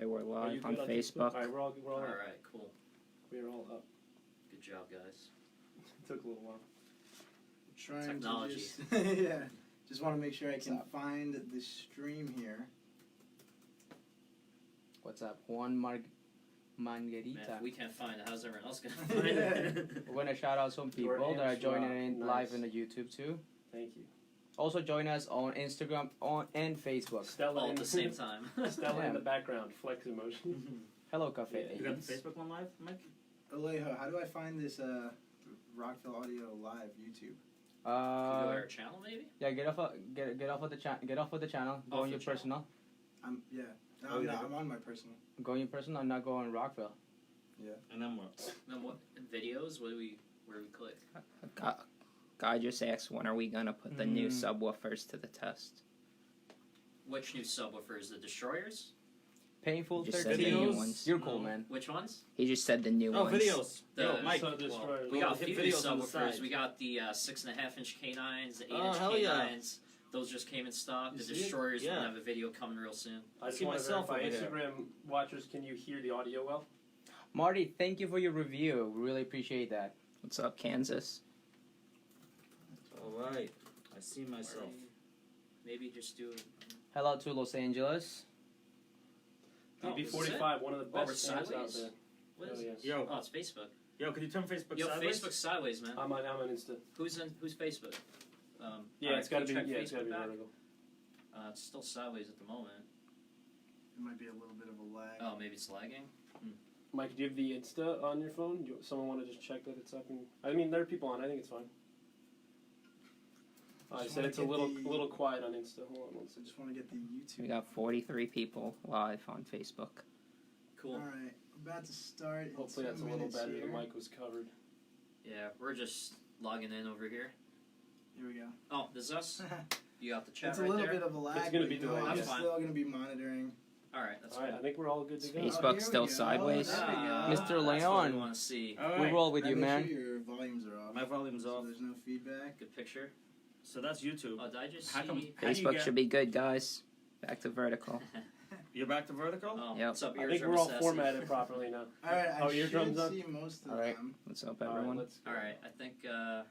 Okay, we're Are you live on good Facebook. All right, we're all All up. right, cool. We're all up. Good job, guys. It took a little while. Trying Technology. to just, yeah. Just want to make sure I can find the stream here. What's up, Juan Margarita? Man, if we can't find it, how's everyone else gonna find it? We're gonna shout out some people that are joining in live in the YouTube too. Thank you. Also join us on Instagram and Facebook. Stella All in at the same time. Stella in the background, flex emotion. Hello, Cafe. Yeah, You got the Facebook one live, Mike? Alejo, how do I find this Rockville Audio Live YouTube? Can you go to our channel, maybe? Yeah, get off of the channel. Go Off on the your personal. Yeah. No, Oh, yeah. I'm on my personal. Go on your personal and not go on Rockville. Yeah. And then what? Then what? Videos? Where do we click? Guy just asked, when are we gonna put the new subwoofers to the test? Which new subwoofers? The Destroyers? Painful Just said the 13. new ones. You're cool, man. Which ones? He just said the new Oh, ones. videos. Yo, Mike. So Destroyers. We got a hit few new videos on the subwoofers. side. We got the 6.5-inch K9s, the 8-inch Oh, hell yeah. K9s. Those just came in stock. You The see it? Destroyers Yeah. will have a video coming real soon. I just see want to myself verify, over here. Instagram watchers, can you hear the audio well? Marty, thank you for your review. Really appreciate that. What's up, Kansas? All right. I see myself. Maybe just do. Hello to Los Angeles. Oh, this is DB45, one of the Oh, we're best stands out sideways? there. What Oh, is yes. it? Yo, Oh, it's Facebook. yo, can you turn Facebook Yo, sideways? Facebook's sideways, man. I'm on Insta. Who's Facebook? Yeah, alright, it's got to can be. you check Yeah, it's got to be Facebook back? vertical. It's still sideways at the moment. It might be a little bit of a lag. Oh, maybe it's lagging. Mike, do you have the Insta on your phone? Do someone want to just check that it's up? And I mean, there are people on. I think it's fine. I Just said wanna it's a get little quiet on Insta. Hold on one So second. just want to get the YouTube. We got 43 people live on Facebook. Cool. All right, about to start. in Hopefully 2 that's a little minutes better. here. The mic was covered. Yeah, we're just logging in over here. Here we go. Oh, this is us. You got the chat It's a right little there. bit of a lag. It's gonna but be you know, delayed, I'm yeah. still going to be monitoring. All right, that's All right, I fine. think we're all good to go. Facebook Oh, here still we go. sideways. There we go. Mr. That's what Leon. we want to see. All We right. roll with you, Make man. Sure your volumes are off. My volume's So off. there's no feedback. Good picture. So that's YouTube. Oh, did I just How come- see? How do you Facebook get- should be good, guys. Back to vertical. You're back to vertical? Oh, Yep. what's up, I think eardrum we're all assassin? formatted properly now. All right, I Oh, should eardrums up? see most of All right. them. What's up, All right, everyone? let's go. All right, I think we Yeah.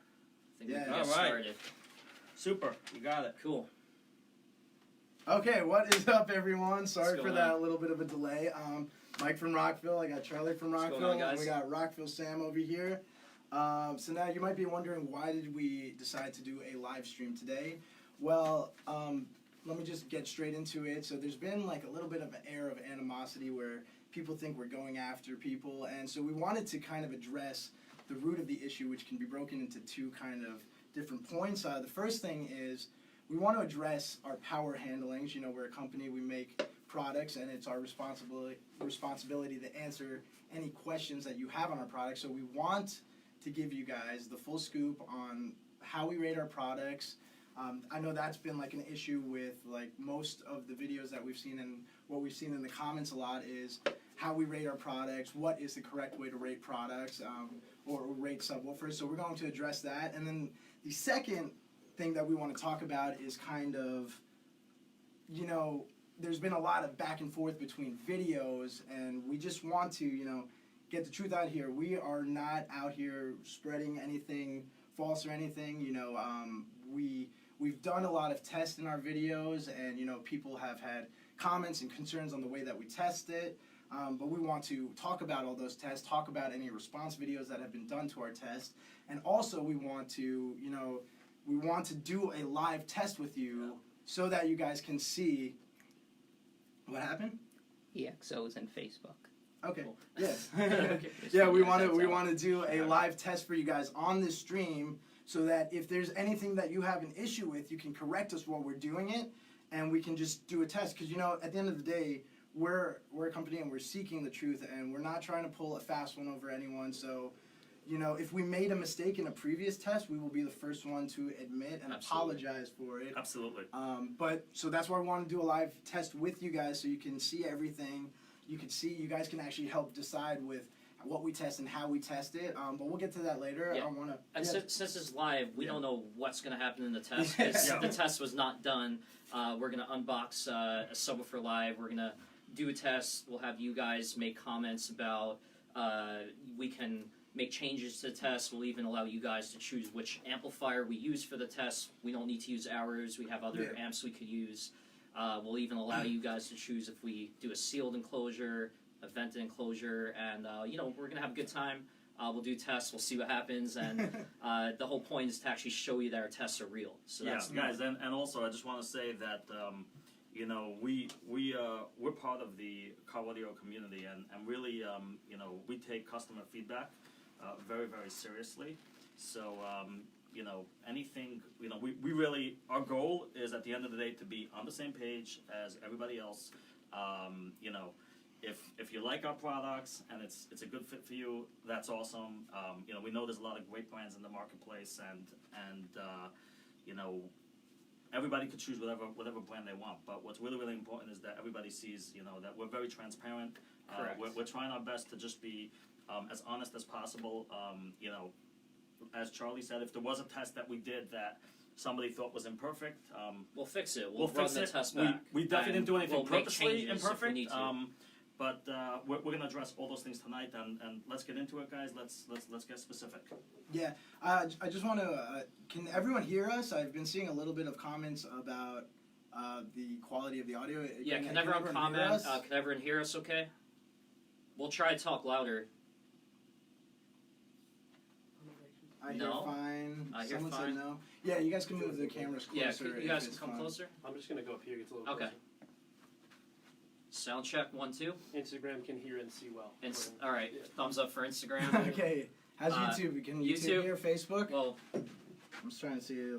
can get All right. started. Super. You got it. Cool. Okay, what is up, everyone? Sorry What's for going that on? little bit of a delay. Mike from Rockville. I got Charlie from What's Rockville. going on, and we guys? got Rockville Sam over here. So now you might be wondering, why did we decide to do a live stream today? Well, let me just get straight into it. So there's been like a little bit of an air of animosity where people think we're going after people, and so we wanted to kind of address the root of the issue, which can be broken into two kind of different points. The first thing is we want to address our power handlings. You know, we're a company, we make products, and it's our responsibility to answer any questions that you have on our products. So we want to give you guys the full scoop on how we rate our products. I know that's been like an issue with like most of the videos that we've seen, and what we've seen in the comments a lot is how we rate our products, what is the correct way to rate products, or rate subwoofers. So we're going to address that. And then the second thing that we want to talk about is kind of, you know, there's been a lot of back and forth between videos, and we just want to, you know, get the truth out here. We are not out here spreading anything false or anything. You know, we've done a lot of tests in our videos, and you know, people have had comments and concerns on the way that we test it. But we want to talk about all those tests, talk about any response videos that have been done to our test, and also we want to, you know, we want to do a live test with you so that you guys can see what happened. EXO's in Facebook. Okay. Cool. Yes. Okay. Yeah, we Yes, want to that's we how- want to do a live test for you guys on this stream, so that if there's anything that you have an issue with, you can correct us while we're doing it, and we can just do a test. Because you know, at the end of the day, we're a company and we're seeking the truth, and we're not trying to pull a fast one over anyone. So, you know, if we made a mistake in a previous test, we will be the first one to admit and Absolutely. apologize for it. Absolutely. But so that's why we want to do a live test with you guys, so you can see everything. You guys can actually help decide with what we test and how we test it. But we'll get to that later. Yeah. I want to. And since it's live, we Yeah. don't know what's going to happen in the test. Yeah. The test was not done. We're going to unbox a subwoofer live. We're going to do a test. We'll have you guys make comments about. We can make changes to the test. We'll even allow you guys to choose which amplifier we use for the test. We don't need to use ours. We have other amps we could use. We'll even allow you guys to choose if we do a sealed enclosure, a vented enclosure, and we're gonna have a good time. We'll do tests. We'll see what happens, and the whole point is to actually show you that our tests are real. So Yeah, that's guys, and also I just want to say that we're part of the car audio community, and really we take customer feedback very, very seriously. So anything we really, our goal is at the end of the day to be on the same page as everybody else. If you like our products and it's a good fit for you, that's awesome. We know there's a lot of great brands in the marketplace, and everybody could choose whatever brand they want. But what's really, really important is that everybody sees that we're very transparent. Correct. We're trying our best to just be as honest as possible. As Charlie said, if there was a test that we did that somebody thought was imperfect, we'll fix it. we'll run fix the it. test back. We definitely didn't do anything we'll make purposely changes if we imperfect. need to. But we're going to address all those things tonight, and let's get into it, guys. Let's get specific. Yeah, I just want to. Can everyone hear us? I've been seeing a little bit of comments about the quality of the audio. Yeah, can everyone hear comment? us? Can everyone hear us okay? We'll try to talk louder. I hear No. fine. I hear Someone fine. said no. Yeah, you guys can move the cameras Yeah, closer. you if guys it's can come fine. closer. I'm just gonna go up here. It's a little Okay. Sound check 1 2. closer. Instagram can hear and see well. All right, Yeah. thumbs up for Instagram. Okay, how's YouTube? Can YouTube YouTube? hear Facebook? Well, I'm just trying to see.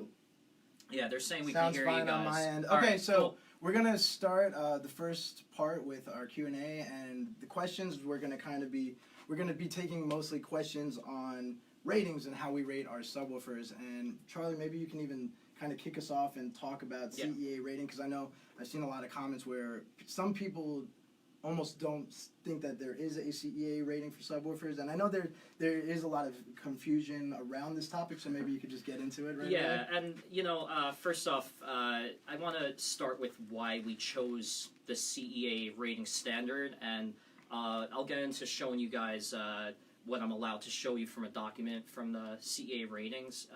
yeah, they're saying we Sounds can hear fine you guys. on my end. All Okay, right, so cool. we're gonna start the first part with our Q&A, and the questions we're gonna be taking mostly questions on ratings and how we rate our subwoofers. And Charlie, maybe you can even kind of kick us off and talk about Yeah. CEA rating, because I know I've seen a lot of comments where some people almost don't think that there is a CEA rating for subwoofers, and I know there is a lot of confusion around this topic, so maybe you could just get into it right Yeah, away. and first off, I want to start with why we chose the CEA rating standard, and I'll get into showing you guys what I'm allowed to show you from a document from the CEA ratings.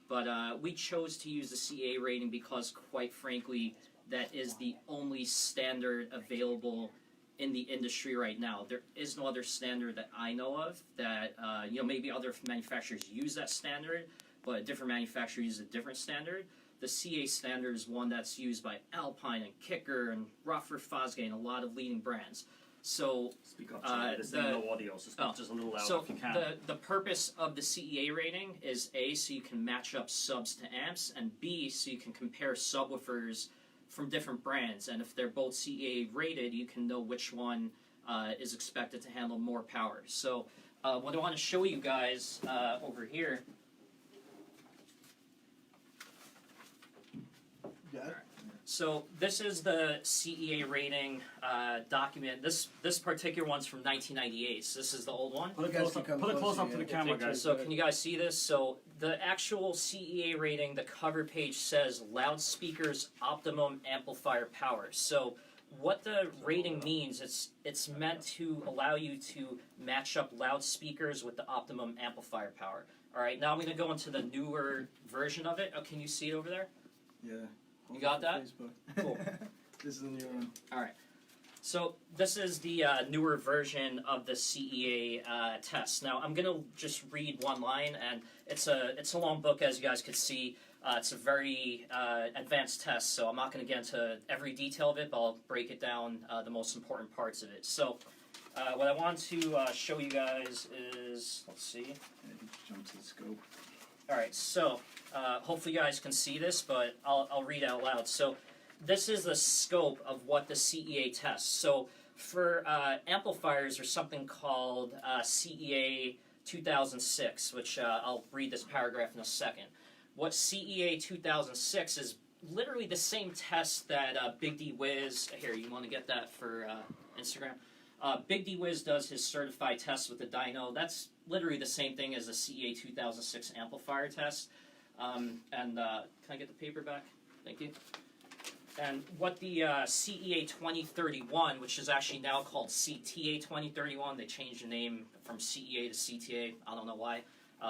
But we chose to use the CEA rating because, quite frankly, that is the only standard available in the industry right now. There is no other standard that I know of that, maybe other manufacturers use that standard, but a different manufacturer uses a different standard. The CA standard is one that's used by Alpine and Kicker and Rockville, Fosgate, and a lot of leading brands. So, Speak up, Charlie. This ain't no audio, so speak just a little louder so if you can. the purpose of the CEA rating is A, so you can match up subs to amps, and B, so you can compare subwoofers from different brands. And if they're both CEA rated, you can know which one is expected to handle more power. So what I want to show you guys over here. Yeah. So this is the CEA rating document. This particular one's from 1998. So this is the old one. Put it You guys close up, can come put it close closer, up to the yeah. camera, guys. So can you guys see this? So the actual CEA rating, the cover page says loudspeakers optimum amplifier power. So what the rating means, it's meant to allow you to match up loudspeakers with the optimum amplifier power. All right, now I'm going to go into the newer version of it. Oh, can you see it over there? Yeah. You got that? Facebook. Cool. This is the new one. All right. So this is the newer version of the CEA test. Now I'm gonna just read one line, and it's a long book, as you guys could see. It's a very advanced test, so I'm not gonna get into every detail of it, but I'll break it down the most important parts of it. So what I want to show you guys is, let's see. Yeah, he jump to the scope. All right, so hopefully you guys can see this, but I'll read out loud. So this is the scope of what the CEA tests. So for amplifiers, there's something called CEA 2006, which I'll read this paragraph in a second. What CEA 2006 is literally the same test that Big D Wiz, here, you want to get that for Instagram? Big D Wiz does his certified test with the dyno. That's literally the same thing as a CEA 2006 amplifier test. Can I get the paper back? Thank you. And what the CEA 2031, which is actually now called CTA 2031, they changed the name from CEA to CTA. I don't know why.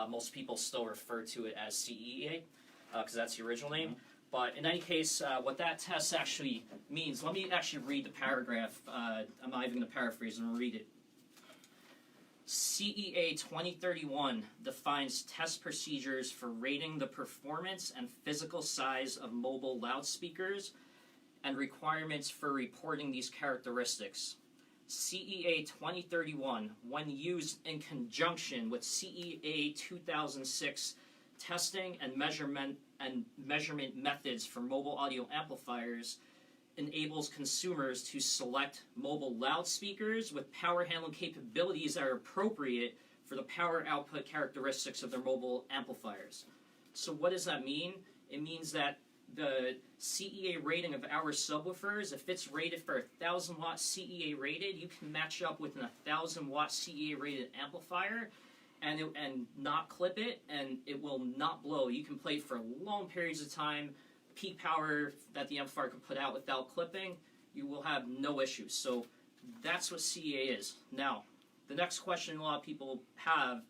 Most people still refer to it as CEA because that's the original name. But in any case, what that test actually means, let me actually read the paragraph. I'm not even going to paraphrase, I'm going to read it. CEA 2031 defines test procedures for rating the performance and physical size of mobile loudspeakers and requirements for reporting these characteristics. CEA 2031, when used in conjunction with CEA 2006 testing and measurement methods for mobile audio amplifiers, enables consumers to select mobile loudspeakers with power handling capabilities that are appropriate for the power output characteristics of their mobile amplifiers. So what does that mean? It means that the CEA rating of our subwoofers, if it's rated for 1,000 watt CEA rated, you can match up with an 1,000 watt CEA rated amplifier and not clip it, and it will not blow. You can play for long periods of time, peak power that the amplifier can put out without clipping, you will have no issues. So that's what CEA is. Now, the next question a lot of people have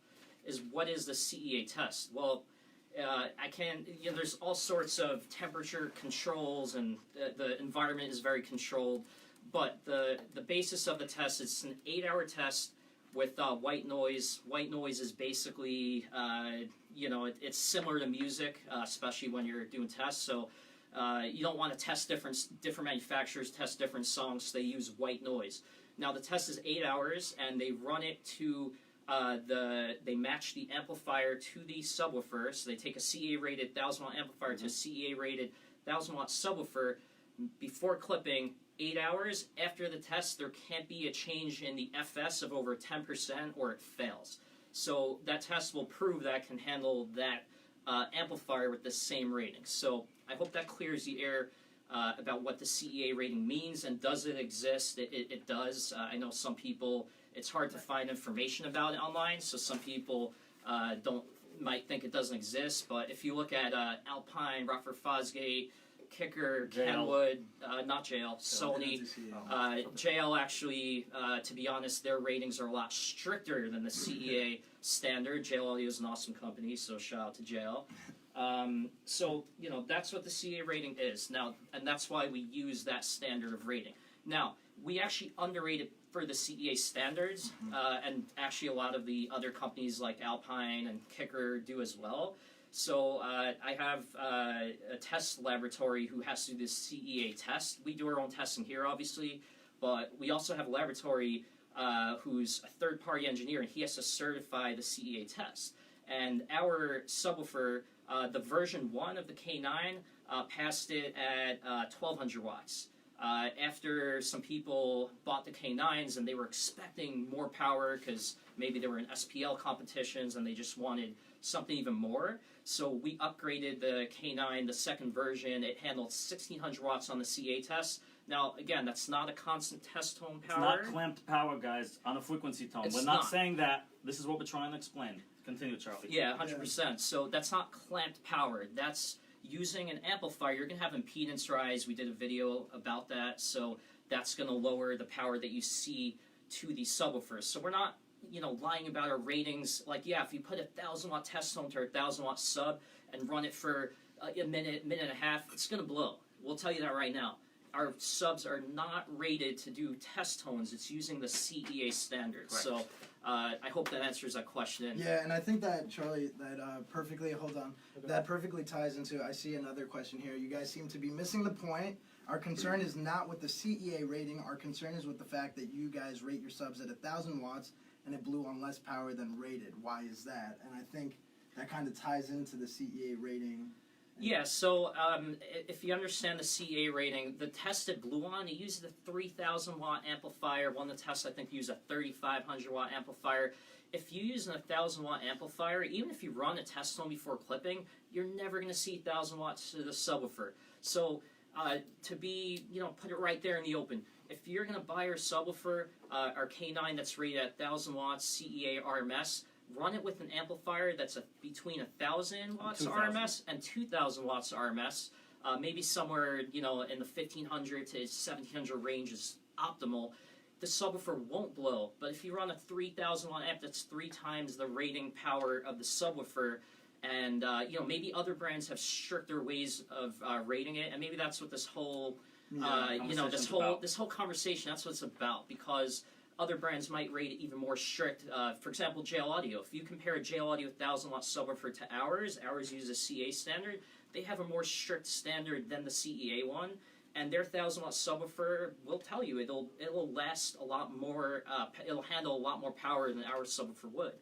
is, what is the CEA test? Well, there's all sorts of temperature controls, and the environment is very controlled, but the basis of the test is an 8-hour test with white noise. White noise is basically, it's similar to music, especially when you're doing tests. So you don't want to test different manufacturers, test different songs, so they use white noise. Now the test is 8 hours, and they run it to they match the amplifier to the subwoofer. So they take a CEA rated 1,000 watt amplifier to a CEA rated 1,000 watt subwoofer before clipping. 8 hours after the test, there can't be a change in the FS of over 10% or it fails. So that test will prove that it can handle that amplifier with the same rating. So I hope that clears the air about what the CEA rating means, and does it exist? It does. I know some people, it's hard to find information about it online, so some people might think it doesn't exist, but if you look at Alpine, Rockville, Fosgate, Kicker, Kenwood, not JL, Sony. JL actually, to be honest, their ratings are a lot stricter than the CEA standard. JL Audio is an awesome company, so shout out to JL. So, that's what the CEA rating is. Now, and that's why we use that standard of rating. Now, we actually underrate it for the CEA standards, and actually a lot of the other companies like Alpine and Kicker do as well. So I have a test laboratory who has to do this CEA test. We do our own testing here, obviously, but we also have a laboratory who's a third-party engineer, and he has to certify the CEA test. And our subwoofer, the version 1 of the K9, passed it at 1,200 watts. After some people bought the K9s and they were expecting more power because maybe they were in SPL competitions and they just wanted something even more. So we upgraded the K9, the second version. It handled 1,600 watts on the CA test. Now, again, that's not a constant test tone power. It's not clamped power, guys, on a frequency tone. It's we're not saying that. This is what we're trying to explain. Continue, Charlie. Yeah, 100%. So that's not clamped power. That's using an amplifier. You're going to have impedance rise. We did a video about that. So that's going to lower the power that you see to the subwoofers. So we're not lying about our ratings. Like, yeah, if you put a 1,000 watt test tone to a 1,000 watt sub and run it for a minute and a half, it's going to blow. We'll tell you that right now. Our subs are not rated to do test tones. It's using the CEA standards. Correct. So I hope that answers that question. Yeah, and I think that, Charlie, that perfectly, hold on, that perfectly ties into, I see another question here. You guys seem to be missing the point. Our concern is not with the CEA rating. Our concern is with the fact that you guys rate your subs at 1,000 watts and it blew on less power than rated. Why is that? And I think that kind of ties into the CEA rating. Yeah, so if you understand the CEA rating, the test it blew on, it used a 3,000 watt amplifier. One of the tests, I think, used a 3,500 watt amplifier. If you use a 1,000 watt amplifier, even if you run a test tone before clipping, you're never going to see 1,000 watts to the subwoofer. So to be, put it right there in the open, if you're going to buy our subwoofer, our K9 that's rated at 1,000 watts CEA RMS, run it with an amplifier that's between 1,000 watts RMS and 2,000 watts RMS. maybe somewhere in the 1500 to 1700 range is optimal. The subwoofer won't blow, but if you run a 3000 watt amp, that's 3 times the rating power of the subwoofer. And maybe other brands have stricter ways of rating it, and maybe that's what this whole this whole conversation, that's what it's about, because other brands might rate it even more strict. For example, JL Audio. If you compare a JL Audio 1000 watt subwoofer to ours uses a CA standard. They have a more strict standard than the CEA one, and their 1000 watt subwoofer will tell you it'll last a lot more. It'll handle a lot more power than our subwoofer would.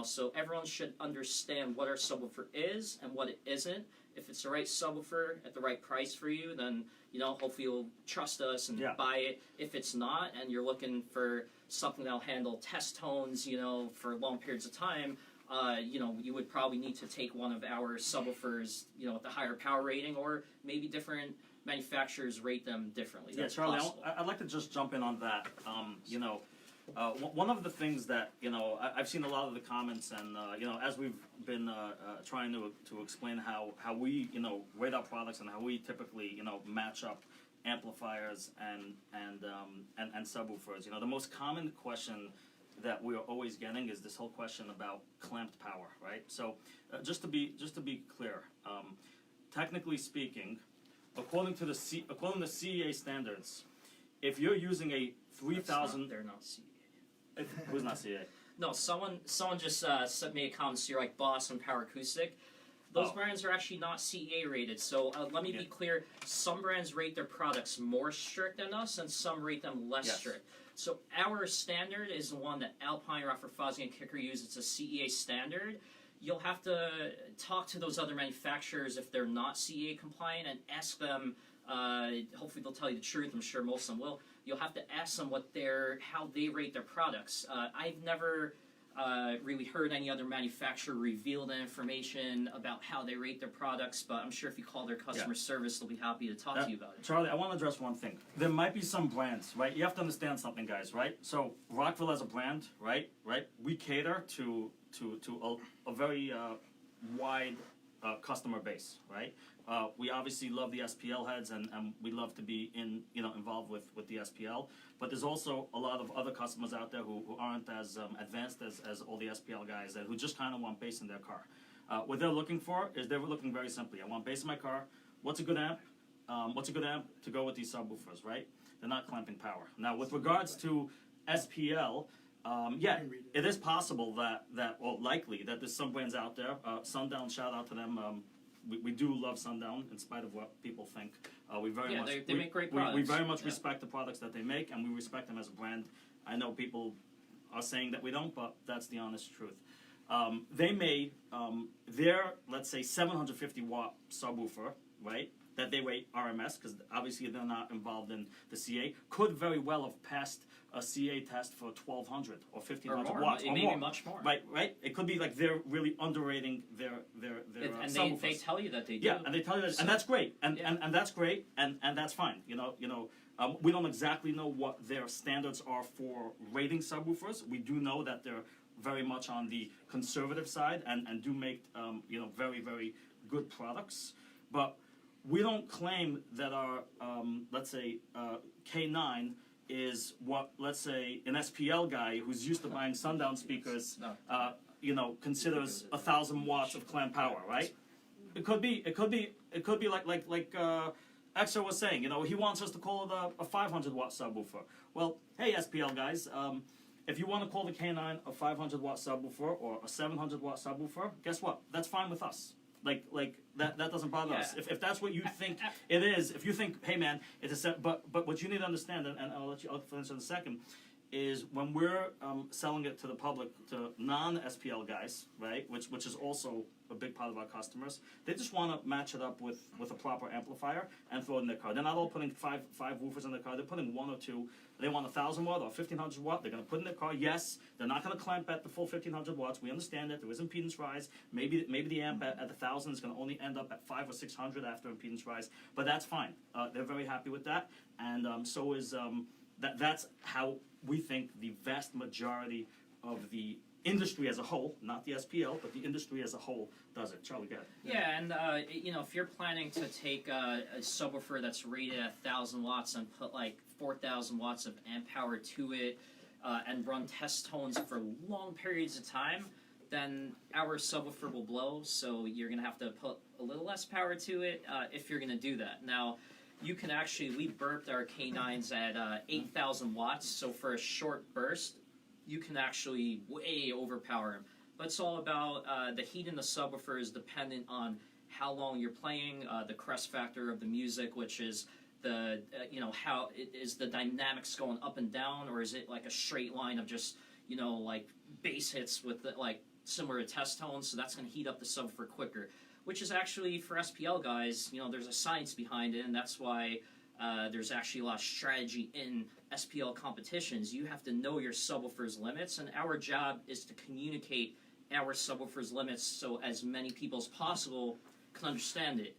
So everyone should understand what our subwoofer is and what it isn't. If it's the right subwoofer at the right price for you, then hopefully you'll trust us and buy it. If it's not, and you're looking for something that'll handle test tones, for long periods of time, you would probably need to take one of our subwoofers, with the higher power rating, or maybe different manufacturers rate them differently. That's Charlie, possible. I'd like to just jump in on that. One of the things that I've seen a lot of the comments, and as we've been trying to explain how we rate our products and how we typically match up amplifiers and subwoofers. The most common question that we're always getting is this whole question about clamped power, right? So just to be clear, technically speaking, according to CEA standards, if you're using a 3000, They're not CEA. Who's not CA? No, someone just sent me a comment here, like Boss and Power Acoustic. Those brands are actually not CEA rated. So let me be clear. Some brands rate their products more strict than us, and some rate them less strict. So our standard is the one that Alpine, Rockford, Fozzy, and Kicker use. It's a CEA standard. You'll have to talk to those other manufacturers if they're not CEA compliant and ask them. Hopefully they'll tell you the truth. I'm sure most of them will. You'll have to ask them how they rate their products. I've never really heard any other manufacturer reveal that information about how they rate their products, but I'm sure if you call their customer service, they'll be happy to talk to you about it. Charlie, I want to address one thing. There might be some brands, right? You have to understand something, guys, right? So Rockville as a brand, right? We cater to a very wide customer base, right? We obviously love the SPL heads, and we love to be involved with the SPL. But there's also a lot of other customers out there who aren't as advanced as all the SPL guys, and who just kind of want bass in their car. What they're looking for is they're looking very simply. I want bass in my car. What's a good amp? What's a good amp to go with these subwoofers, right? They're not clamping power. Now, with regards to SPL, it is possible or likely that there's some brands out there. Sundown, shout out to them. We do love Sundown, in spite of what people think. We very much they make great products. We very much respect the products that they make, and we respect them as a brand. I know people are saying that we don't, but that's the honest truth. They made their, let's say, 750 watt subwoofer, right? That they rate RMS, because obviously they're not involved in the CA, could very well have passed a CA test for 1200 or 1500 watts or maybe more. Much more. Right. It could be like they're really underrating their and subwoofers. they tell you that they do. Yeah, and they tell you that, and that's great, and that's great, and that's fine. We don't exactly know what their standards are for rating subwoofers. We do know that they're very much on the conservative side and do make very, very good products, but we don't claim that our let's say K9 is what, let's say, an SPL guy who's used to buying Sundown speakers considers 1,000 watts of clamp power, right? It could be like Exo was saying, he wants us to call it a 500 watt subwoofer. Well, hey SPL guys, if you want to call the K9 a 500 watt subwoofer or a 700 watt subwoofer, guess what? That's fine with us. Like that doesn't bother us. If that's what you think it is, if you think, hey man, it's a set, but what you need to understand, and I'll finish in a second, is when we're selling it to the public, to non-SPL guys, right, which is also a big part of our customers, they just want to match it up with a proper amplifier and throw it in their car. They're not all putting five woofers in their car. They're putting one or two. They want 1,000 watt or 1,500 watt. They're going to put in their car. Yes, they're not going to clamp at the full 1,500 watts. We understand that there is impedance rise. Maybe the amp at 1,000 is going to only end up at 500 or 600 after impedance rise, but that's fine. They're very happy with that, and so is that's how we think the vast majority of the industry as a whole, not the SPL, but the industry as a whole does it. Charlie, go ahead. Yeah, and if you're planning to take a subwoofer that's rated at 1,000 watts and put like 4,000 watts of amp power to it, and run test tones for long periods of time, then our subwoofer will blow. So you're gonna have to put a little less power to it if you're gonna do that. Now, we burped our K9s at 8,000 watts. So for a short burst, you can actually way overpower them. But it's all about the heat in the subwoofer is dependent on how long you're playing, the crest factor of the music, which is the how is the dynamics going up and down, or is it like a straight line of just like bass hits with like similar to test tones? So that's going to heat up the subwoofer quicker, which is actually for SPL guys. There's a science behind it, and that's why there's actually a lot of strategy in SPL competitions. You have to know your subwoofer's limits, and our job is to communicate our subwoofer's limits so as many people as possible can understand it.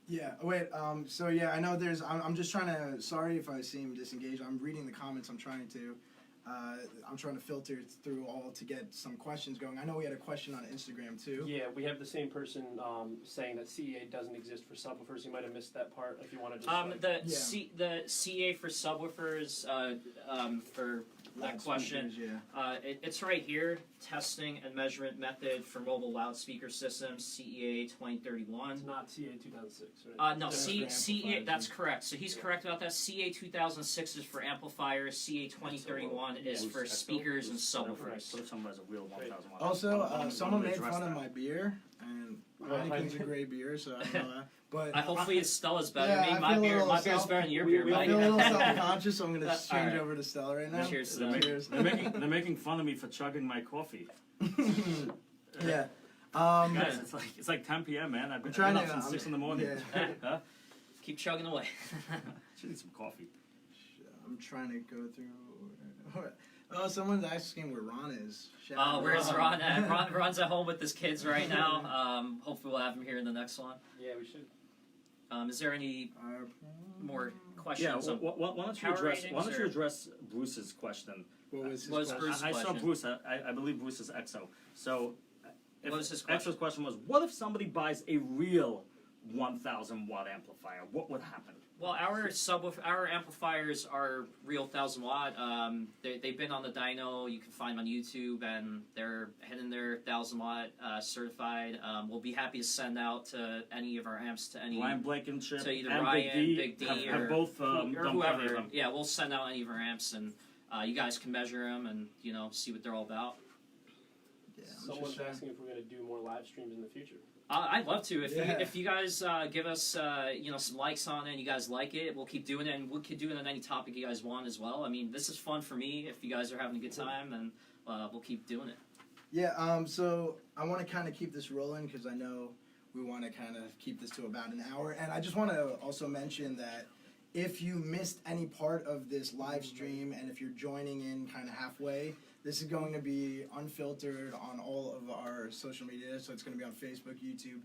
Yeah. Wait. So yeah, I know there's. I'm just trying to. Sorry if I seem disengaged. I'm reading the comments. I'm trying to filter through all to get some questions going. I know we had a question on Instagram too. Yeah, we have the same person saying that CEA doesn't exist for subwoofers. You might have missed that part. If you want to just the CA for subwoofers for that question. It's right here. Testing and measurement method for mobile loudspeaker systems. CEA 2031. It's not CA 2006, right? No, CA. That's correct. So he's correct about that. CA 2006 is for amplifiers. CA 2031 is for speakers and subwoofers. Put some as a real 1,000 watt. Also, someone made fun of my beer, and Heineken's a great beer, so I don't know that. But hopefully Stella's better. Yeah, my beer's better than your beer, I Mike. feel a little self-conscious, so I'm going to change over to Stella right now. Cheers. They're making fun of me for chugging my coffee. Yeah. Guys, it's like 10 p.m. man. I've been up since 6 in the morning. Yeah. Huh? Keep chugging away. Should need some coffee. I'm trying to go through. Oh, someone's asking where Ron is. Where's Ron at? Ron's at home with his kids right now. Hopefully we'll have him here in the next one. Yeah, we should. Is there any more questions? Yeah, why don't you address Bruce's question? What was his question? question? I saw Bruce. I believe Bruce is EXO. So, What was his question? EXO's question was, what if somebody buys a real 1,000 watt amplifier? What would happen? Well, our amplifiers are real 1,000 watt. They've been on the dyno. You can find them on YouTube, and they're heading their 1,000 watt certified. We'll be happy to send out to any of our amps to any Ryan Blankenship to either and Ryan, Big D, have or both or done plenty of whoever. them. Yeah, we'll send out any of our amps, and you guys can measure them and see what they're all about. Yeah, Someone's asking if we're going to do more live streams in the future. I'd love to. If you guys give us some likes on it and you guys like it, we'll keep doing it, and we'll keep doing it on any topic you guys want as well. I mean, this is fun for me. If you guys are having a good time, and we'll keep doing it. Yeah, so I want to kind of keep this rolling because I know we want to kind of keep this to about an hour. And I just want to also mention that if you missed any part of this live stream and if you're joining in kind of halfway, this is going to be unfiltered on all of our social media. So it's going to be on Facebook, YouTube,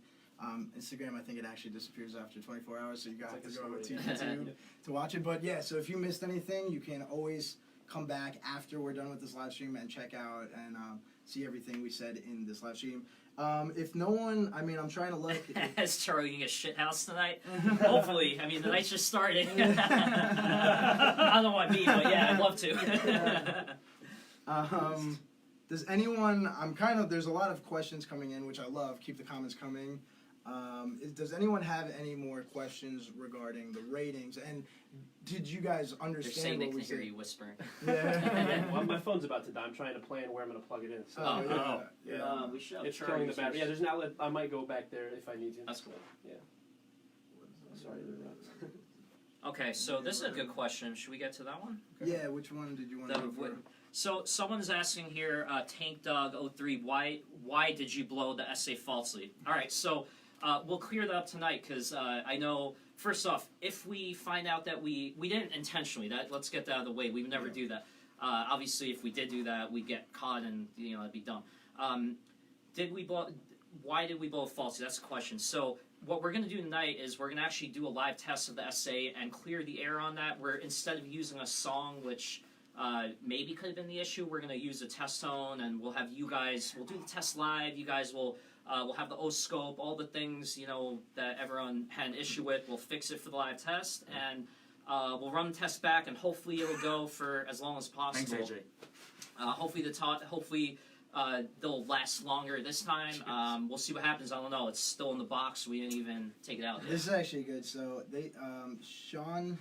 Instagram. I think it actually disappears after 24 hours, so you got to go to YouTube to watch it. But yeah, so if you missed anything, you can always come back after we're done with this live stream and check out and see everything we said in this live stream. If no one, I mean, I'm trying to look. Is Charlie getting a shit house tonight? Hopefully. I mean, the night's just started. I don't know what I mean, but yeah, I'd love to. Does anyone, there's a lot of questions coming in, which I love. Keep the comments coming. Does anyone have any more questions regarding the ratings? And did you guys understand They're saying what they we can hear said? you whispering. Yeah. Well, my phone's about to die. I'm trying to plan where I'm going to plug it in. So Yeah. We should have it's killing the chargers. battery. Yeah, there's an outlet. I might go back there if I need to. That's cool. Yeah. Sorry to interrupt. Okay, so this is a good question. Should we get to that one? Yeah, which one did you want to go for? So someone's asking here, Tank Dog 03, why did you blow the SA falsely? All right, so we'll clear that up tonight because I know. First off, if we find out that we didn't intentionally, let's get that out of the way. We would never do that. Obviously, if we did do that, we'd get caught and it'd be dumb. Did we blow? Why did we blow falsely? That's the question. So what we're going to do tonight is we're going to actually do a live test of the SA and clear the air on that. Where instead of using a song, which maybe could have been the issue. We're going to use a test tone, and we'll have you guys. We'll do the test live. You guys will. We'll have the O-scope, all the things that everyone had an issue with. We'll fix it for the live test, and we'll run the test back, and hopefully it'll go for as long as possible. Thanks, AJ. Hopefully they'll last longer this time. We'll see what happens. I don't know. It's still in the box. We didn't even take it out yet. This is actually good. So they, Sean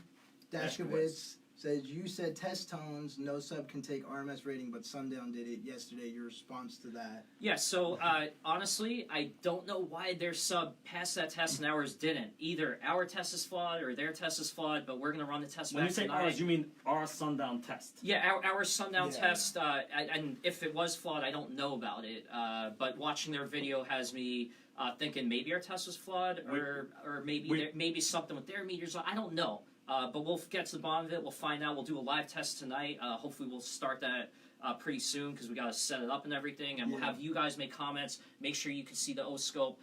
Dashkovitz says, you said test tones, no sub can take RMS rating, but Sundown did it yesterday. Your response to that? Yeah, so honestly, I don't know why their sub passed that test and ours didn't. Either our test is flawed or their test is flawed, but we're going to run the test When back you say tonight. ours, you mean our Sundown test. Yeah, our Sundown Yeah. test, and if it was flawed, I don't know about it. But watching their video has me thinking maybe our test was flawed, or maybe something with their meters. I don't know. But we'll get to the bottom of it. We'll find out. We'll do a live test tonight. Hopefully, we'll start that pretty soon because we got to set it up and everything. And we'll have you guys make comments. Make sure you can see the O-scope.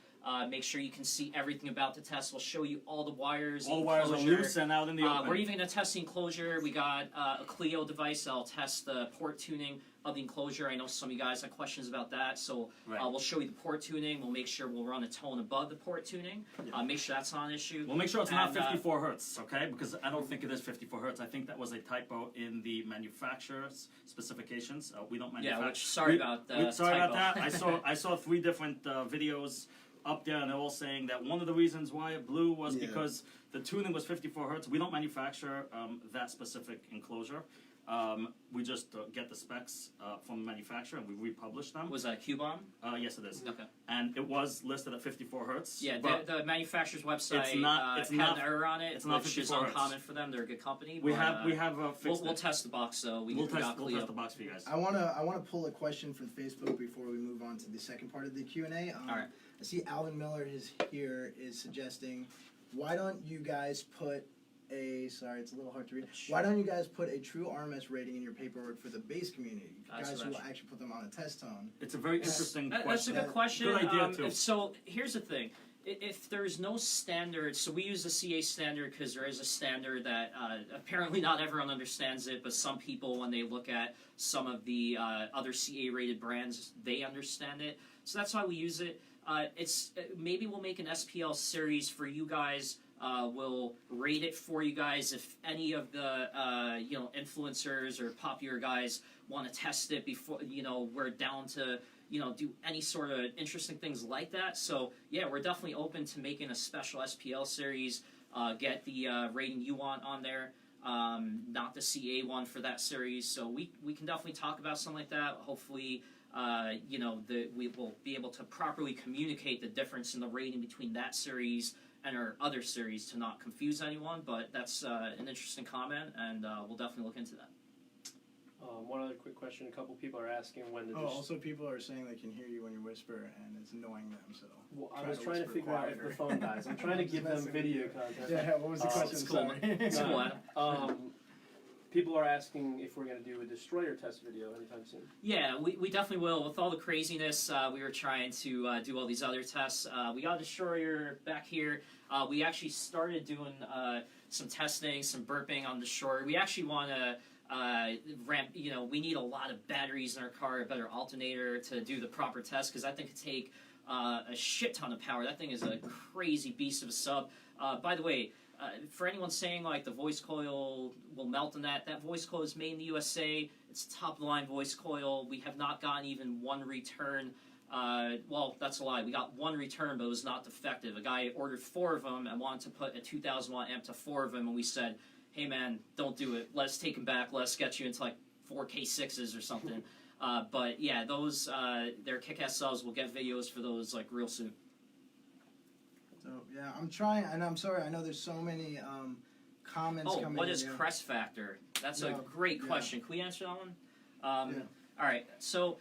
Make sure you can see everything about the test. We'll show you all the wires. All wires are loose and out in the open. We're even going to test the enclosure. We got a Clio device that'll test the port tuning of the enclosure. I know some of you guys have questions about that, so we'll show you the port tuning. We'll make sure we'll run a tone above the port tuning. Make sure that's not an issue. We'll make sure it's not 54 hertz, okay? Because I don't think it is 54 hertz. I think that was a typo in the manufacturer's specifications. We don't manufacture. Yeah, sorry about that. Sorry about that. I saw 3 different videos up there, and they're all saying that one of the reasons why it blew was because the tuning was 54 hertz. We don't manufacture that specific enclosure. We just get the specs from the manufacturer and we republish them. Was that Q-Bomb? Yes, it is. Okay. And it was listed at 54 hertz. Yeah, the manufacturer's website it's not had an error on it, which is 54 hertz. uncommon for them. They're a good company. We have fixed we'll it. test the box, so We'll test the box for you guys. I wanna pull a question from Facebook before we move on to the second part of the Q&A. All right. I see Alvin Miller is suggesting, why don't you guys put it's a little hard to read. Why don't you guys put a true RMS rating in your paperwork for the bass community? Guys who will actually put them on a test tone. It's a very interesting question. That's a good question. Good idea, too. So here's the thing. If there's no standard, so we use the CA standard because there is a standard that apparently not everyone understands it, but some people, when they look at some of the other CA-rated brands, they understand it. So that's why we use it. Maybe we'll make an SPL series for you guys. We'll rate it for you guys. If any of the influencers or popular guys want to test it before, we're down to do any sort of interesting things like that. So yeah, we're definitely open to making a special SPL series. Get the rating you want on there, not the CA one for that series. So we can definitely talk about something like that. Hopefully. We will be able to properly communicate the difference in the rating between that series and our other series to not confuse anyone, but that's an interesting comment, and we'll definitely look into that. One other quick question. A couple people are asking when to Also people are saying they can hear you when you whisper, and it's annoying them, so... Well, I was trying to figure out if the phone dies. I'm trying to give them video content. Yeah, what was the question? It's cool. It's cool. People are asking if we're going to do a destroyer test video anytime soon. Yeah, we definitely will. With all the craziness, we were trying to do all these other tests. We got a destroyer back here. We actually started doing some testing, some burping on the destroyer. We actually want to ramp, we need a lot of batteries in our car, a better alternator to do the proper test, because that thing could take a shit ton of power. That thing is a crazy beast of a sub. By the way, for anyone saying like the voice coil will melt in that voice coil is made in the USA. It's top of the line voice coil. We have not gotten even one return. Well, that's a lie. We got one return, but it was not defective. A guy ordered 4 of them and wanted to put a 2,000 watt amp to 4 of them, and we said, hey man, don't do it. Let's take them back. Let's get you into like 4K6s or something. But yeah, those they're kick-ass subs. We'll get videos for those like real soon. So yeah, I'm trying, and I'm sorry. I know there's so many comments coming in. What is crest factor? That's a great question. Can we answer that one? All right. So,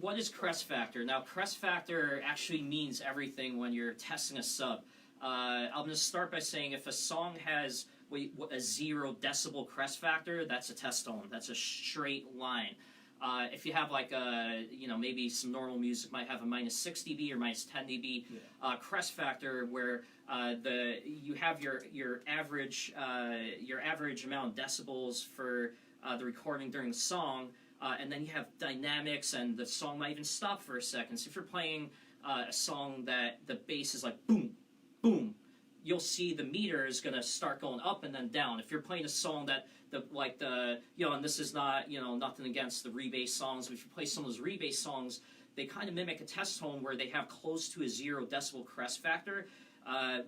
what is crest factor? Now, crest factor actually means everything when you're testing a sub. I'm going to start by saying if a song has a 0 decibel crest factor, that's a test tone. That's a straight line. If you have like maybe some normal music might have a -6 dB or -10 dB crest factor, where you have your average amount of decibels for the recording during the song, and then you have dynamics, and the song might even stop for a second. So if you're playing a song that the bass is like boom, boom, you'll see the meter is going to start going up and then down. If you're playing a song that and this is not, nothing against the rebase songs, but if you play some of those rebase songs, they kind of mimic a test tone where they have close to a 0 decibel crest factor,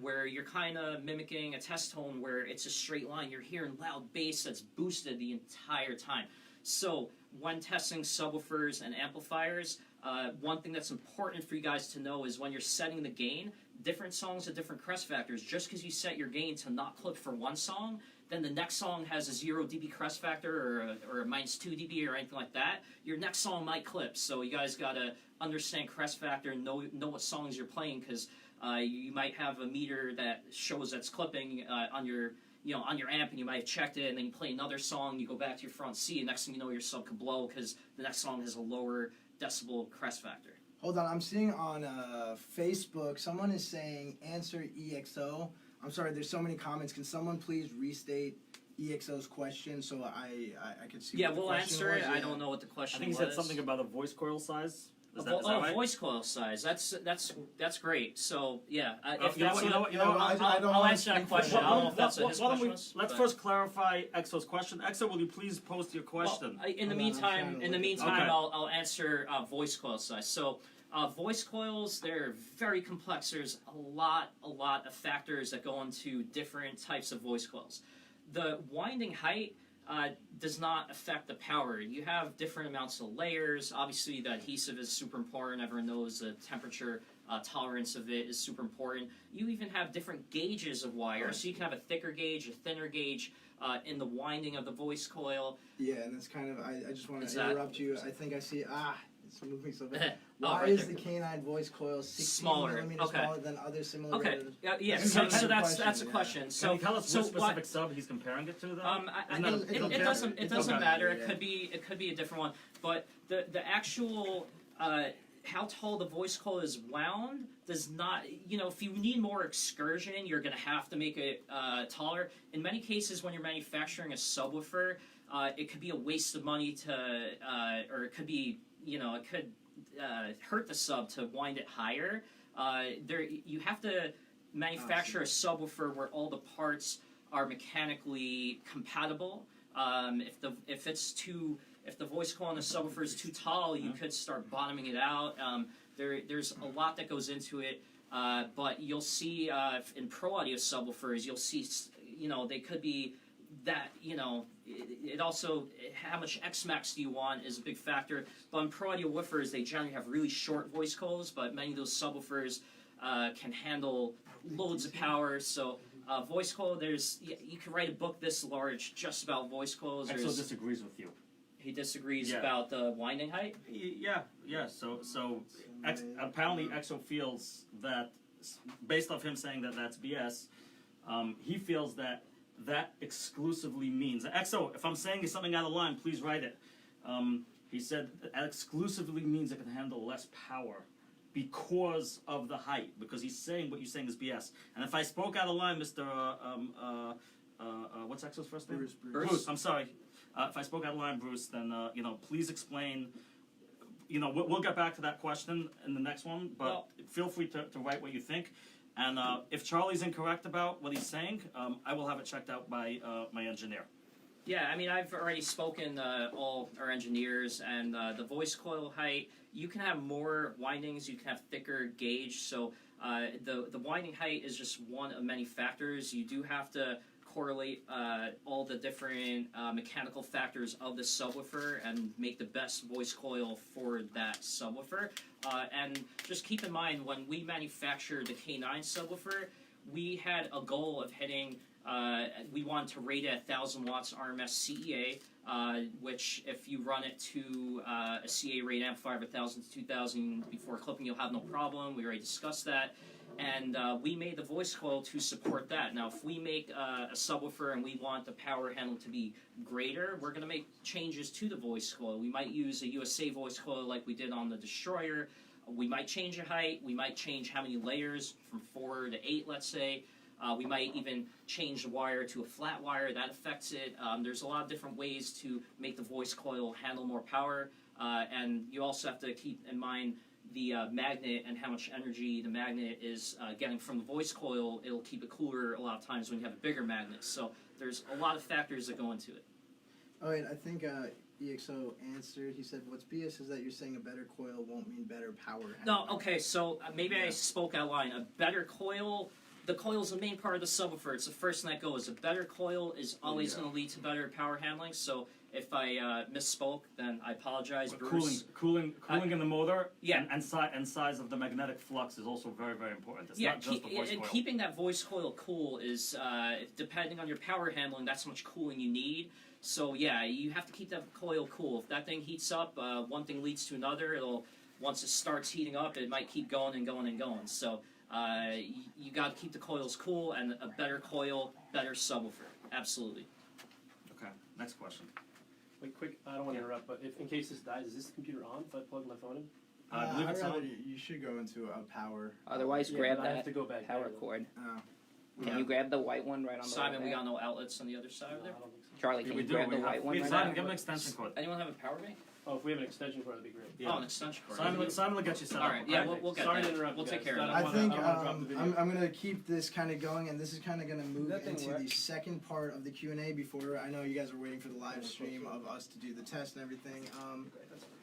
where you're kind of mimicking a test tone where it's a straight line. You're hearing loud bass that's boosted the entire time. So when testing subwoofers and amplifiers, one thing that's important for you guys to know is when you're setting the gain, different songs have different crest factors. Just because you set your gain to not clip for one song, then the next song has a 0 dB crest factor or a -2 dB or anything like that, your next song might clip. So you guys got to understand crest factor and know what songs you're playing, because you might have a meter that shows that's clipping on your amp, and you might have checked it, and then you play another song, you go back to your front C, and next thing you know, your sub could blow because the next song has a lower decibel crest factor. Hold on, I'm seeing on Facebook, someone is saying answer EXO. I'm sorry, there's so many comments. Can someone please restate EXO's question so I could see what the we'll question answer was? it. I don't know what the question was. I think he said something about a voice coil size. Is that right? Voice coil size. That's great. So yeah, if you know that's what, I'll answer that question. I don't know if that's what his question was. Let's first clarify EXO's question. EXO, will you please post your question? Well, in the meantime, Okay. I'll answer voice coil size. So voice coils, they're very complex. There's a lot of factors that go into different types of voice coils. The winding height does not affect the power. You have different amounts of layers. Obviously, the adhesive is super important. Everyone knows the temperature tolerance of it is super important. You even have different gauges of wire, so you can have a thicker gauge, a thinner gauge in the winding of the voice coil. Yeah, and that's kind of, I just want to Exactly. interrupt you. I think I see, it's moving so bad. Oh, Why right is there. the canine voice coil 16 Smaller, millimeters okay. smaller than other similar Okay, rated? yeah. That's So, a good that's a question, question. yeah. So, Can you tell us so which specific sub he's comparing it to, though? it doesn't Okay. matter. Yeah. It could be a different one. But the actual how tall the voice coil is wound does not. If you need more excursion, you're going to have to make it taller. In many cases, when you're manufacturing a subwoofer, it could be a waste of money or it could be it could hurt the sub to wind it higher. You have to manufacture a subwoofer where all the parts are mechanically compatible. If the voice coil on the subwoofer is too tall, you could start bottoming it out. There's a lot that goes into it, but you'll see in pro audio subwoofers, you'll see they could be that it also, how much X-Max do you want is a big factor. But in pro audio woofers, they generally have really short voice coils, but many of those subwoofers can handle loads of power. So voice coil, you can write a book this large just about voice coils. EXO disagrees with you. He disagrees Yeah. about the winding height. Yeah. So apparently EXO feels that, based off him saying that that's BS, he feels that exclusively means EXO. If I'm saying something out of line, please write it. He said that exclusively means it can handle less power because of the height. Because he's saying what you're saying is BS. And if I spoke out of line, Mr. What's EXO's first name? Bruce. I'm sorry. If I spoke out of line, Bruce, then please explain. We'll get back to that question in the next one, but feel free to write what you think. And if Charlie's incorrect about what he's saying, I will have it checked out by my engineer. Yeah, I mean, I've already spoken to all our engineers, and the voice coil height, you can have more windings, you can have thicker gauge, so the winding height is just one of many factors. You do have to correlate all the different mechanical factors of the subwoofer and make the best voice coil for that subwoofer. And just keep in mind, when we manufactured the K9 subwoofer, we had a goal of hitting, we wanted to rate it 1,000 watts RMS CEA, which if you run it to a CA rate amplifier of 1,000 to 2,000 before clipping, you'll have no problem. We already discussed that. And we made the voice coil to support that. Now, if we make a subwoofer and we want the power handle to be greater, we're going to make changes to the voice coil. We might use a USA voice coil like we did on the Destroyer. We might change the height. We might change how many layers, from 4 to 8, let's say. We might even change the wire to a flat wire. That affects it. There's a lot of different ways to make the voice coil handle more power. And you also have to keep in mind the magnet and how much energy the magnet is getting from the voice coil. It'll keep it cooler a lot of times when you have a bigger magnet. So there's a lot of factors that go into it. Oh wait, I think EXO answered. He said, "What's BS is that you're saying a better coil won't mean better power." No, okay, so maybe I spoke out of line. A better coil, the coil is the main part of the subwoofer. It's the first thing that goes. A better coil is always going to lead to better power handling. So if I misspoke, then I apologize, But Bruce. cooling in the motor, Yeah. and size of the magnetic flux is also very, very important. It's Yeah, not just the voice and coil. keeping that voice coil cool is, depending on your power handling, that's how much cooling you need. So yeah, you have to keep that coil cool. If that thing heats up, one thing leads to another. Once it starts heating up, it might keep going and going and going. So you got to keep the coils cool, and a better coil, better subwoofer. Absolutely. Okay, next question. Wait, quick. I don't want to interrupt, but if in case this dies, is this computer on if I plug my phone in? I believe it's on. You should go into a power. Otherwise, Yeah, grab but I have that to go back power there. cord. Oh. Can you grab the white one right on the Simon, way we back? got no outlets on the other side of there. I don't think so. Charlie, Yeah, can we you do. grab the We white have. one right Simon, now? give him an extension cord. Anyone have a power bank? Oh, if we have an extension cord, that'd be great. Oh, an extension cord. Simon will get you set up. All right, yeah, we'll get Sorry that. to interrupt. We'll you take guys. care of I that. don't I think wanna drop the video. I'm going to keep this kind of going, and this is kind of going to move That thing into the work? second part of the Q&A before, I know you guys are waiting for the live stream of us to do the test and everything.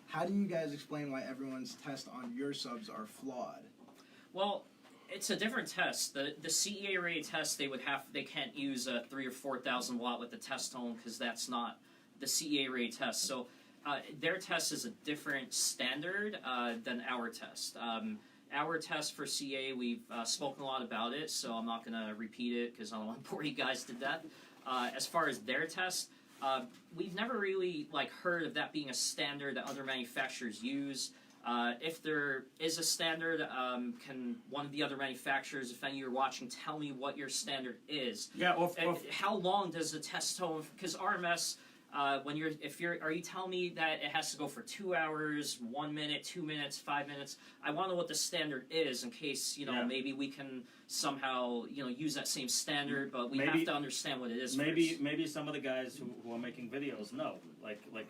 How do you guys explain why everyone's tests on your subs are flawed? Well, it's a different test. The CEA rated test, they can't use a 3,000 or 4,000 watt with the test tone because that's not the CEA rated test. So their test is a different standard than our test. Our test for CA, we've spoken a lot about it, so I'm not going to repeat it because I don't want to bore you guys to death. As far as their test, we've never really heard of that being a standard that other manufacturers use. If there is a standard, can one of the other manufacturers, if any of you are watching, tell me what your standard is? Yeah, How long does the test tone? Because RMS, are you telling me that it has to go for 2 hours, 1 minute, 2 minutes, 5 minutes? I want to know what the standard is in case maybe we can somehow use that same standard, but we have to understand what it is. Maybe some of the guys who are making videos know,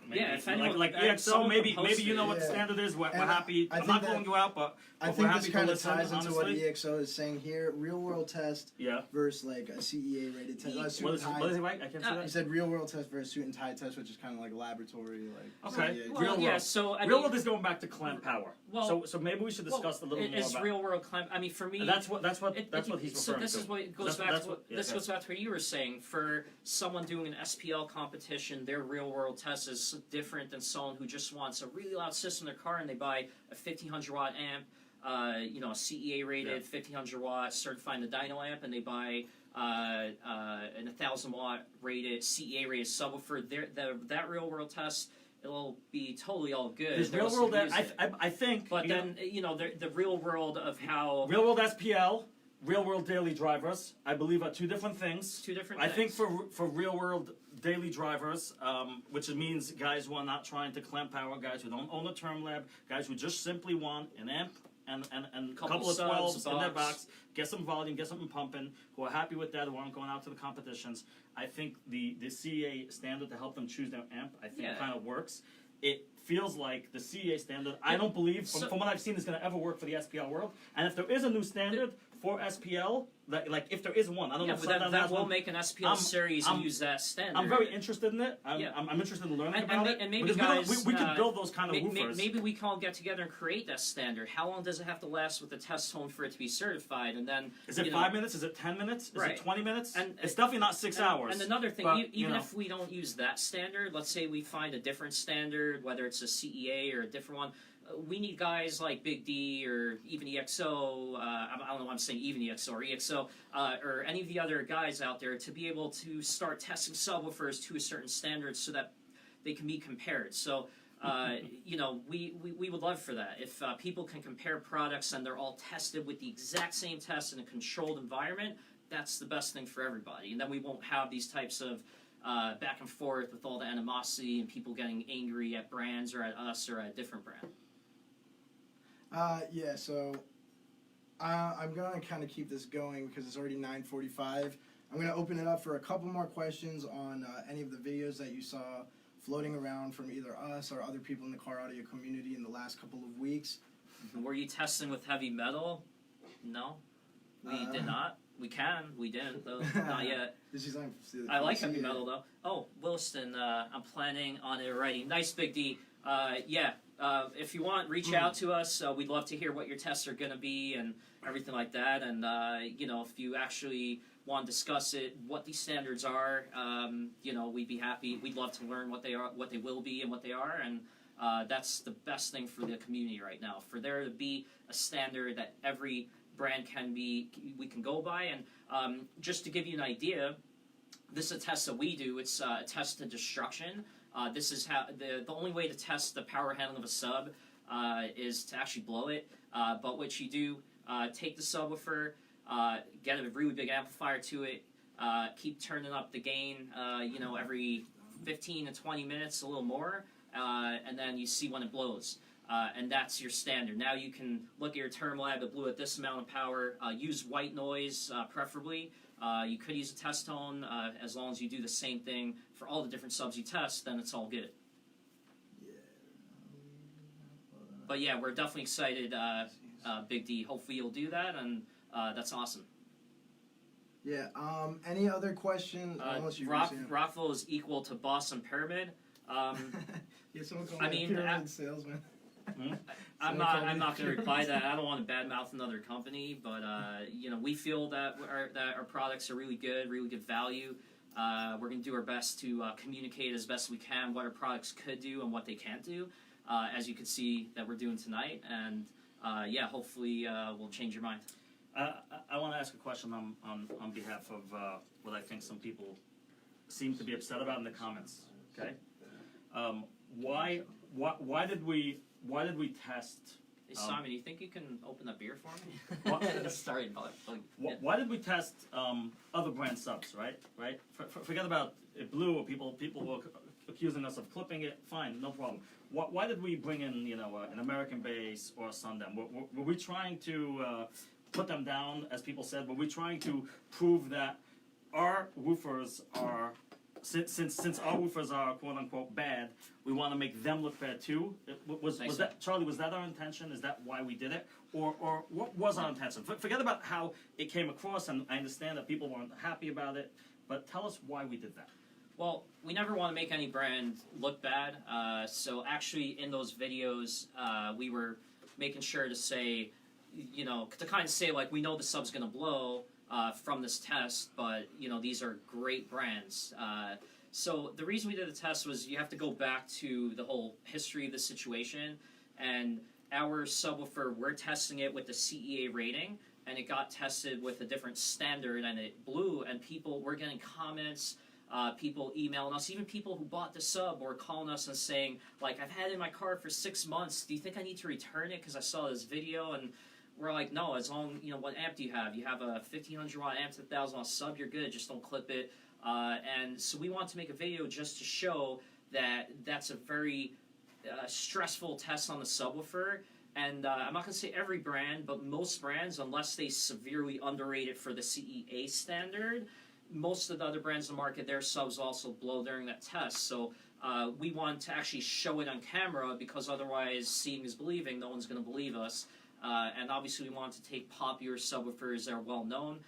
maybe if anyone, EXO, someone maybe posted you know what the Yeah. standard is. We're And happy. I I'm think not that- calling you out, but I we're think happy this to kind of listen, ties into what honestly. EXO is saying here. Real world test Yeah. versus a CEA rated test. Suit What and is tie. he right? I can't see He that. said real world test versus suit and tie test, which is kind of like laboratory. Okay. CEA. Well, Real yeah, world. so I Real mean, world is going back to clamp power. Well- so maybe we should discuss a little more is about. real world clamp. I mean, for me, That's what he's so referring this to. is what it goes back to. This goes back to what you were saying. For someone doing an SPL competition, their real world test is different than someone who just wants a really loud system in their car and they buy a 1500 watt amp, a CEA rated 1500 watt certifying the dyno amp, and they buy an 1000 watt rated CEA rated subwoofer. That real world test, it'll be totally all good. There's They'll real still world. use it. I think. But then the real world of how real world SPL, real world daily drivers, I believe are two different things. two different. I think things. for real world daily drivers, which means guys who are not trying to clamp power, guys who don't own a term lab, guys who just simply want an amp and a couple of subs, 12s in their box. box, get some volume, get something pumping, who are happy with that, who aren't going out to the competitions. I think the CEA standard to help them choose their amp, I think kind of works. It feels like the CEA standard, I don't believe, from what I've seen, is going to ever work for the SPL world. And if there is a new standard for SPL, if there is one, I don't know if that will make an SPL series and use that standard. I'm very interested in it. I'm interested in learning about it. And maybe because guys, we could build those kind of woofers. Maybe we can all get together and create that standard. How long does it have to last with the test tone for it to be certified? And then Is it 5 minutes? Is it 10 minutes? Is Right. it 20 minutes? And- it's definitely not 6 hours. And another thing, but, even if we don't use that standard, let's say we find a different standard, whether it's a CEA or a different one, we need guys like Big D or even EXO, I don't know why I'm saying even EXO or EXO, or any of the other guys out there to be able to start testing subwoofers to a certain standard so that they can be compared. So, we would love for that. If people can compare products and they're all tested with the exact same test in a controlled environment, that's the best thing for everybody. And then we won't have these types of back and forth with all the animosity and people getting angry at brands or at us or at a different brand. So I'm gonna kind of keep this going because it's already 9:45. I'm gonna open it up for a couple more questions on any of the videos that you saw floating around from either us or other people in the car audio community in the last couple of weeks. Were you testing with heavy metal? No, we did not. We can. We didn't though. Not yet. I like heavy metal though. Oh, Williston, I'm planning on it already. Nice, Big D. Yeah. If you want, reach out to us. We'd love to hear what your tests are going to be and everything like that. And, if you actually want to discuss it, what these standards are, we'd be happy. We'd love to learn what they are, what they will be, and what they are. And that's the best thing for the community right now. For there to be a standard that every brand we can go by. And just to give you an idea, this is a test that we do. It's a test to destruction. This is how the only way to test the power handling of a sub is to actually blow it. But what you do, take the subwoofer, get a really big amplifier to it, keep turning up the gain, every 15 to 20 minutes, a little more, and then you see when it blows. And that's your standard. Now you can look at your term lab that blew at this amount of power. Use white noise, preferably. You could use a test tone as long as you do the same thing for all the different subs you test, then it's all good. But yeah, we're definitely excited, Big D. Hopefully you'll do that, and that's awesome. Yeah, any other questions? Rockville is equal to Boston Pyramid. Yeah, someone called me a pyramid salesman. I'm not going to reply to that. I don't want to badmouth another company, but we feel that our products are really good value. We're going to do our best to communicate as best we can what our products could do and what they can't do, as you can see that we're doing tonight. And hopefully we'll change your mind. I want to ask a question on behalf of what I think some people seem to be upset about in the comments. Okay, why did we test? Hey, Simon, you think you can open that beer for me? Sorry, why did we test other brand subs? Right. Forget about it blew. People were accusing us of clipping it. Fine, no problem. Why did we bring in an American base or a Sundem? Were we trying to put them down, as people said? Were we trying to prove that our woofers are, since our woofers are quote unquote bad, we want to make them look bad too? Was that, Charlie? Was that our intention? Is that why we did it, or what was our intention? Forget about how it came across, and I understand that people weren't happy about it, but tell us why we did that. Well, we never want to make any brand look bad. So actually, in those videos, we were making sure to say, to kind of say like, we know the sub's gonna blow from this test, but these are great brands. So the reason we did the test was you have to go back to the whole history of the situation, and our subwoofer, we're testing it with the CEA rating, and it got tested with a different standard, and it blew, and people were getting comments, people emailing us, even people who bought the sub were calling us and saying, like, I've had it in my car for 6 months, do you think I need to return it because I saw this video? And we're like, no, as long, what amp do you have? You have a 1500 watt amp to 1000 watt sub, you're good, just don't clip it. And so we want to make a video just to show that that's a very stressful test on the subwoofer. And I'm not going to say every brand, but most brands, unless they severely underrate it for the CEA standard, most of the other brands in the market, their subs also blow during that test. So we want to actually show it on camera, because otherwise, seeing is believing. No one's going to believe us. And obviously, we want to take popular subwoofers that are well known.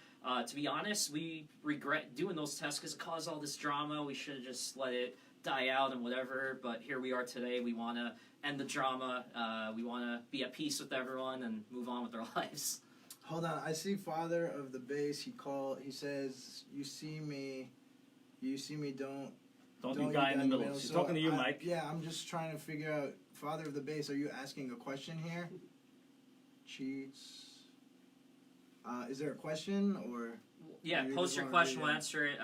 To be honest, we regret doing those tests because it caused all this drama. We should have just let it die out and whatever. But here we are today. We want to end the drama. We want to be at peace with everyone and move on with our lives. Hold on, I see Father of the Bass. He says, "You see me, don't you guy in the middle." She's talking to you, Mike. Yeah, I'm just trying to figure out. Father of the Bass, are you asking a question here? Cheats. Is there a question or? Yeah, post your question. We'll answer it.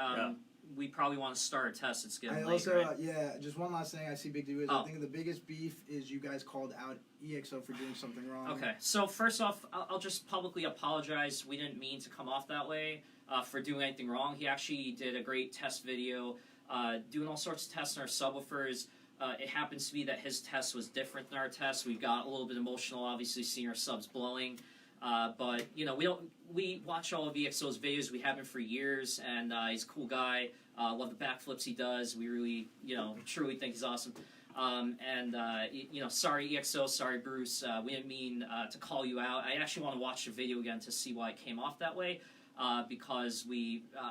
We probably want to start a test. It's getting late, also, right? just one last thing I see Big D is, I think the biggest beef is you guys called out EXO for doing something wrong. Okay, so first off, I'll just publicly apologize. We didn't mean to come off that way for doing anything wrong. He actually did a great test video doing all sorts of tests on our subwoofers. It happens to be that his test was different than our test. We got a little bit emotional, obviously, seeing our subs blowing. But we watch all of EXO's videos. We have him for years, and he's a cool guy. Love the backflips he does. We really, truly think he's awesome. Sorry EXO, sorry Bruce. We didn't mean to call you out. I actually want to watch the video again to see why it came off that way. Because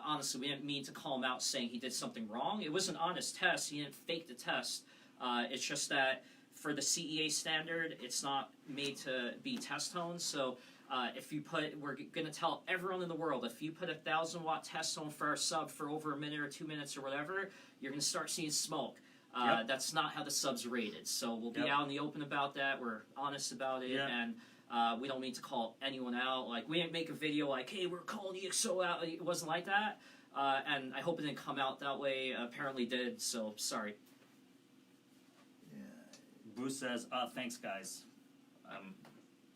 honestly, we didn't mean to call him out saying he did something wrong. It was an honest test. He didn't fake the test. It's just that for the CEA standard, it's not made to be test tone. So we're going to tell everyone in the world, if you put 1,000-watt test tone for our sub for over a minute or 2 minutes or whatever, you're going to start seeing smoke. That's not how the sub's rated. So we'll be out in the open about that. We're honest about it, and we don't mean to call anyone out. Like, we didn't make a video like, hey, we're calling EXO out. It wasn't like that. And I hope it didn't come out that way. Apparently did, so sorry. Bruce says, thanks, guys.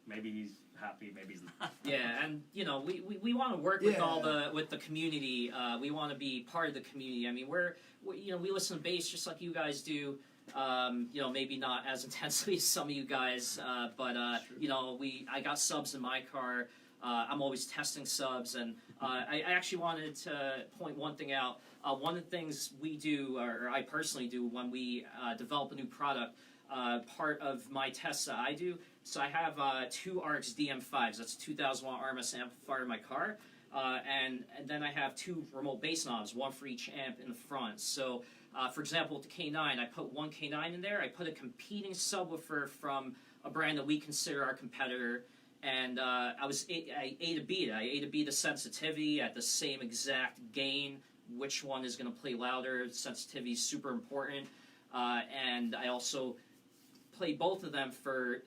Maybe he's happy, maybe he's not. Yeah, and we want to work with with the community. We want to be part of the community. I mean, we listen to bass just like you guys do. Maybe not as intensely as some of you guys, but I got subs in my car. I'm always testing subs, and I actually wanted to point one thing out. One of the things we do, or I personally do, when we develop a new product, part of my tests that I do. So I have 2 ARX DM5s. That's a 2,000-watt RMS amplifier in my car, and then I have 2 remote bass knobs, one for each amp in the front. So, for example, with the K9, I put one K9 in there. I put a competing subwoofer from a brand that we consider our competitor, and I A to B it. I A to B the sensitivity at the same exact gain. Which one is going to play louder? Sensitivity is super important, and I also play both of them for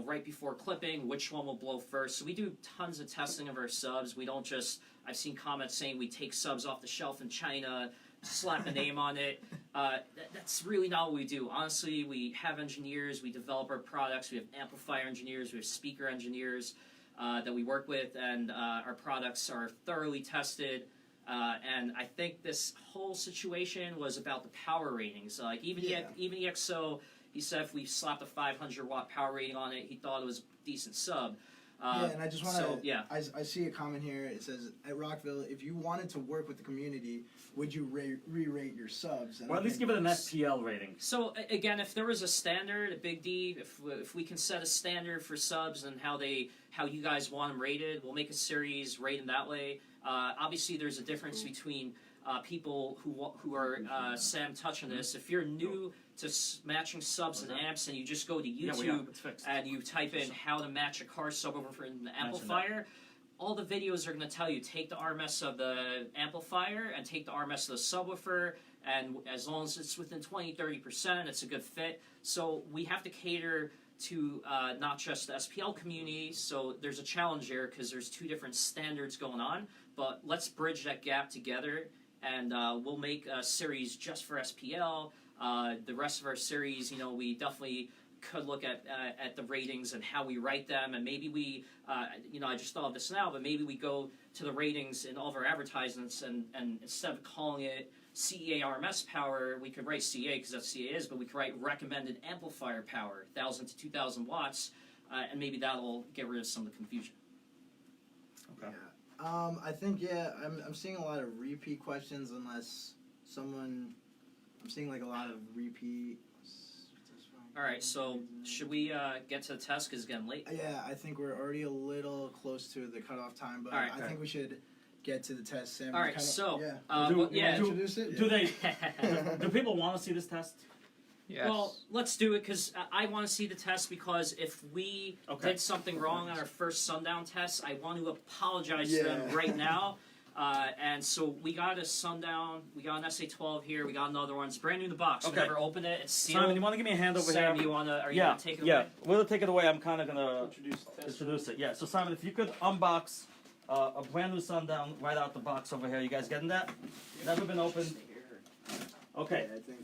right before clipping, which one will blow first. So we do tons of testing of our subs. We don't just, I've seen comments saying we take subs off the shelf in China, slap a name on it. That's really not what we do. Honestly, we have engineers, we develop our products, we have amplifier engineers, we have speaker engineers that we work with, and our products are thoroughly tested. And I think this whole situation was about the power ratings. Like even EXO, he said if we slapped a 500-watt power rating on it, he thought it was a decent sub. And I just want to, I see a comment here. It says, at Rockville, if you wanted to work with the community, would you re-rate your subs? Or at least give it an SPL rating. So, again, if there was a standard, a big D, if we can set a standard for subs and how you guys want them rated, we'll make a series, rate them that way. Obviously, there's a difference between people who are, Sam touched on this. If you're new to matching subs and amps and you just go to YouTube and you type in how to match a car subwoofer and an amplifier, all the videos are going to tell you take the RMS of the amplifier and take the RMS of the subwoofer, and as long as it's within 20-30%, it's a good fit. So we have to cater to not just the SPL community, so there's a challenge here because there's 2 different standards going on, but let's bridge that gap together, and we'll make a series just for SPL. The rest of our series, we definitely could look at the ratings and how we write them, and maybe we, I just thought of this now, but maybe we go to the ratings in all of our advertisements, and instead of calling it CEA RMS power, we could write CEA because that's CEA is, but we could write recommended amplifier power, 1,000 to 2,000 watts, and maybe that'll get rid of some of the confusion. Okay. Yeah. I think, I'm seeing a lot of repeat questions unless someone, I'm seeing like a lot of repeat. Alright, so should we get to the test because it's getting late? Yeah, I think we're already a little close to the cutoff time, but I think we should get to the test. Sam, alright, introduce it? Do people want to see this test? Yes. Well, let's do it because I want to see the test, because if we did something wrong on our first Sundown test, I want to apologize to them right now. And so we got a Sundown, we got an SA-12 here, we got another one. It's brand new in the box. We never opened it. It's sealed. Simon, you want to give me a hand over here? Are you going to take it away? Yeah, we'll take it away. I'm kind of going to introduce it. Yeah, so Simon, if you could unbox a brand new Sundown right out the box over here. You guys getting that? Never been opened. Okay. I think,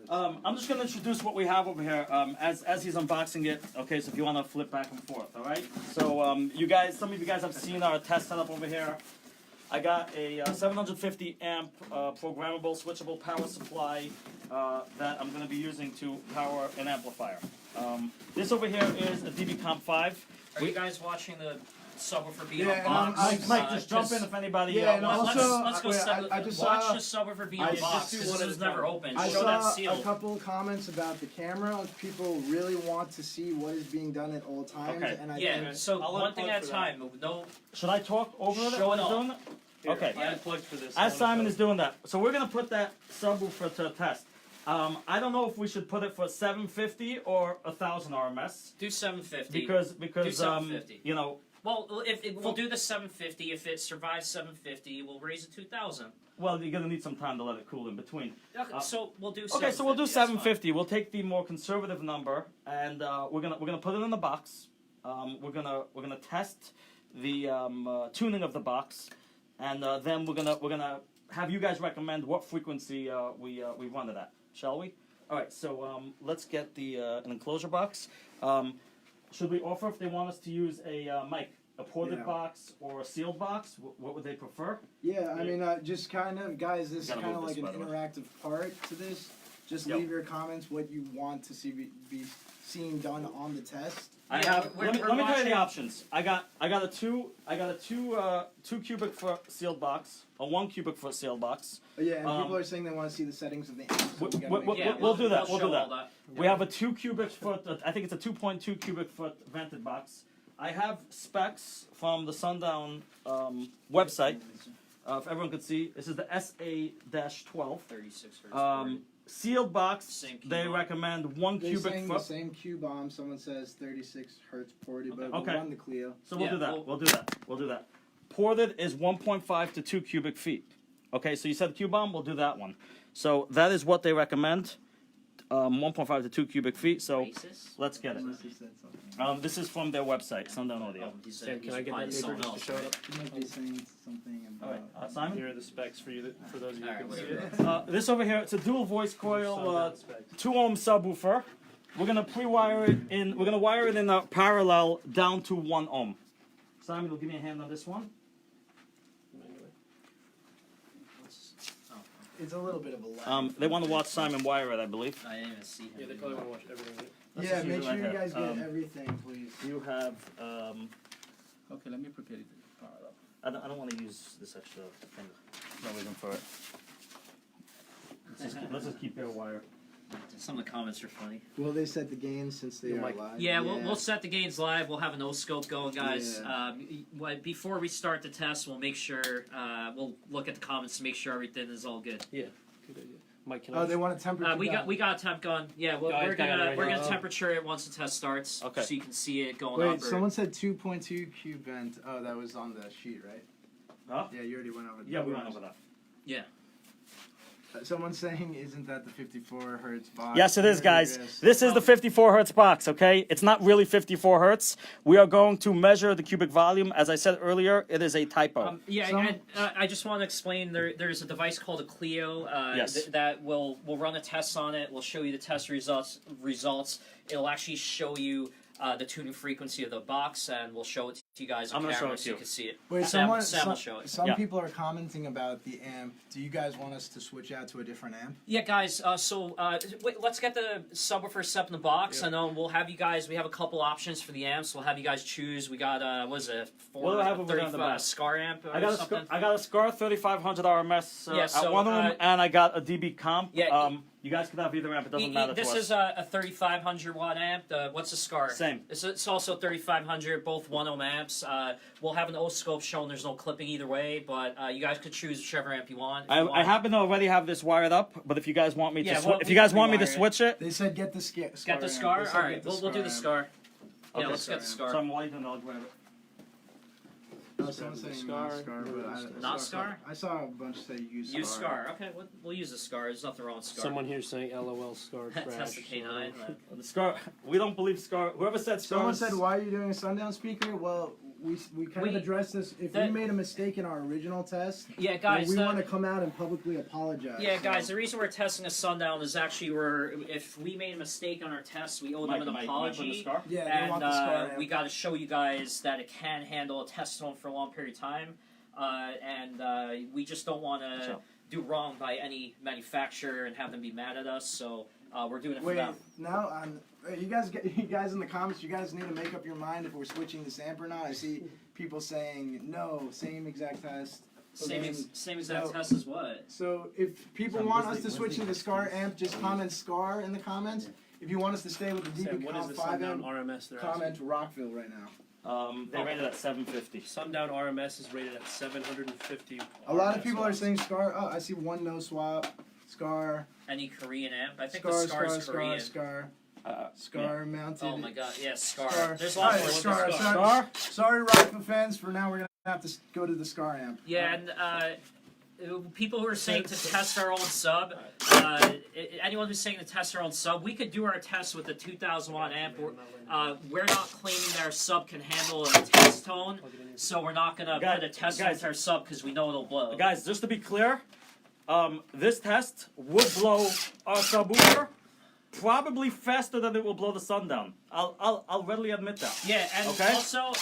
I'm just going to introduce what we have over here as he's unboxing it. Okay, so if you want to flip back and forth, all right? So some of you guys have seen our test setup over here. I got a 750 amp programmable switchable power supply that I'm going to be using to power an amplifier. This over here is a DB Comp 5. Are you guys watching the subwoofer being Yeah, and unboxed. Mike, just jump in if anybody. Yeah, and let's, also, let's go wait, step. I just watch saw- the subwoofer being I unboxed. just do This one at was a never time. opened. I Show that saw seal. a couple of comments about the camera. People really want to see what is being done at all times, Okay. and I Yeah, think so I'll one thing unplug at a for that. time. No, Should I talk over it? Show while it he's all. doing it? Here, Okay. I unplugged for this. As Simon is doing that, so we're gonna put that subwoofer to a test. I don't know if we should put it for 750 or 1000 RMS do 750. because Do 750. you know, Well, if we'll do the 750, if it survives 750, we'll raise it 2,000. well, you're gonna need some time to let it cool in between. Okay, so we'll do. Okay, so we'll do 750, that's fine. 750. We'll take the more conservative number, and we're gonna put it in the box. We're gonna test the tuning of the box, and then we're gonna have you guys recommend what frequency we run it at. Shall we? All right. So let's get the an enclosure box. Should we offer if they want us to use a mic, a ported Yeah. box or a sealed box? What would they prefer? yeah, I mean, just kind of, guys, this is Gotta kind of move like this, an by the way. interactive part to this. Just Yep. leave your comments what you want to see be seen done on the test. I Yeah, have. we're Let me tell you watching- the options. I got a two cubic foot sealed box, a 1 cubic foot sealed box. Yeah, and people Um, are saying they want to see the settings of the amp. So we gotta w- make Yeah, sure- we'll do that, we'll show do that. all that. We have a 2 cubic foot. I think it's a 2.2 cubic foot vented box. I have specs from the Sundown website. If everyone could see, this is the SA-12 36 hertz. sealed box. Same key They bomb. recommend 1 They're cubic saying the foot. same Q bomb. Someone says 36 hertz ported, but Okay. we'll run the Clio. So we'll Yeah, do that. we'll- We'll do that. We'll do that. Ported is 1.5 to 2 cubic feet. Okay, so you said Q bomb. We'll do that one. So that is what they recommend. 1.5 to 2 cubic feet. So Basis? let's get it. Unless he said something. This is from their website, Sundown Audio. Oh, he's, Sam, he's can I get applying that to paper someone just to else, show it right? up? He might be saying something about. All right, Simon. Here are the specs for you, for those of you who Alright, can see whatever. it. This over here, it's a dual voice coil, Sundown specs. 2 ohm subwoofer. We're gonna pre-wire it in. We're gonna wire it in a parallel down to 1 ohm. Simon will give me a hand on this one. It's a little bit of a lag. They want to watch Simon wire it, I believe. I didn't even see him. Yeah, they probably want to watch everything. Let's Yeah, just use make it sure right you here. guys get everything, please. You have. Okay, let me prepare it. I don't want to use this extra thing. No reason for it. Let's just keep their wire. Some of the comments are funny. Will they set the gain since they Yeah, are Mike. live? Yeah, we'll set the gains live. We'll have an O-scope going, guys. Yeah. Before we start the test, we'll make sure we'll look at the comments to make sure everything is all good. Good idea. Mike, can I Oh, just- they want a temperature. We gun. got a temp gun. Yeah, Guys, we're got it gonna right we're now. gonna temperature it once the test starts, Okay. so you can see it going Wait, up. Or, someone said 2.2 Q vent. Oh, that was on the sheet, right? Huh? Yeah, you already went over. Yeah, we went over that. Someone's saying, isn't that the 54 hertz box? Yes, it is, guys. Yes. This is the 54 hertz box, okay? It's not really 54 hertz. We are going to measure the cubic volume. As I said earlier, it is a typo. and I just want to explain. There's a device called a Clio. Yes. That will run a test on it. We'll show you the test results. It'll actually show you the tuning frequency of the box, and we'll show it to you guys on I'm gonna show camera it to so you you. can see it. Wait, Sam will some show it. Yeah. people are commenting about the amp. Do you guys want us to switch out to a different amp? Yeah, guys. Let's get the subwoofer set up in the box, and we'll have you guys. We have a couple options for the amps. We'll have you guys choose. We got what is it? What do I have over there on the back? Scar amp or I got something. a Scar 3500 RMS Yeah, at so, one ohm, and I got a DB comp. Yeah, you guys can have either amp. It doesn't matter This to us. is a 3500 watt amp. What's the Scar? Same. It's also 3500, both 1 ohm amps. We'll have an O-scope showing there's no clipping either way, but you guys could choose whichever amp you want. If you I want. happen to already have this wired up, but if you guys want me to, Yeah, if you guys want me to rewire it. switch it, They said get the scar. Get the amp. Scar? They said Alright, get the we'll do the amp. Scar. Yeah, Okay, let's get the so Scar. I'm white and I'll grab it. Oh, someone's saying not Scar, but I Not saw- Scar? I saw a bunch say use Use Scar. Okay, we'll use the Scar. There's nothing wrong with Scar. Someone here saying LOL Scar crash. Test the K9. The Scar. We don't believe Scar. Whoever said Scar. Someone said, "Why are you doing a Sundown speaker?" Well, we kind of We- addressed this. If that- we made a mistake in our original test, Yeah, well, guys. we want to come out and publicly apologize. Yeah, guys, So- the reason we're testing a Sundown is actually if we made a mistake on our test, we owe them an apology. Scar? Yeah, they And want the Scar amp. we got to show you guys that it can handle a test tone for a long period of time. And we just don't want to do wrong by any manufacturer and have them be mad at us. So we're doing it for Wait, them. now you guys in the comments, you guys need to make up your mind if we're switching this amp or not. I see people saying no, same exact test. Same exact So- test as what? So if people want us to switch to the Scar amp, just comment Scar in the comments. If you want us to stay with the Sam, DB what is Comp the 5 Sundown amp, RMS they're comment asking? Rockville right now. They rated at 750. Sundown RMS is rated at 750. A lot of RMS people are watts. saying Scar. Oh, I see one no swap. Scar. Any Korean amp? I think Scar, the Scar's Scar, Korean. Scar, Scar mounted. Oh my god, yeah, Scar. Scar. There's All lots right, more. Scar. Scar? Sorry, Rockville fans. For now, we're gonna have to go to the Scar amp. Yeah, and people who are saying to test our own sub, anyone who's saying to test our own sub, we could do our test with a 2,000 watt amp. We're not claiming that our sub can handle a test tone, so we're not gonna put a test guys. with our sub because we know it'll blow. Guys, just to be clear, this test would blow our subwoofer probably faster than it will blow the Sundown. I'll readily admit that. Yeah, and Okay. also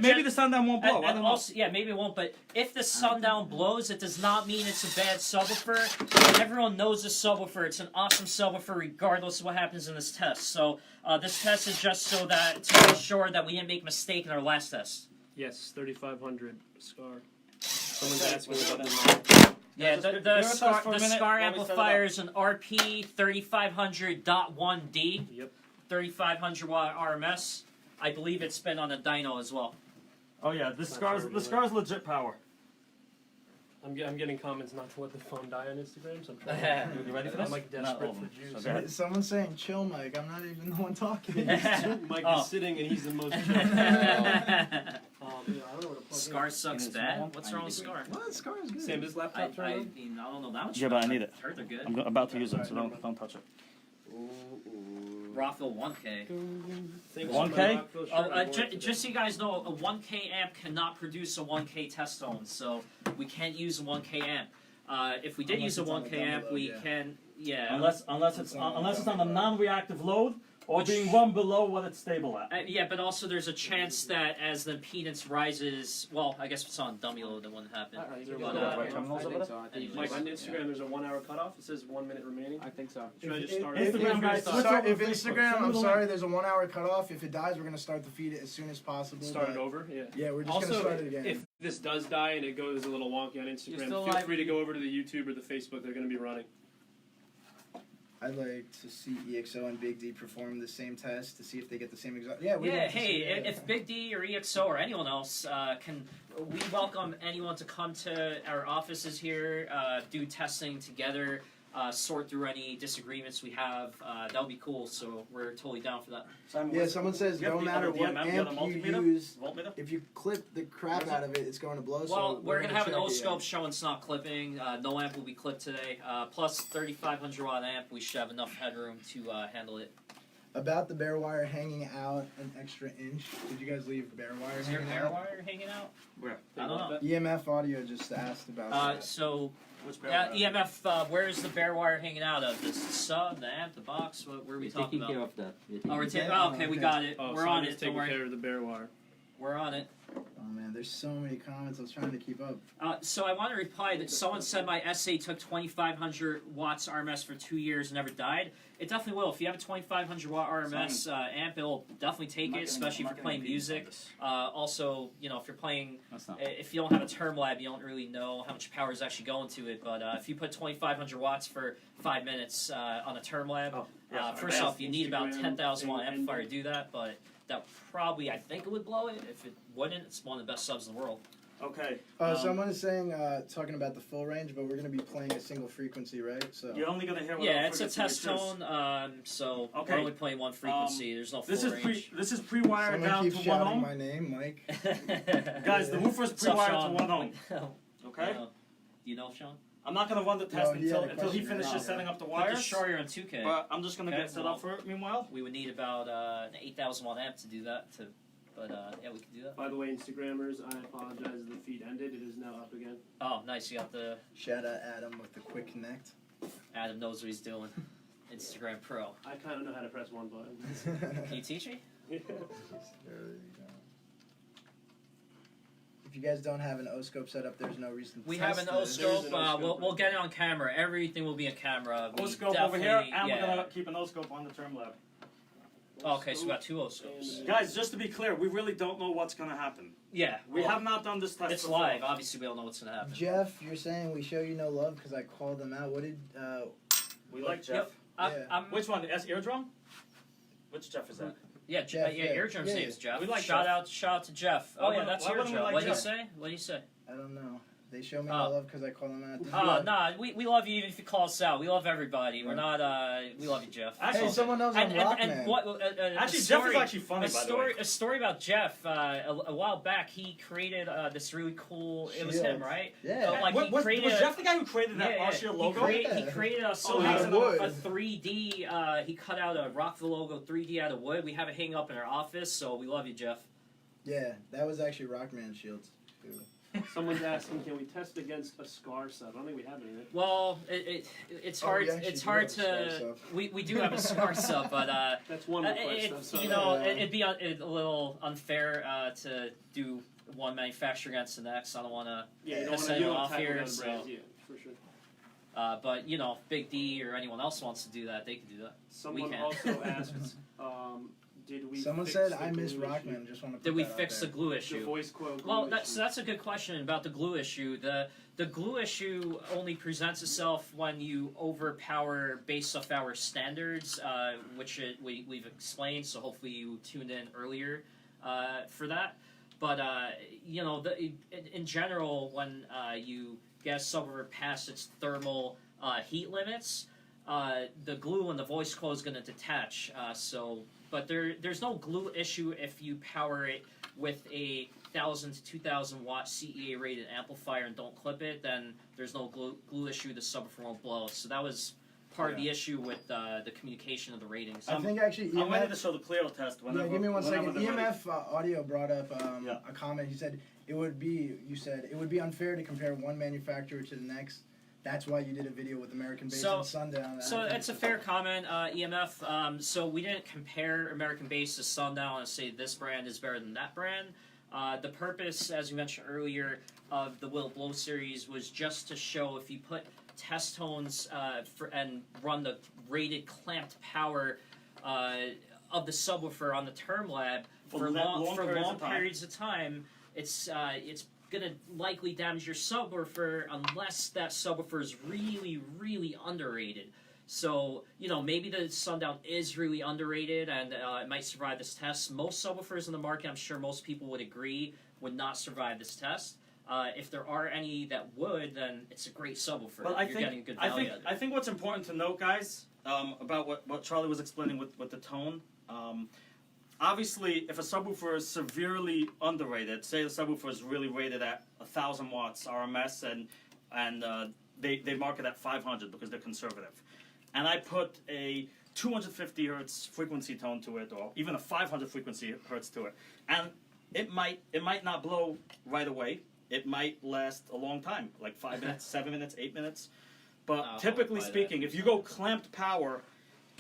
Maybe the Sundown won't blow. I and don't also, yeah, maybe it won't. But if the Sundown blows, it does not mean it's a bad subwoofer. Everyone knows the subwoofer. It's an awesome subwoofer, regardless of what happens in this test. So this test is just so that to ensure that we didn't make a mistake in our last test. Yes, 3,500 Scar. Someone's asking about the Yeah, Just the give us Scar, for a the minute Scar while we set it amplifier is an RP 3500.1D. Yep. 3,500 watt RMS. I believe it's been on a dyno as well. Oh yeah, the Scar's legit power. I'm getting comments not to let the phone die on Instagram, so I'm trying. You ready for I'm this? like desperate No, for juice. okay. Go Someone's saying chill, Mike. I'm not even the one talking. Mike Oh. is sitting and he's the most. Yeah, I don't know where to plug Scar sucks In a bad. small- What's wrong with Scar? What? Scar is in. good. Sam, this I laptop turn on? mean, I don't know that much. Yeah, but I need it. Heard they're good. I'm about to use it, so don't touch it. Rockville 1K. Thanks 1K? for my Rockville shirt. Oh, I wore it ju- today. just so you guys know, a 1K amp cannot produce a 1K test tone, so we can't use a 1K amp. If we did Unless use a it's on the 1K dummy amp, load, we yeah. can, yeah. Unless it's on a non-reactive load or being run below what it's stable at. Yeah, but also there's a chance that as the impedance rises, well, I guess if it's on dummy load, that wouldn't happen. But, anyways. Mike, on Instagram, there's a 1 hour cutoff. It says 1 minute remaining. I think so. Should I just If- start? if- Instagram, if- guys, if- switch sorry, over if to Facebook. Instagram, Send I'm me the sorry, there's a 1 hour cutoff. If it dies, we're gonna start the feed as soon as possible. Start it but- over. Yeah. Yeah, we're just gonna Also, start it again. if this does die and it goes a little wonky on Instagram, still feel live. free to go over to the YouTube or the Facebook. They're going to be running. I'd like to see EXO and Big D perform the same test to see if they get the same exact. Yeah, we Yeah, want to hey, see that. if Big D or EXO or anyone else we welcome anyone to come to our offices here, do testing together, sort through any disagreements we have. That would be cool, so we're totally down for that. Yeah, someone says You have no the matter other what DMM, you have amp the you multimeter? use, Voltmeter? if you clip the crap out of it, it's going to blow. Well, so we're gonna have an check it, O-scope showing it's not clipping. No amp will be clipped today. Plus 3,500 watt amp, we should have enough headroom to handle it. About the bare wire hanging out an extra inch. Did you guys leave bare wire Is there hanging bare out? wire hanging out? Where? I don't know. EMF audio just asked about that. So Which barrel? EMF, where is the bare wire hanging out of? The sub, the amp, the box? What are we talking about? of that. Oh, we're taking. Yeah, Oh, okay, we okay. got it. Oh, We're on Simon's it. Don't taking worry. care of the bare wire. We're on it. Oh man, there's so many comments. I was trying to keep up. So I want to reply that someone said my SA took 2,500 watts RMS for 2 years and never died. It definitely will. If you have a 2,500 watt RMS amp, it'll definitely take it, especially if you're playing music. Also, you know, if you're playing, if you don't have a term lab, you don't really know how much power is actually going to it. But if you put 2,500 watts for 5 minutes on a term lab, first off, you need about 10,000 watt amplifier to do that. But that probably, I think it would blow it. If it wouldn't, it's one of the best subs in the world. Okay. Someone is saying, talking about the full range, but we're going to be playing a single frequency, right? So You're only gonna hear what Yeah, our it's a frequency test is. tone, so Okay. we're only playing one frequency. There's no full This is range. this is pre-wired someone down keeps to 1 shouting ohm. my name, Mike. Guys, the woofer's What's up, pre-wired Sean? to 1 ohm. Okay. Do you know, Sean? I'm not gonna run the test he had a until he question finishes right now. setting up the But wires. just sure you're on 2K. But I'm just gonna Okay, get set well. up for it meanwhile. We would need about an 8,000 watt amp to do that. But yeah, we can do that. By the way, Instagrammers, I apologize. The feed ended. It is now up again. Oh, nice. You got the Shout out Adam with the quick connect. Adam knows what he's doing. Instagram Pro. I kind of know how to press one button. Can you teach me? if you guys don't have an O-scope set up, there's no reason to We test have an it. O-scope. There's an O-scope, We'll get it on camera. Everything will be on camera. We O-scope over here, definitely- and yeah. we're gonna keep an O-scope on the term lab. Okay, so we got 2 O-scopes. Guys, just to be clear, we really don't know what's gonna happen. Yeah, We have not done this test It's before. live. Obviously, we don't know what's gonna happen. Jeff, you're saying we show you no love because I called them out. What did? We like Jeff. Yep. Yeah. I'm, Which one? The eardrum? Which Jeff is that? yeah, Jeff, yeah, yeah. eardrum's Yeah, name's Jeff. We like shout Jeff. out to Jeff. Why Oh yeah, wouldn't- that's why wouldn't we eardrum. like What did you Jeff? say? What did you say? I don't know. They show me Oh. no love because I call them out. Oh, nah, we love you even if you call us out. We love everybody. We're not, we love you, Jeff. Actually, Hey, someone knows I'm Rockman. And what? Actually, Jeff is actually funny, a by the story, way. a story about Jeff. A while back, he created this really cool. It was Shield. him, right? Yeah. Like he was created. Jeff the guy who created that Yeah, Marshall logo? He created a, Oh, out of wood. a 3D. He cut out a Rockville logo 3D out of wood. We have it hanging up in our office, so we love you, Jeff. Yeah, that was actually Rockman shields. Too. Someone's asking, can we test against a scar sub? I don't think we have anything. Well, it's Oh, hard. we actually It's do hard have a scar to. sub. We do have a scar sub, but That's one request. though, so. you know, Yeah. it'd be a little unfair to do one manufacturer against the next. I don't want to. Yeah, you don't piss want to anyone do off tackle here, down so- brands, yeah, for sure. But you know, if Big D or anyone else wants to do that, they can do that. Someone can. also asked, did we Someone fix said the I miss glue Rockman. issue? Just want to. Did we fix the glue The issue? voice quote. Well, glue that's issue. that's a good question about the glue issue. The glue issue only presents itself when you overpower based off our standards, which we've explained. So hopefully you tuned in earlier for that. But you know, in general, when you get a subwoofer past its thermal heat limits, the glue and the voice coil is going to detach. But there's no glue issue if you power it with a 1,000 to 2,000 watt CEA rated amplifier and don't clip it. Then there's no glue issue. The subwoofer won't blow. So that was part of the issue with the communication of the ratings. I think actually I'm ready EMF. to show the Clio test whenever. Yeah, give me one whenever second. they're ready. EMF audio brought up Yeah. a comment. He said it would be. You said it would be unfair to compare one manufacturer to the next. That's why you did a video with American Base and Sundown. So it's a fair comment, EMF. So we didn't compare American Base to Sundown and say this brand is better than that brand. The purpose, as we mentioned earlier, of the Will Blow series was just to show if you put test tones and run the rated clamped power of the subwoofer on the term lab for long periods of time, it's gonna likely damage your subwoofer unless that subwoofer is really, really underrated. So, you know, maybe the Sundown is really underrated and it might survive this test. Most subwoofers in the market, I'm sure most people would agree, would not survive this test. If there are any that would, then it's a great subwoofer. But You're getting a good value out of it. I think what's important to note, guys, about what Charlie was explaining with the tone. Obviously, if a subwoofer is severely underrated, say the subwoofer is really rated at 1,000 watts RMS, and they mark it at 500 because they're conservative, and I put a 250 hertz frequency tone to it, or even a 500 frequency hertz to it, and it might not blow right away. It might last a long time, like 5 minutes, 7 minutes, 8 minutes. But typically speaking, if you go clamped power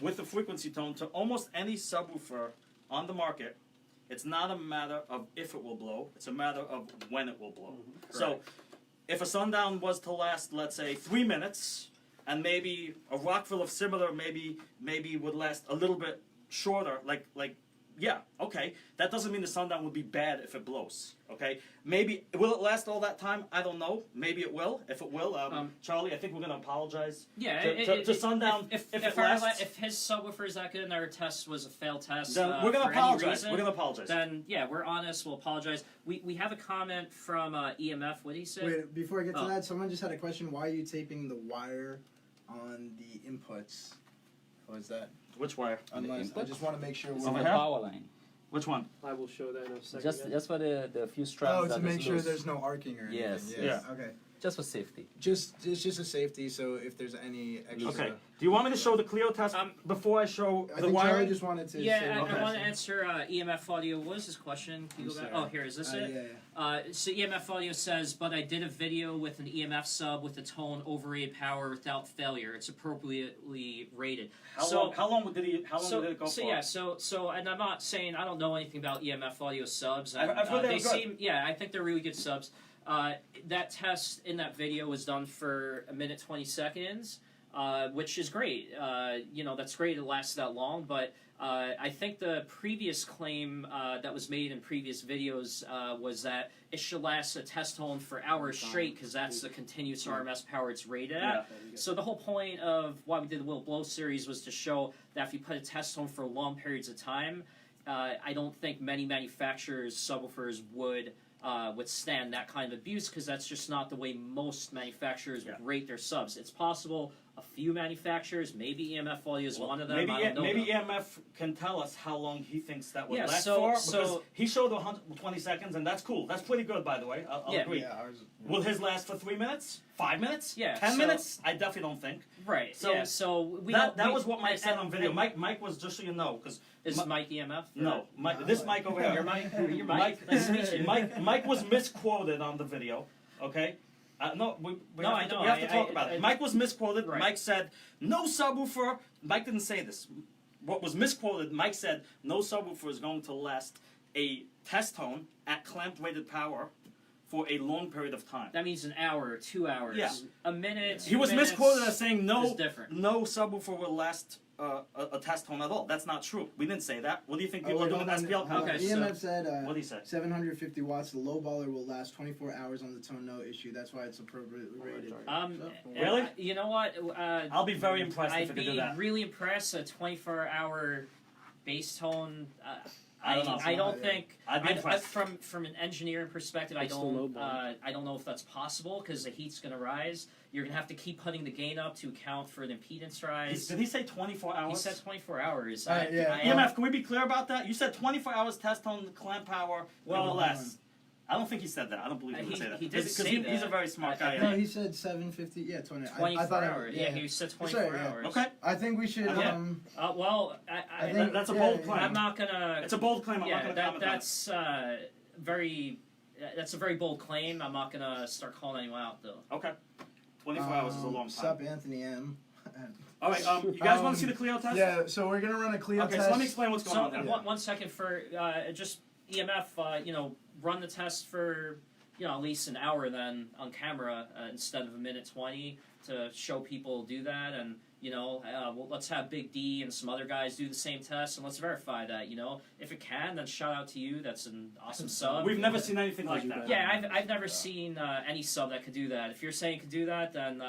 with the frequency tone to almost any subwoofer on the market, it's not a matter of if it will blow, it's a matter of when it will blow. So if a Sundown was to last, let's say, 3 minutes, and maybe a Rockville of similar maybe would last a little bit shorter, like yeah, okay. That doesn't mean the Sundown would be bad if it blows, okay? Maybe, will it last all that time? I don't know. Maybe it will. If it will, Charlie, I think we're going to apologize to Sundown if it lasts. If his subwoofer is that good and our test was a failed test, Then we're going to for any apologize. reason, We're going to apologize. Then, yeah, we're honest. We'll apologize. We have a comment from EMF. What did he say? Wait, before I get to that, someone just had a question. Why are you taping the wire on the inputs? What is that? Which wire? Unless I just want to make sure It's we're on the here? power line. Which one? I will show that in a second. Just for the few strands. Oh, that to is make sure loose. there's no arcing or anything. Yes, yes. Okay. Just for safety. It's just a safety. So if there's any extra. Okay. Do you want me to show the Clio test before I show I the think Charlie wiring? just wanted to. Yeah, say I one want to thing. answer EMF audio. What was his question? Can you go back? sorry. Oh, here, is this it? Yeah. So EMF audio says, but I did a video with an EMF sub with a tone overrated power without failure. It's appropriately rated. How long did it go So for? yeah, so and I'm not saying I don't know anything about EMF audio subs. I've And, heard they they were good. seem, yeah, I think they're really good subs. That test in that video was done for 1 minute 20 seconds, which is great. That's great. It lasts that long, but I think the previous claim that was made in previous videos was that it should last a test tone for hours straight because that's the continuous RMS power it's rated at. So the whole point of why we did the Will Blow series was to show that if you put a test tone for long periods of time, I don't think many manufacturers, subwoofers would withstand that kind of abuse because that's just not the way most manufacturers would rate their subs. It's possible a few manufacturers, maybe EMF Audio is one of them. Maybe I don't know maybe them. EMF can tell us how long he thinks that would Yeah, last so- for. so- Because he showed 120 seconds, and that's cool. That's pretty good, by the way. I'll Yeah. agree. Yeah, ours. Will his last for 3 minutes? 5 minutes? Yeah, 10 so- minutes? I definitely don't think. Right. So yeah. So we that don't, we, was what Mike said and- on video. and- Mike was, just so you know, because Is Mike EMF? no, Mike, No. this Mike over here. Your Mike. Your Mike. Nice to meet you. Mike was misquoted on the video. Okay. No, we No, I have to, know. we have to talk I- about it. I- Mike was misquoted. Right. Mike said no subwoofer. Mike didn't say this. What was misquoted? Mike said no subwoofer is going to last a test tone at clamped rated power for a long period of time. That means an hour, 2 hours, Yeah. a minute. He was 2 minutes misquoted as saying is no, different. no subwoofer will last a test tone at all. That's not true. We didn't say that. What do you think people are doing with SPL? Hold on. Okay, EMF said What do you say? 750 watts. The low baller will last 24 hours on the tone, no issue. That's why it's appropriately rated. Really? You know what? I'll be very impressed if I'd we could be do that. really impressed. A 24-hour bass tone. I don't know. I don't think. I'd be impressed. From an engineering perspective, What's the low I don't know if that's possible because the heat's going to rise. You're going to have to keep putting the gain up to account for the impedance rise. Did he say 24 hours? He said 24 hours. Yeah. EMF, can we be clear about that? You said 24 hours test tone clamp power, Well, well less. I don't think he said that. I don't believe he would say that. he did 'Cause say he's that. a very smart guy. No, he said 750. Yeah, 20. 24 I thought hours. Yeah, he said 24 Sorry, yeah. hours. Okay. I think we should. Yeah. Well, I think That's a yeah, bold yeah. claim. I'm not gonna. It's a bold claim. I'm not Yeah, going to comment on it. that's a very bold claim. I'm not gonna start calling anyone out though. Okay. 24 hours is a long time. Sup, Anthony M. All right. You guys want to see the Clio test? Yeah, so we're gonna run a Clio Okay. test. So let me explain what's going So on there. one second for just EMF. Run the test for at least an hour then on camera instead of 1 minute 20 to show people do that and. Let's have Big D and some other guys do the same test, and let's verify that. If it can, then shout out to you. That's an awesome sub. We've never seen anything like that. Yeah, I've never seen any sub that could do that. If you're saying it could do that, then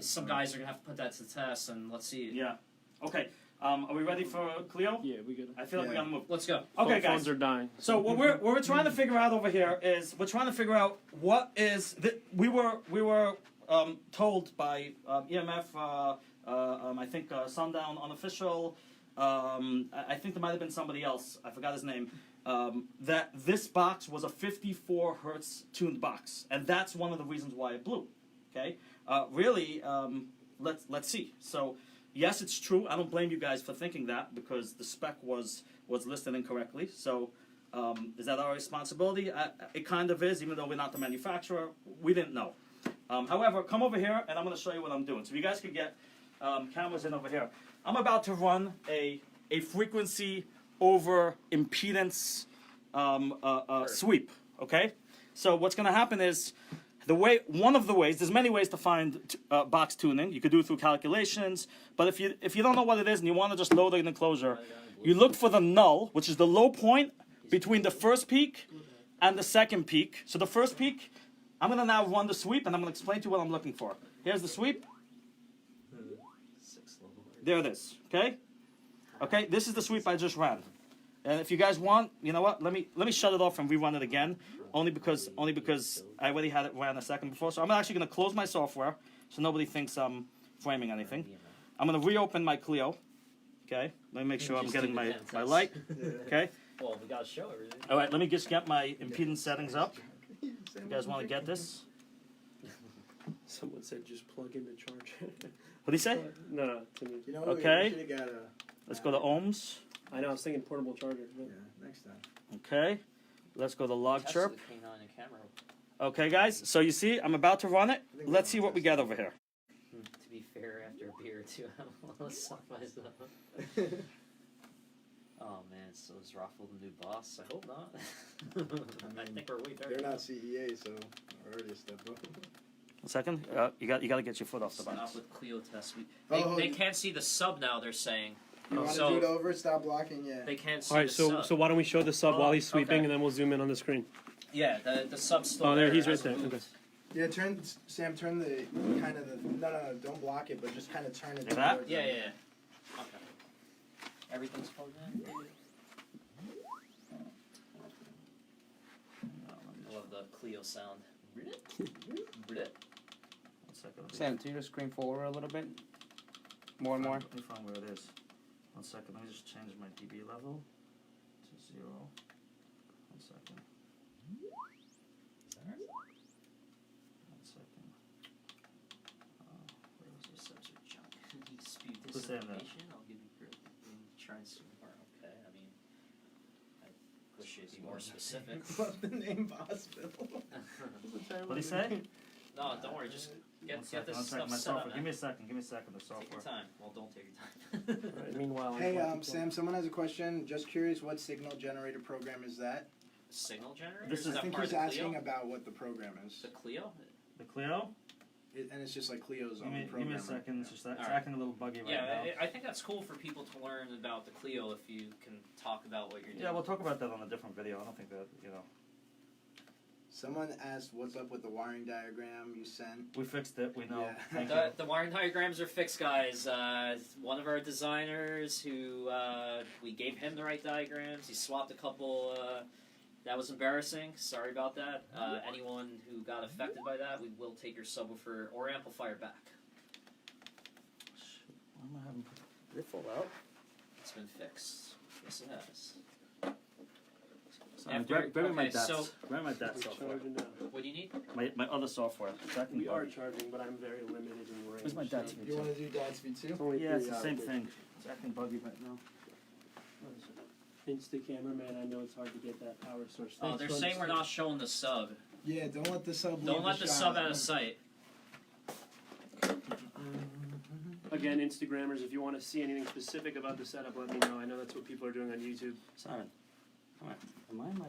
some guys are gonna have to put that to the test, and let's see. Yeah. Okay. Are we ready for Clio? Yeah, we good. I feel like we Yeah. gotta move. Let's go. Okay, guys. Phones are dying. So what we're trying to figure out over here is we're trying to figure out what is we were told by EMF. I think Sundown Unofficial. I think there might have been somebody else. I forgot his name. That this box was a 54 hertz tuned box, and that's one of the reasons why it blew. Okay. Really, let's see. So yes, it's true. I don't blame you guys for thinking that because the spec was listed incorrectly. So is that our responsibility? It kind of is, even though we're not the manufacturer. We didn't know. However, come over here, and I'm going to show you what I'm doing. So you guys could get cameras in over here. I'm about to run a frequency over impedance sweep. Okay. So what's going to happen is one of the ways. There's many ways to find box tuning. You could do it through calculations. But if you don't know what it is and you want to just load an enclosure, you look for the null, which is the low point between the first peak and the second peak. So the first peak, I'm going to now run the sweep, and I'm going to explain to you what I'm looking for. Here's the sweep. There it is. Okay? Okay, this is the sweep I just ran. And if you guys want, you know what? Let me shut it off and rerun it again. Only because I already had it ran a second before. So I'm actually going to close my software so nobody thinks I'm framing anything. I'm going to reopen my Clio. Okay? Let me make sure I'm getting my light. Okay? Well, we gotta show everything. All right, let me just get my impedance settings up. You guys want to get this? Someone said just plug in the charger. What do you say? No, Timmy. You know, Okay. we should have got a. Let's go to ohms. I know, I was thinking portable charger. Yeah, next time. Okay. Let's go to log Test chirp. the canine and camera. Okay, guys. So you see, I'm about to run it. I think Let's we're see gonna what we test get over here. To be fair, after a beer or two, I don't want to suck myself. Oh man, so is Rockville the new boss? I hope not. I think we're way better. They're not CEA, so we're already a step up. A second. You got to get your foot off the Stop box. with Clio test. Oh, They can't see the sub now. They're saying You want to So- do it over? Stop blocking, yeah. they can't see All right, the so sub. why don't we show the sub while he's sweeping, okay. and then we'll zoom in on the screen. Yeah, the sub's still Oh, there, he's right hasn't there, moved. okay. Yeah, turn the kind of the no, don't block it, but just kind of turn it. Like that? towards Yeah, them. yeah. Okay. Everything's plugged in. I love the Clio sound. One second. Sam, turn your screen forward a little bit. More and more. Let me find where it is. 1 second. Let me just change my dB level to 0. 1 second. 1 second. Where was the sensor junk? You spew Who's saying that? disinformation, I'll give you credit. Try and see more. Okay, I mean, I wish you'd be more specific. Love the name Bossville. What do you say? No, don't worry. Just get this One second. stuff My set up. software. Give me a second. Give me a second. The Take your software. time. Well, don't take your time. All right, meanwhile, Hey, I'm Sam, someone has a question. Just curious, what signal generator program is that? Signal generator? This Is is- that I think part he's of the asking Clio? about what the program is. The Clio? The Clio. And it's just like Clio's Give own me program. a second. It's just it's Alright. acting a little buggy right now. Yeah, I think that's cool for people to learn about the Clio if you can talk about what you're doing. Yeah, we'll talk about that on a different video. I don't think that Someone asked what's up with the wiring diagram you sent. we fixed it. We know. Yeah. Thank you. The wiring diagrams are fixed, guys. One of our designers who we gave him the right diagrams. He swapped a couple. That was embarrassing. Sorry about that. Anyone who got affected by that, we will take your subwoofer or amplifier back. Why am I having? Did it fall out? It's been fixed. Yes, it has. Grab my okay, dad's. so- Grab my dad's We're software. charging now. What do you need? My other software. It's acting We are buggy. charging, but I'm very limited in range. Where's my dad's so- speed? You want to do dad speed too? It's only Yeah, it's 3 the same hours. thing. It's acting buggy right now. Insta cameraman, I know it's hard to get that power source. Oh, Thanks they're for saying we're not understanding. showing the sub. Yeah, don't let the sub. Don't leave let the shot. sub out of sight. Again, Instagrammers, if you want to see anything specific about the setup, let me know. I know that's what people are doing on YouTube. Simon, am I in my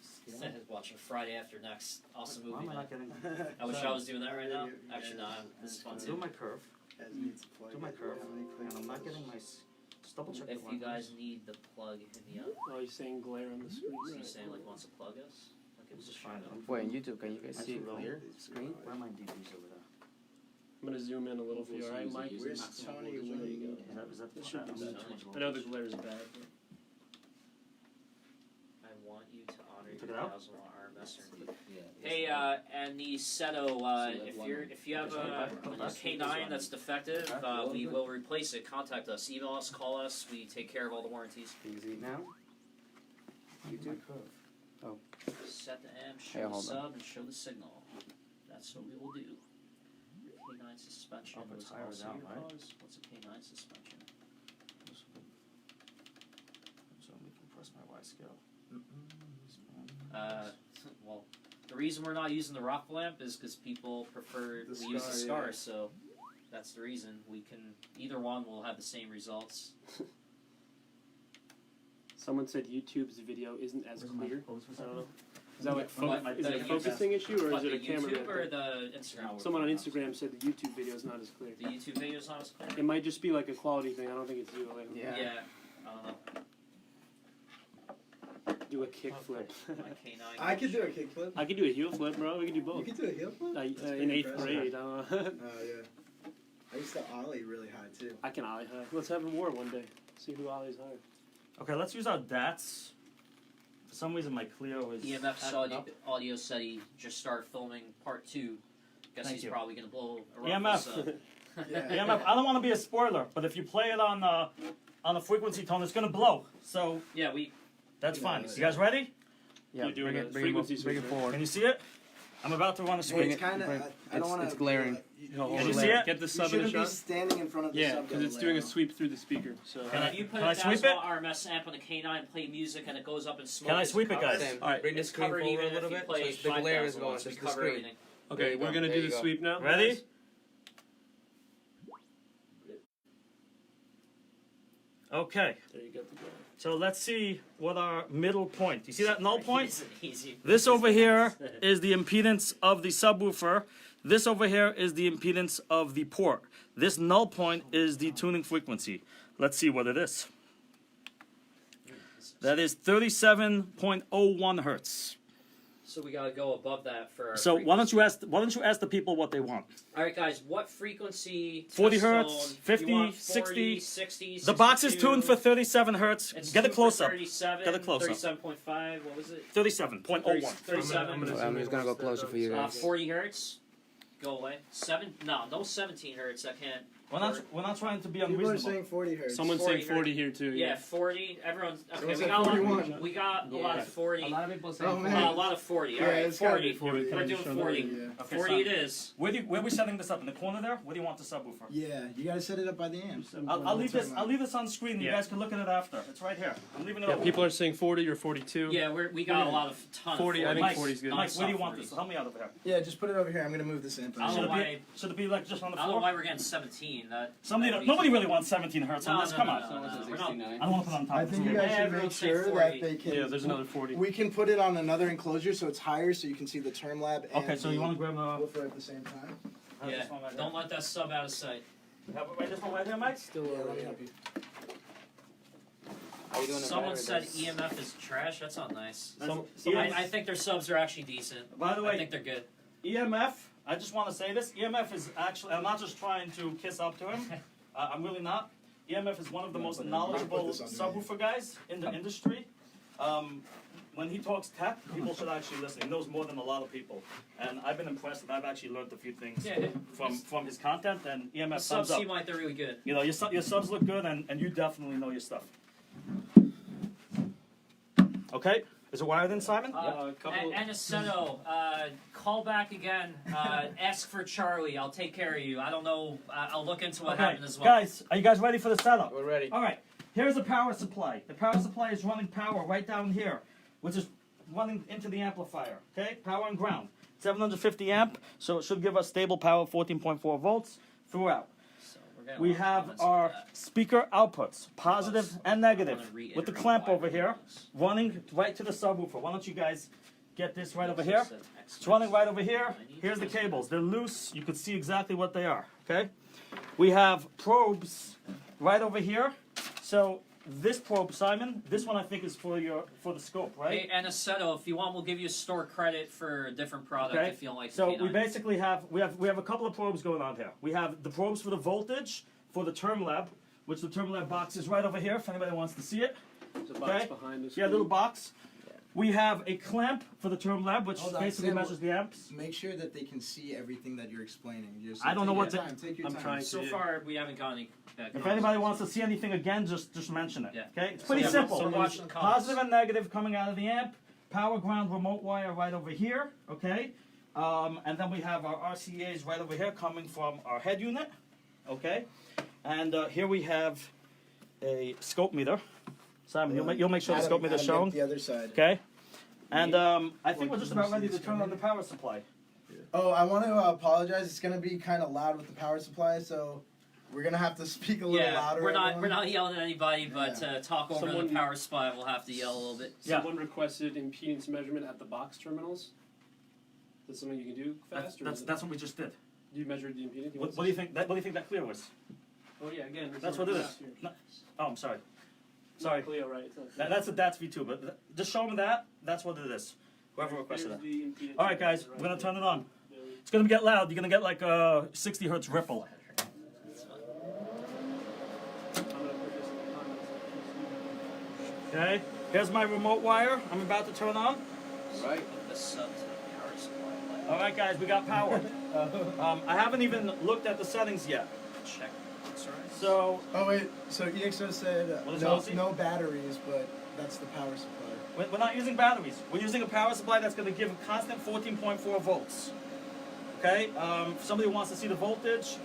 scale? Watching Friday After Next. Awesome Why movie, am I man. not getting? I wish I was doing that right now. Actually, no. This is fun Do too. my curve. As needs to plug Do my it, curve. how many And clicks I'm not is- getting my. Just double check. If the you line, guys please. need the plug, hit me up. Oh, you're saying glare on the screen? So you Right. saying like wants to plug us? Like it was a Just shout find out. it. Wait, on YouTube, can you guys I see see it low clear? screen. Where are my DBs over there? I'm going to zoom in a little for you, alright, Mike? Where's Tony when you Is that It should be I'm better. too much I know the voltage. glare is bad. I want you to honor Took your it out? 1,000 watt RMS. Hey, and the Seto, if you have a K9 that's defective, we will replace it. Contact us, email us, call us. We take care of all the warranties. Easy now. YouTube. Set the amp, Hey, show the hold on. sub, and show the signal. That's what we will do. Your K9 suspension Up it was higher also down, your right? cause. What's a K9 suspension? So we can press my Y scale. Well, the reason we're not using the Rockville amp is because people prefer The we use the Scar, Scar, yeah. so that's the reason. We can either one will have the same results. Someone said YouTube's video isn't as Where's my clear. pose for a I don't second? know. Is that like What? is it a The focusing issue or What, is it the a camera? YouTube or bad the thing? Instagram? Someone on Instagram said the YouTube video is not as clear. The YouTube video is not as clear. It might just be like a quality thing. I don't think it's you. Like, Yeah. Yeah. I don't know. do a kickflip. My K9. I could do a kickflip. I could do a heel flip, bro. We could do You both. could do a heel flip? Like, That's in pretty 8th impressive. grade, I don't know. Oh yeah. I used to ollie really high too. I can ollie high. Let's have a war one day. See who ollies higher. Okay, let's use our DATs. For some reason, my Clio is. EMF's acting up. audio said he just started filming part 2. Guess Thank he's you. probably gonna blow a EMF. Rockville sub. Yeah. EMF. I don't want to be a spoiler, but if you play it on a frequency tone, it's gonna blow. So Yeah, we that's Yeah, fine. yeah. You guys ready? Yeah, You're doing bring a it, frequency bring it switch, forward. Can you see it? I'm about to run a Hey, sweep. it's kind of. I don't want to. it's glaring. Can you see it? Get the You sub in the shouldn't be shot. standing in front of the Yeah, sub. because it's doing a sweep through the speaker. So. Can I- If you put can I a sweep Dazzle it? RMS amp on a K9, play music, and it goes up in smoke. Can I it's sweep it, covered. guys? Sam, All right, bring the It's screen covered forward even a little if you bit. play So the glare is 5,000 going. watts, Just we the cover screen. everything. Okay, There you we're go, gonna there do you the go. sweep now. Ready? guys. Okay. There you go. The glare. So let's see what our middle point. You see that null point? It's easy. This over here is the impedance of the subwoofer. This over here is the impedance of the port. This null point is the tuning frequency. Let's see what it is. That is 37.01 hertz. So we gotta go above that for. Our So why don't frequency. you ask the people what they want? All right, guys. What frequency? 40 test hertz, zone? 50, You want 60. 40, 60, The box is 62? tuned for 37 hertz. It's Get a tuned close for up. 37, Get a close up. 37.5. What was it? 37.01. 37. I'm just gonna go closer for you guys. 40 hertz. Go away. No 17 hertz. I can't. We're not trying to be People are unreasonable. saying 40 hertz. Someone's 40 saying 40 here too. Yeah, 40. Everyone's okay. Someone We said got, 41. we got a lot of 40. A lot of people say Oh, man. A lot of 40. Yeah, All right, it's gotta 40. be 40. Can I We're just doing show 40. that? Yeah. Okay, 40 son. it is. Where are we setting this up? In the corner there? Where do you want the subwoofer? Yeah, you gotta set it up by the amps. I'll leave this on screen. You Yeah. guys can look at it after. It's right here. I'm leaving it Yeah, up. people are saying 40 or 42. Yeah, we got a lot of ton 40, I of think 40. 40 is good. Mike, where do you want 40. this? Help me out over here. Yeah, just put it over here. I'm gonna move this amp. I don't Should know it, why. should it be like just on the I don't know floor? why we're getting 17. Nobody really wants 17 hertz on No, this. no, Come no, on. no, no, no. We're not- 69. I don't want to put it on top I of think this you table. guys should Everyone make say sure 40. that they can. Yeah, there's another 40. We can put it on another enclosure so it's higher, so you can see the term lab and Okay, so you want to grab the woofer at the same time. Yeah, this one right don't let that sub out of sight. here. Have this one right here, Mike? Still Yeah, over let me here. help you. How you doing? Someone about said this? EMF is trash. That's not nice. EMF I think their subs are actually decent. By the I way, think they're good. EMF, I just want to say this. EMF is actually, I'm not just trying to kiss up to him. I'm really not. EMF is one of the most knowledgeable Put this underneath. subwoofer guys in the industry. When he talks tech, people should actually listen. He knows more than a lot of people. And I've been impressed, and I've actually learned a few things Yeah, from his content, and EMF the subs thumbs up. seem like they're really good. You know, your subs look good, and you definitely know your stuff. Okay? Is it wired in, Simon? Aniceto, call back again. Ask for Charlie. I'll take care of you. I don't know. I'll look into what happened as well. Guys, are you guys ready for the setup? We're ready. All right, here's the power supply. The power supply is running power right down here, which is running into the amplifier. Okay, power and ground. 750 amp, so it should give us stable power, 14.4 volts throughout. So we're getting a We lot of have comments our about that. speaker outputs, positive and negative, I wanna reiterate with the clamp why over we're here, doing this. running right to the subwoofer. Why don't you guys get this right over This here? is an X-Max. It's running right over here. Here's the cables. They're loose. You can see exactly what they are. Okay? We have probes right over here. So this probe, Simon, this one I think is for the scope, right? Hey, Aniceto, if you want, we'll give you store credit for a different product Okay. if you don't like So the we K9. basically have we have a couple of probes going on here. We have the probes for the voltage for the term lab, which the term lab box is right over here. If anybody wants to see it, There's a box Okay. behind us. yeah, little box. We have a clamp for the term lab, which Hold on, basically Sam, measures the amps. Make sure that they can see everything that you're explaining. Just I don't know take what your to- time. Take your I'm time. trying So to- far, we haven't got any. If anybody wants to see anything again, just mention it. Yeah. Okay, it's pretty Yeah, simple. so watch the comments. Positive and negative coming out of the amp. Power ground remote wire right over here. Okay, and then we have our RCA's right over here coming from our head unit. Okay, and here we have a scope meter. Simon, you'll make sure the scope meter's Adam, shown. get the other side. Okay, and I think we're just about ready to turn on the power supply. Oh, I want to apologize. It's gonna be kind of loud with the power supply, so we're gonna have to speak a little Yeah, louder. we're not everyone. yelling at anybody, but talk over Someone- the power supply. We'll have to yell a little bit. Yeah. Someone requested impedance measurement at the box terminals. Is that something you can do fast? That's what we just did. You measured the impedance? What do you think? What do you think that clear was? Oh yeah, again. this That's is what it not is. here. No- Oh, I'm sorry. It's Sorry. not Cleo, right? It's not Cleo. That's a DATS V2, but just show them that. That's what it is. Whoever requested Here's that. the impedance All right, guys, measurement we're gonna right turn it there. on. There we- It's gonna get loud. You're gonna get like a 60 hertz ripple. I'm gonna put this in the comments. Okay. Here's my remote wire. I'm about to turn on. Right. The sub to the power supply. All right, guys, we got power. I haven't even looked at the settings yet. Check. That's right. So Oh wait, so EXO said What is no, Aussie? no batteries, but that's the power supply. We're not using batteries. We're using a power supply that's going to give a constant 14.4 volts. Okay. If somebody wants to see the voltage,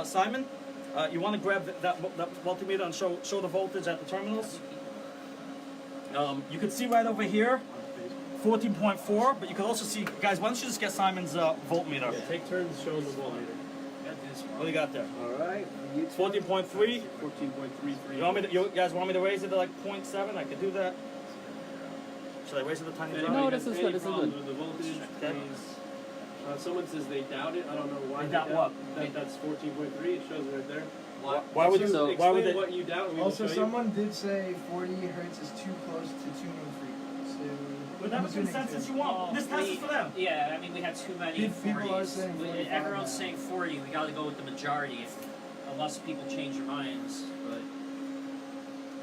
Simon, you want to grab that multimeter and show the voltage at the terminals. You can see right over here, 14.4. But you can also see, guys. Why don't you just get Simon's voltmeter? Yeah, take turns showing the voltmeter. What do you got there? All right. 14.3. 14.33. You guys want me to raise it to like 0.7? I could do that. Should I raise it a tiny bit? No, this is good, this is good. With the voltage, Okay. please. Someone says they doubt it. I don't know why. They doubt what? That's 14.3. It shows right there. Why would you? So- Why would Explain they? what you doubt. And we Also, will show someone did say 40 hertz is too close to tuning frequency. Whatever consensus you want. This test is for them. Yeah, I mean, we had too many People are 40s. saying 45 Everyone's now. saying 40. We got to go with the majority, unless people change their minds. But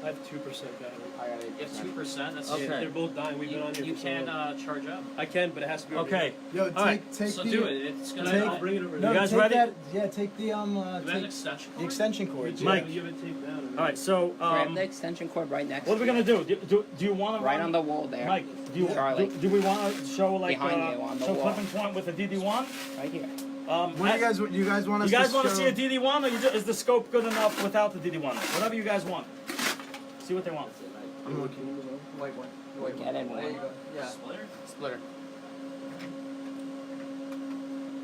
I have 2% battery. I got you have 2%. That's Okay. They're both dying. We've been on here You for so can long. charge up. I can, but it has to be over Okay. Yo, All right. take So the. do it. It's gonna. here. I'll bring it over No, You guys take ready? that. Yeah, take the Do you have an take extension the cord? extension cord. Yeah, Mike. you have it taped down. All right. So, Grab the extension cord right next what are we to gonna you. do? Do you want to Right on the wall there. Mike? Do Charlie. we want to show like Behind you on the show wall. clipping point with the DD1? Right here. What do you guys want us You guys to want to show? see a DD1, or is the scope good enough without the DD1? Whatever you guys want. See what they want. I'm looking. White one. Get in one. Yeah. Splitter? Splitter.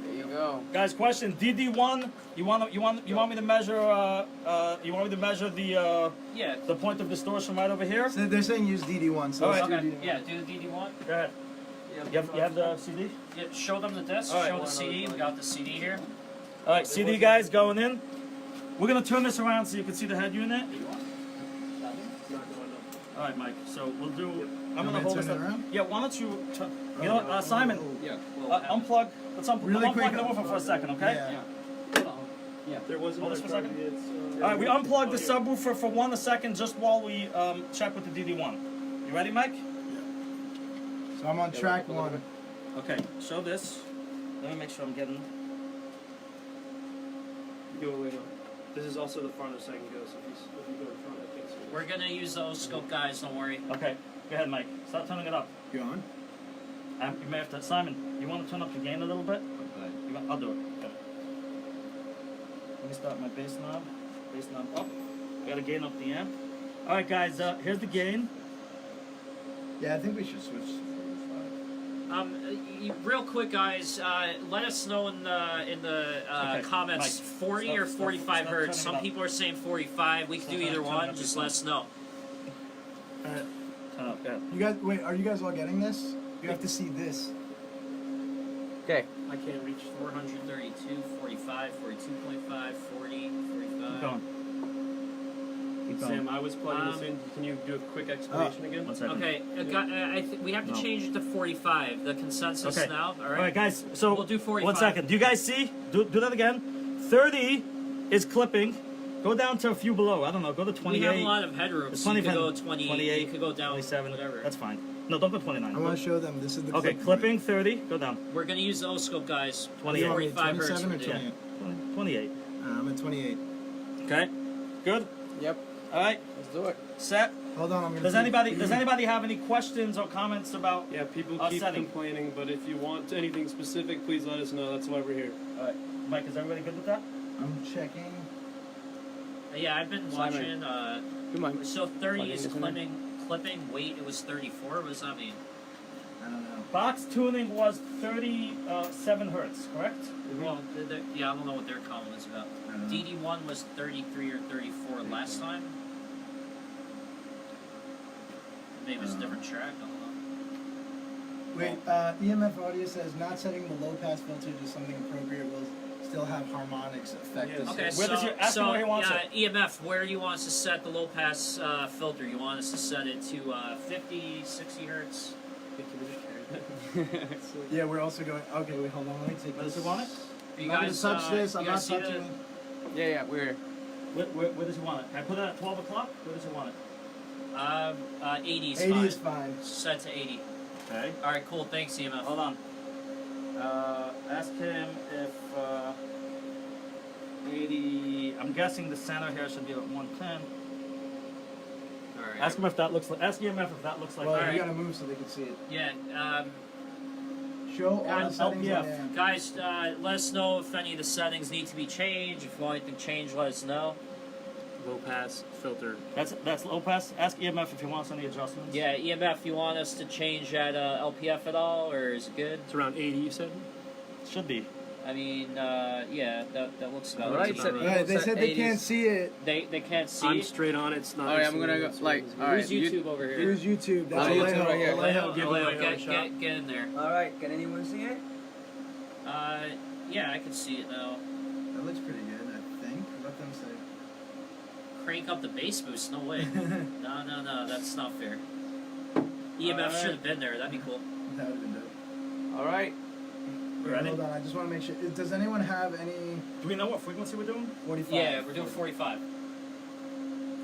There you go. Guys, question: DD1. You want me to measure? You want me to measure Yeah. the point of distortion right over here? So they're saying use DD1. So All let's right. do Okay. DD1. Yeah. Do the DD1. Go ahead. You have the CD? Yeah. Show them the disc. All right. Show the CD. We got the CD here. All right, CD guys going in. We're gonna turn this around so you can see the head unit. It's not going up. All right, Mike. So we'll do. I'm Want gonna me to hold turn this it up. around? Yeah. Why don't you? You know what, Simon? Yeah. Unplug. Let's Really unplug quick. the woofer for a second, okay? Yeah. There was Hold another this for a second. target, so- All right, we unplugged the subwoofer for 1 second just while we check with the DD1. You ready, Mike? So I'm on track 1. Okay. Show this. Let me make sure I'm getting. Go away. This is also the farthest I can go, so if you go in front, I can't see. We're gonna use the oscilloscope, guys. Don't worry. Okay. Go ahead, Mike. Start turning it up. You on? You may have to. Simon, you want to turn up the gain a little bit? I'll do it. Okay. Let me start my bass knob. Bass knob up. I gotta gain up the amp. All right, guys. Here's the gain. Yeah, I think we should switch to 45. Real quick, guys. Let us know in the Okay, comments, Mike, 40 or stop 45 turning hertz. it Some up. people are saying 45. We can do Stop either turning one. up Just your let us know. Alright. Turn up. Go ahead. You guys, wait, are you guys all getting this? You have to see this. Okay. I can't reach 432, 45, 42.5, 40, Keep 45. going. Keep going. Sam, I was plugging this in. Can you do a quick explanation again? 1 second. Okay, we have to No. change it to 45. The consensus Okay. now. All All right. right, guys. So We'll do 45. 1 second. Do you guys see? Do that again. 30 is clipping. Go down to a few below. I don't know. Go to 28. We have a lot of headroom. It's So you could 20, go 28. 28, You could go down 27. whatever. That's fine. No, don't go 29. I want to show them. This is the Okay, clip. clipping 30. Go down. We're gonna use the oscilloscope, guys. 28. You want me at 45 hertz. 27 or we're doing. 28? 28. I'm at 28. Okay. Good. Yep. All right. Let's do it. Set. Hold on, I'm gonna. Does take- anybody have any questions or comments about? Yeah, people Us keep setting. complaining, but if you want anything specific, please let us know. That's why we're here. All right, Mike. Is everybody good with that? I'm checking. Yeah, I've been Simon. watching. Come on. So 30 Plug is in this in clipping. Weight, it was 34. What does that mean? I don't know. Box tuning was 37 hertz, correct? Well, yeah, I don't know what their column is about. I don't know. DD1 was 33 or 34 last time. Maybe it's a different track. I don't know. Wait, EMF audio says not setting the low pass filter to something appropriate will still have harmonics affected. Yes. Okay, Where does so, your- ask him so where he wants EMF, where do you want us to set the low pass filter? You want us to set it to 50, 60 hertz? Hey, can we just carry that? Yeah, we're also going. Okay, wait, hold on. Let me take Where this. does he want it? Are you I'm not guys gonna touch this. you I'm guys not see the- touching. Yeah, we're. Where does he want it? Can I put it at 12 o'clock? Where does he want it? 80 is 80 fine. is fine. Set to 80. Okay. All right, cool. Thanks, EMF. Hold on. Ask him if 80. I'm guessing the center here should be at 110. All right. Alright. Ask him if that looks like. Ask EMF if that looks like. Well, Alright. you gotta move so they can see it. Yeah, Show all the Guys, settings. LPF. on the amp. guys, let us know if any of the settings need to be changed. If you want anything changed, let us know. Low pass filter. That's low pass. Ask EMF if he wants any adjustments. Yeah, EMF, you want us to change that LPF at all, or is it good? It's around 80. You said. Should be. I mean, yeah, that looks about Alright, right. so- Alright, they said they can't see it. They can't see I'm it. straight on it. It's not. Alright, I'm gonna go, like, alright. Who's YouTube over here? Here's YouTube. That's Oh, YouTube Alejo. right here. Alejo. Give Alejo, Alejo a shot. get in there. Alright, can anyone see it? Yeah, I can see it now. That looks pretty good, I think. Let them say. Crank up the bass boost, no way. No, that's not fair. EMF should have been there, that'd be cool. That would have been dope. Alright. Ready? Hold on, I just want to make sure. Does anyone have any Do we know what frequency we're doing? 45? Yeah, we're doing 45.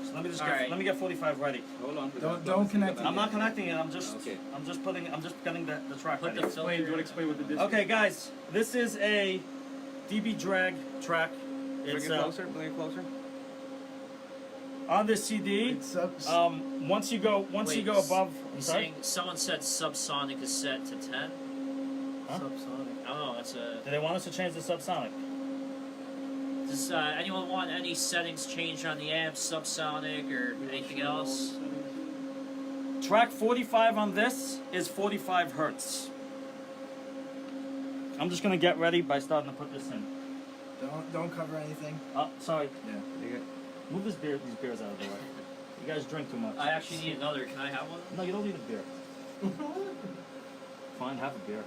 So let me just Alright. let me get 45 ready. Hold on. Don't connect it. I'm not connecting it. I'm just Okay. getting the track Put ready. the filter. Do you want to explain what the disc? Okay, guys, this is a DB drag track. Bring It's it closer, bring it closer. on this CD. It's up. Once you go Wait, above. I'm He's sorry? saying someone said subsonic is set to 10. Huh? Subsonic. Oh, that's a. Do they want us to change the subsonic? Does anyone want any settings changed on the amp, subsonic, or anything else? Track 45 on this is 45 hertz. I'm just gonna get ready by starting to put this in. Don't cover anything. Oh, sorry. Yeah. Move these beers out of the way. You guys drink too much. I actually need another. Can I have one? No, you don't need a beer. Fine, have a beer.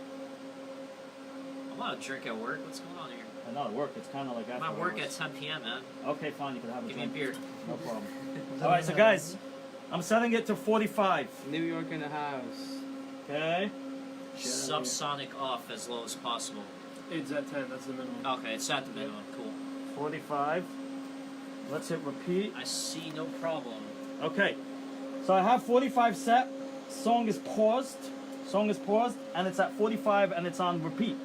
I'm not a drink at work. What's going on here? And not at work. It's kind of like I'm after at work at hours. 10 p.m., man. Okay, fine. You can have a Give me a drink. beer. No problem. All right, so guys, I'm setting it to 45. New York in the house. Okay. Subsonic off as low as possible. It's at 10. That's the minimum. Okay, it's at the minimum. Cool. 45. Let's hit repeat. I see no problem. Okay. So I have 45 set. Song is paused. And it's at 45 and it's on repeat.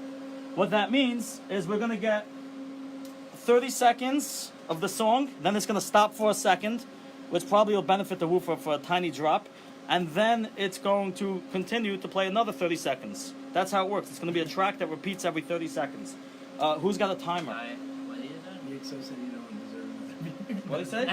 What that means is we're gonna get 30 seconds of the song, then it's gonna stop for a second, which probably will benefit the woofer for a tiny drop, and then it's going to continue to play another 30 seconds. That's how it works. It's gonna be a track that repeats every 30 seconds. Who's got a timer? What did The EXO said you don't deserve another beer. What did he say?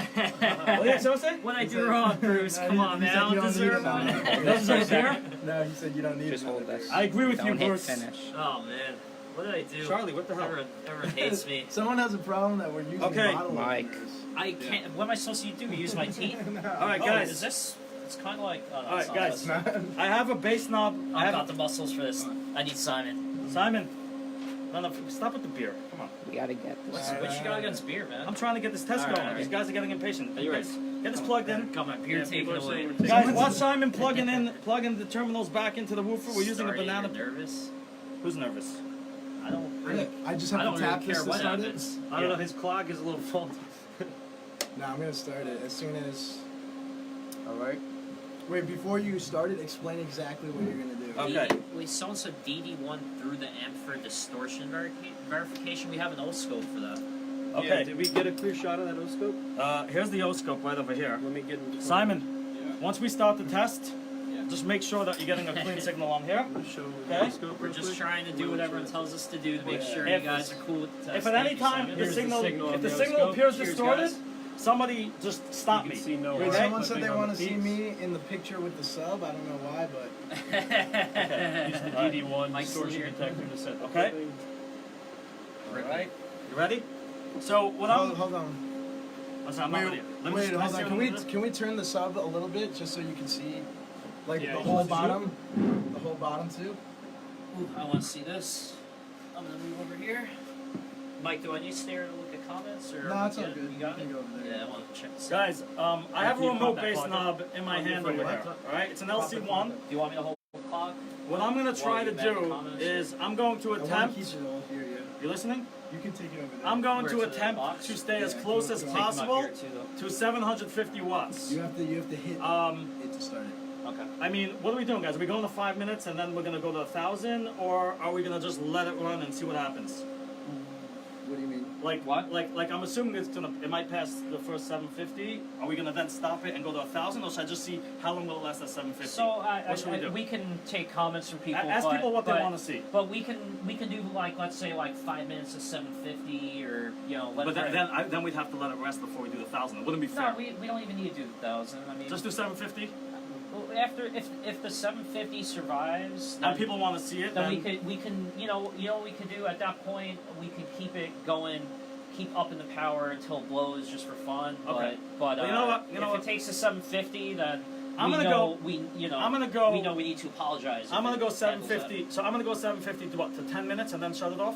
I What did he say? What I He do said- wrong, Bruce? No, Come he- on, he man. said I you don't don't deserve need one. another. Doesn't deserve beer? No, he said you don't need Just another hold this. beer. I agree with Don't you, hit Bruce. finish. Oh man, what did I do? Charlie, what the hell? Everyone hates me. Someone has a problem that we're using Okay. bottle Mike. openers. I can't. What am I supposed to do? Use my teeth? All right, Oh, guys. is this? It's kind of like. Oh, no, All it's right, not. guys. That's- I have a bass knob. I I've have got the muscles for this. I need Simon. Simon. No, stop with the beer. Come on. We gotta get this. What you got against beer, man? I'm trying to get this test All right, going. all right. These guys are getting impatient. You're right. Get this plugged in. Got my beer taken people are away. saying we're taking- Guys, watch Simon plugging the terminals back into the woofer. We're using a Starting, banana. you're nervous? Who's nervous? I don't. I just I have don't to really tap care this to what start it. happens. I don't know. His clock is a little faulty. No, I'm gonna start it as soon as. Alright. Wait, before you start it, explain exactly what you're gonna do. Okay. Wait, someone said DD1 through the amp for distortion verification. We have an O-scope for that. Yeah, Okay. did we get a clear shot of that O-scope? Here's the O-scope right over here. Let me get in. Simon, once we start the test, Yeah. just make sure that you're getting a clean signal on here. Show Okay. the O-scope We're real just quick. trying to do what everyone tells us to do to make sure If- you guys are cool with the test. If at any Thank you, time Simon. the Here's the signal, signal if of the the signal O-scope. appears Cheers, distorted, guys. somebody just stop You me. can see no. Wait, Okay. someone said they on want the to see peaks. me in the picture with the sub. I don't know why, but Use the DD1 Mike's distortion here. detector to set the Okay. thing. Alright. You ready? So what hold on. I'm not ready. Let me Wait, just- hold let on. me Can see we turn the sub a little bit just so you can see, like Yeah, the you whole want to bottom, the whole bottom too? Ooh, I want to see this. I'm gonna move over here. Mike, do I need to stay here to look at comments or? No, it's all Yeah, good. You got You it. can go over there. Yeah, I want to check this out. Guys, I have a Can you pop remote that bass plug knob in my on your hand over phone? here. Alright, it's an LC1. Do you want me to hold the clock? What I'm gonna try to While you do make comments? is I'm going to I want attempt. to keep it all here, yeah. You listening? You can take it over there. I'm going Where, to to the attempt box? to stay as Yeah, close can as you Take 'em up possible here, too, though. to 750 watts. You have to hit it to start it. Okay. I mean, what are we doing, guys? Are we going to 5 minutes and then we're gonna go to 1,000, or are we gonna just let it run and see what happens? What do you mean? Like What? Like I'm assuming it might pass the first 750. Are we gonna then stop it and go to 1,000, or should I just see how long will it last at 750? So What should we do? we can take comments from people. Ask people what they want to see. But we can do like, let's say, like 5 minutes to 750, or let But it then we'd have to let it rest before we do the 1,000. It wouldn't be fair. No, we don't even need to do the 1,000. I mean, Just do 750. well, after if the 750 survives, then, And people want to see it. then we can what we could do at that point. We can keep it going, keep up in the power until it blows just for fun. Okay. But Well, you know what? if it takes to 750, then I'm we gonna know go- we I'm gonna go. we know we need to apologize. I'm gonna if go it handles 750. So I'm gonna go 750 to what? To 10 minutes and then shut it off.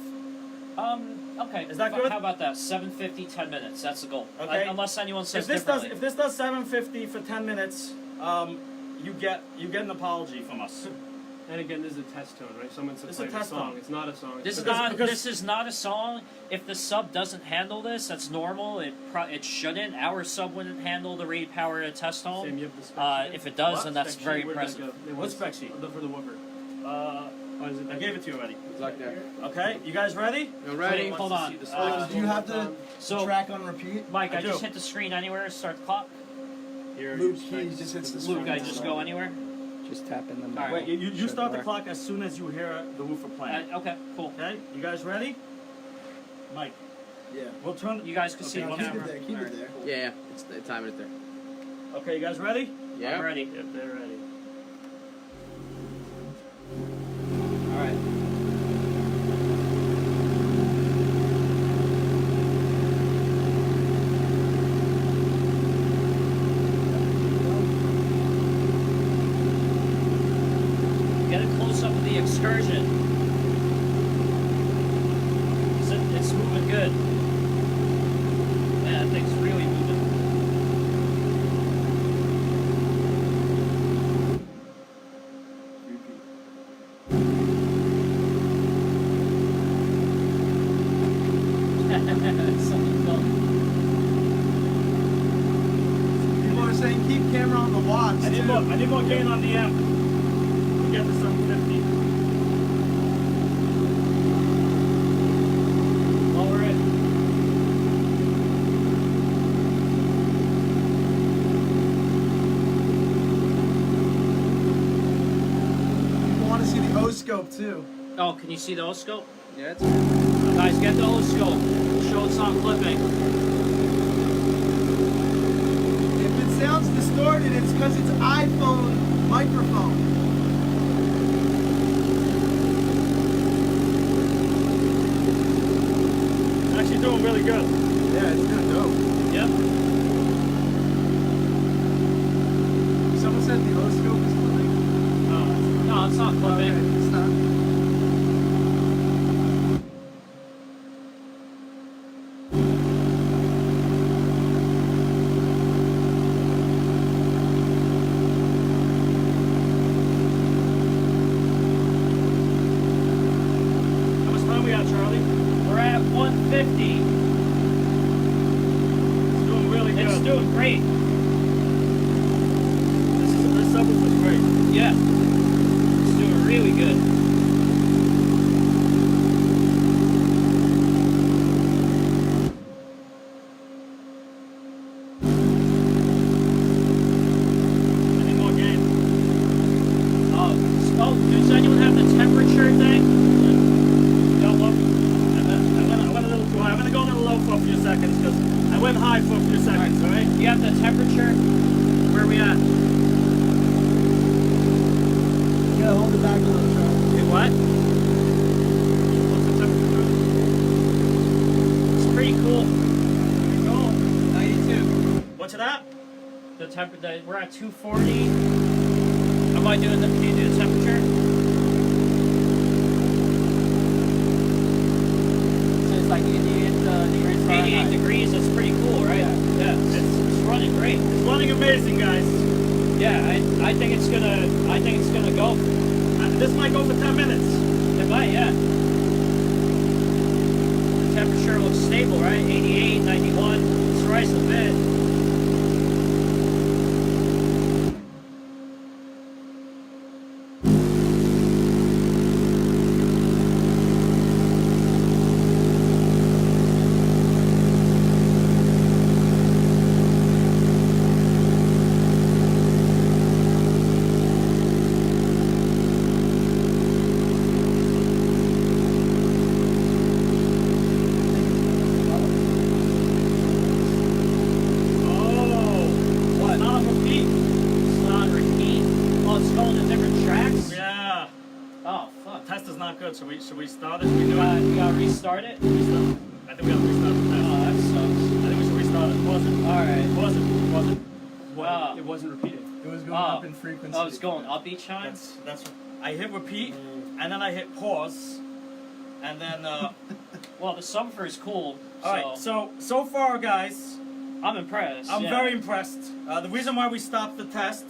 that. Okay. Is that good? How about that? 750, 10 minutes. That's the goal. Okay. Unless anyone says If this does 750 for 10 minutes, you get an apology from us. And again, this is a test tone, right? Someone said It's a play the test song. tone. It's not a song. This is Because- not. because- This is not a song. If the sub doesn't handle this, that's normal. It shouldn't. Our sub wouldn't handle the raid power at a test home. Same, you have the spec sheet. If it does, What? then that's Spec very sheet, where'd that impressive. go? It What was- spec sheet? For the whooper. Oh, is it I there? gave it to you already. It's like there. Okay, you guys ready? You ready? Hold on. Do you have the So, track on repeat? Mike, I I just do. hit the screen anywhere. Start the clock. Here, Luke, your he specs. just hits the Luke, screen. I just go anywhere. Just tap in the All right. Wait, you Should start the work. clock as soon as you hear the woofer playing. Okay, cool. Okay, you guys ready? Mike, Yeah. we'll turn. You guys can see Okay, the keep it camera. Keep it there. Keep All right. it there. Yeah, it's the time right there. Okay, you guys ready? Yeah. I'm ready. Yep, they're ready. All right. Get a close up of the excursion. It's moving good. Man, that thing's really moving. Something fell. People are saying keep camera on the watch. I need more gain on the amp. We get to 750. Lower it. People want to see the O scope too. Oh, can you see the O-scope? Yeah, it's Guys, get the O-scope. Show it's not clipping. If it sounds distorted, it's because it's iPhone microphone. It's actually doing really good. Yeah, it's kind of dope. Yep. Someone said the O scope is clipping. No, it's not clipping. Okay, it's not. How much time we got, Charlie? We're at 150. It's doing really good. It's doing great. This subwoofer's great. Yeah. It's doing really good. I need more gain. Does anyone have the temperature thing? No, look. I went a little too high. I'm gonna go a little low for a few seconds because I went high for a few seconds. All right. You have the temperature? Where are we at? You gotta hold it back a little, Charlie. Wait, what? What's the temperature? It's pretty cool. 92. What's it at? We're at 240. Am I doing can you do the temperature? So it's like 88 degrees, that's pretty cool, right? Yeah. It's running great. It's running amazing, guys. Yeah, I think it's gonna go. This might go for 10 minutes. It might, yeah. The temperature looks stable, right? 88, 91. It's rising a bit. it's going to different tracks? Yeah. Oh, fuck. Test is not good. Should we start it? Should we do it? We gotta restart it? Restart. I think we gotta restart the test. Oh, that sucks. I think we should restart it. Pause it. Alright. Pause it. Pause it. Wow. It wasn't repeating. It was going up in frequency. Oh, it's going up each time? That's. I hit repeat, and then I hit pause, and then. Well, the subwoofer is cool. All right. So far, guys, I'm impressed. I'm yeah. very impressed. The reason why we stopped the test,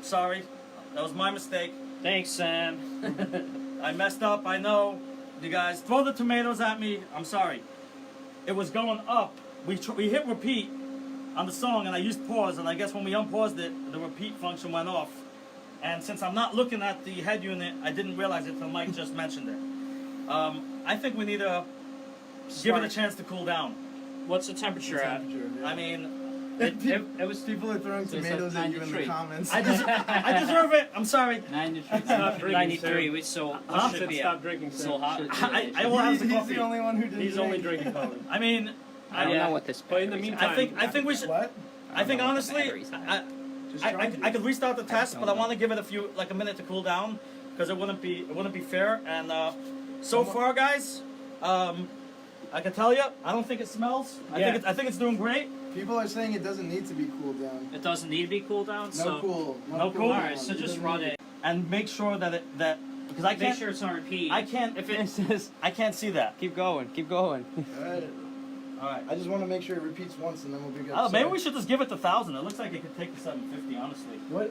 sorry, that was my mistake. Thanks, Sam. I messed up. I know. You guys throw the tomatoes at me. I'm sorry. It was going up. We hit repeat on the song, and I used pause, and I guess when we unpaused it, the repeat function went off. And since I'm not looking at the head unit, I didn't realize it until Mike just mentioned it. I think we need to give it a chance to cool down. What's the temperature at? I mean, It was People are throwing tomatoes at you in the 93. comments. I deserve it. I'm sorry. 93. Stop drinking, 93. Sam. We so Huh? should be Stop drinking, Sam. so hot. I will have He's the coffee. the only one who didn't He's drink. only drinking coffee. I mean, I don't Yeah. know what this. But in the battery's meantime- at. I think we should. What? I think know what the honestly, battery's at. Just I try it. could restart the test, don't but I know. want to give it a minute to cool down because it wouldn't be fair. And so far, guys, I can tell you, I don't think it smells. Yeah. I think it's doing great. People are saying it doesn't need to be cooled down. It doesn't need to be cooled down, No so cool. No cool? alright, so just run it. And make sure that because I Make can't sure it's on repeat. I can't If it It says, I can't see that. keep going, keep going. Alright. All right. I just want to make sure it repeats once and then we'll be good. Oh, maybe Sorry. we should just give it the 1,000. It looks like it could take the 750, honestly. What?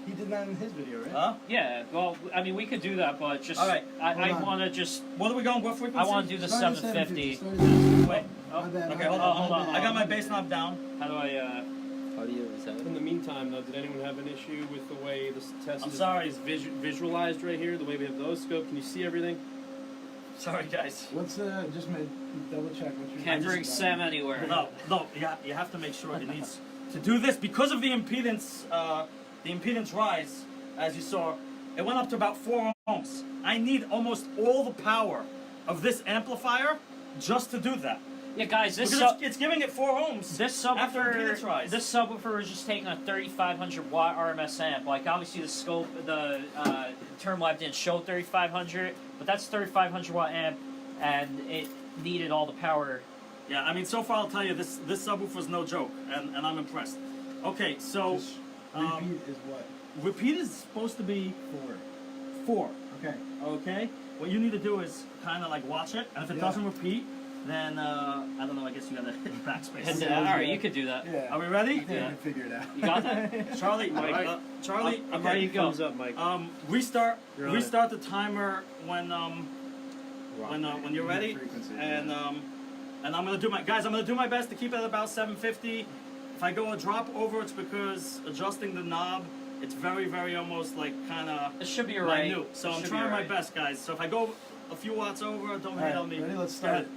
He did that in his video, right? Huh? Yeah, well, I mean, we could do that, but just All right, I hold on. want to just What are we going? What frequency? I want to do the Start at 750. Start at 750. Wait. Oh, My bad, Okay, my hold bad, on, my hold on. bad. I got my bass knob down. How do I? How do you reset it? In the meantime, though, did anyone have an issue with the way this test I'm is, sorry. is visualized right here? The way we have the oscilloscope, can you see everything? Sorry, guys. What's just my double check what you're Can't doing. bring Sam anywhere. No, you have to make sure it needs to do this because of the impedance rise, as you saw. It went up to about 4 ohms. I need almost all the power of this amplifier just to do that. Yeah, guys, this Because it's giving it 4 ohms. this after subwoofer impedance rise. this subwoofer is just taking a 3,500 watt RMS amp. Like obviously the scope, the term lab didn't show 3,500, but that's 3,500 watt amp, and it needed all the power. Yeah, I mean, so far I'll tell you, this subwoofer's no joke, and I'm impressed. Okay, so Just repeat is what? repeat is supposed to be 4. Okay. Okay? What you need to do is kind of like watch it, and if it Yeah. doesn't repeat, then I don't know. I guess you gotta hit backspace. And, Yeah. all right, you could do that. Yeah. Are we ready? I think Yeah. I can figure it out. You got that? Charlie, All right. Charlie, I'm okay. ready to go. Thumbs up, Mike. Restart You're on restart the timer when you're ready, Frequency. and I'm gonna do my best to keep it at about 750. If I go a drop over, it's because adjusting the knob, it's very, very almost like kind of It should be alright. minute. So It I'm should be trying my alright. best, guys. So if I go a few watts over, don't hate Alright, on me. ready? Let's Go start. ahead.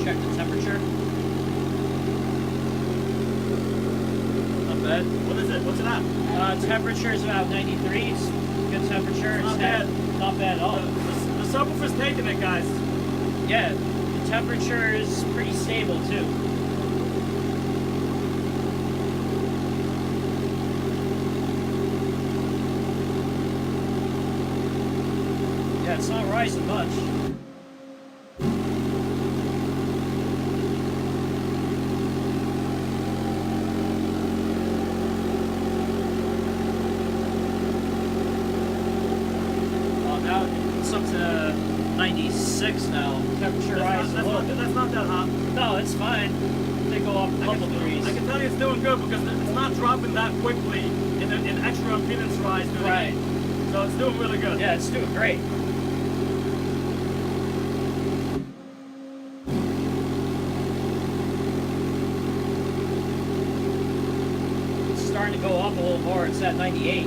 Check the temperature. Not bad. What is it? What's it at? Temperature is about 93. It's good temperature. Not It's bad. Not bad at all. The subwoofer's taking it, guys. Yeah, the temperature is pretty stable too. Yeah, it's not rising much. not that hot. No, it's fine. They go up a couple degrees. I can tell you it's doing good because it's not dropping that quickly in extra impedance rise. Right. So it's doing really good. Yeah, it's doing great. It's starting to go up a little more. It's at 98.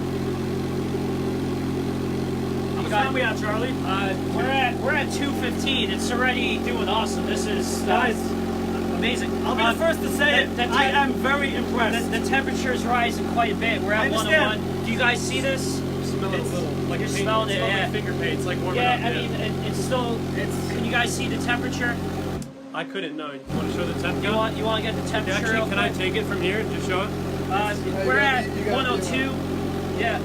How much time we at, Charlie? We're at 2:15. It's already doing awesome. This is Guys, amazing. I'll be the first to say it. I am very impressed. The temperature is rising quite a bit. We're at 101. Do you guys see this? Smell it a little. Like You're smelling it, yeah. Like finger paints, like warming Yeah, up. I mean, it's still. Can you guys see the temperature? I couldn't know. You want to show the temp? You want to get the temperature? Actually, real can I quick? take it from here to show it? We're at 102. Yeah.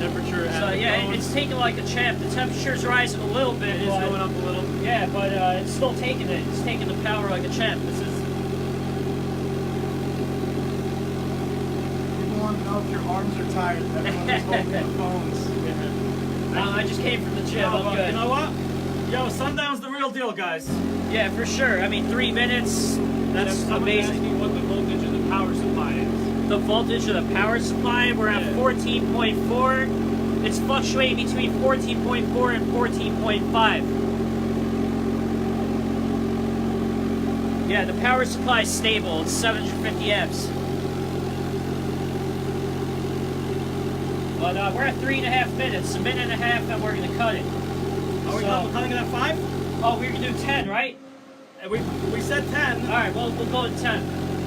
Temperature at So the yeah, phone it's taking like a champ. The temperature's rising a little bit. is but- going up a little. Yeah, but it's still taking it. It's taking the power like a champ. This is. People want to know if your arms are tired. Everyone is holding the phones. I just came from the gym. No, I'm but good. you know what? Yo, sundown's the real deal, guys. Yeah, for sure. I mean, 3 minutes. That's Someone amazing. asked me what the voltage of the power supply is. The voltage of the power supply, we're at Yeah. 14.4. It's fluctuating between 14.4 and 14.5. Yeah, the power supply is stable. It's 750 amps. But we're at 3.5 minutes. A minute and a half, and we're going to cut it. Are we So- cutting it at 5? Oh, we're going to do 10, right? We said 10. All right, well, we'll go to 10.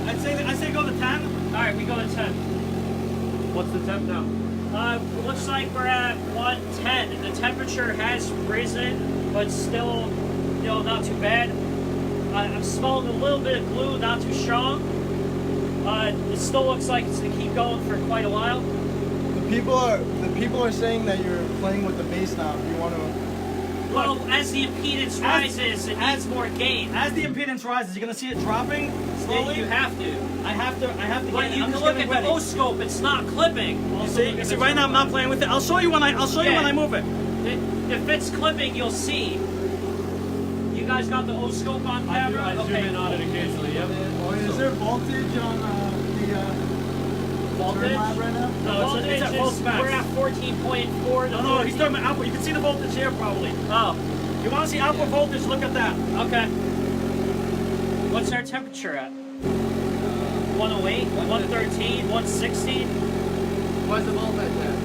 I say go to 10. All right, we go to 10. What's the temp now? Looks like we're at 110. The temperature has risen, but still, not too bad. I'm smelling a little bit of glue, not too strong. It still looks like it's gonna keep going for quite a while. The people are saying that you're playing with the bass knob. You want to? Well, as the impedance rises, it adds more gain. As the impedance rises, you're gonna see it dropping slowly. You have to. I have to But get it. you I'm can just look getting at the ready. O-scope. It's not clipping. You see right now I'm not playing with it. I'll show you when I move it. If it's clipping, you'll see. You guys got the O-scope on camera? I zoom in on it occasionally. Yep. Is there voltage on the Voltage? lab right now? No, it's at full specs. We're at 14.4. No, he's talking about output. You can see the voltage here probably. Oh, You want to see output voltage? Look at that. okay. What's our temperature at? 108, 113, 116. What's the voltage at?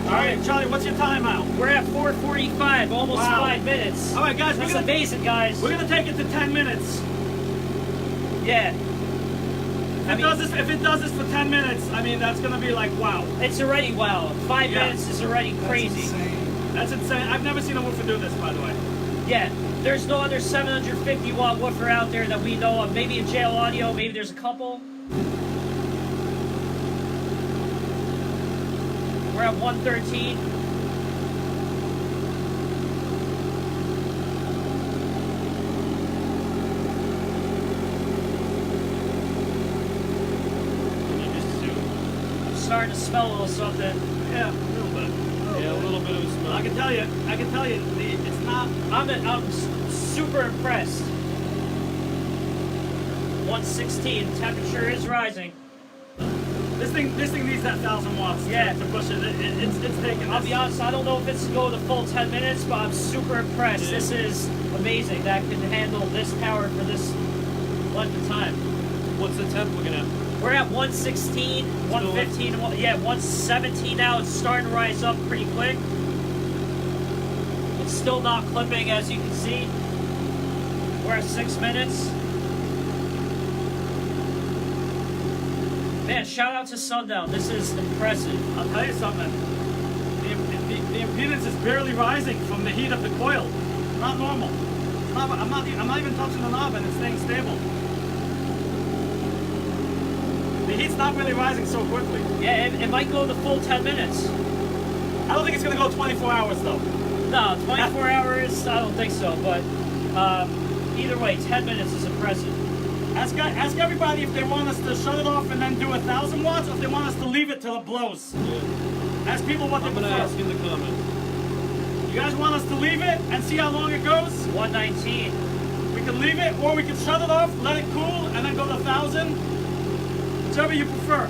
All right, Charlie, what's your timeout? We're at 4:45, almost Wow. 5 minutes. All right, guys, That's amazing, guys. we're gonna take it to 10 minutes. Yeah. If it does this for 10 minutes, I mean that's gonna be like wow. It's already wow. 5 Yeah. minutes is already crazy. That's insane. I've never seen a woofer do this, by the way. Yeah. There's no other 750 watt woofer out there that we know of. Maybe in jail audio, maybe there's a couple. We're at 113. I'm starting to smell a little something. Yeah, a little bit. Yeah, a little bit of a smell. I can tell you, it's not. I'm super impressed. 116. Temperature is rising. This thing needs that 1,000 watts. Yeah. To push it. It's taking. I'll be honest, I don't know if it's going to full 10 minutes, but I'm super impressed. Yeah. This is amazing. That can handle this power for this length of time. What's the temp looking at? We're at 116, 115, yeah, 117 now. It's starting to rise up pretty quick. It's still not clipping, as you can see. We're at 6 minutes. Man, shout out to Sundown. This is impressive. I'll tell you something. The impedance is barely rising from the heat of the coil. Not normal. I'm not even touching the knob and it's staying stable. The heat's not really rising so quickly. Yeah, it might go the full 10 minutes. I don't think it's gonna go 24 hours though. No, 24 hours, I don't think so, but either way, 10 minutes is impressive. Ask everybody if they want us to shut it off and then do 1,000 watts, or if they want us to leave it till it blows. Ask people what they prefer. in the comments. You guys want us to leave it and see how long it goes? 119. We can leave it, or we can shut it off, let it cool, and then go to 1,000. Whichever you prefer.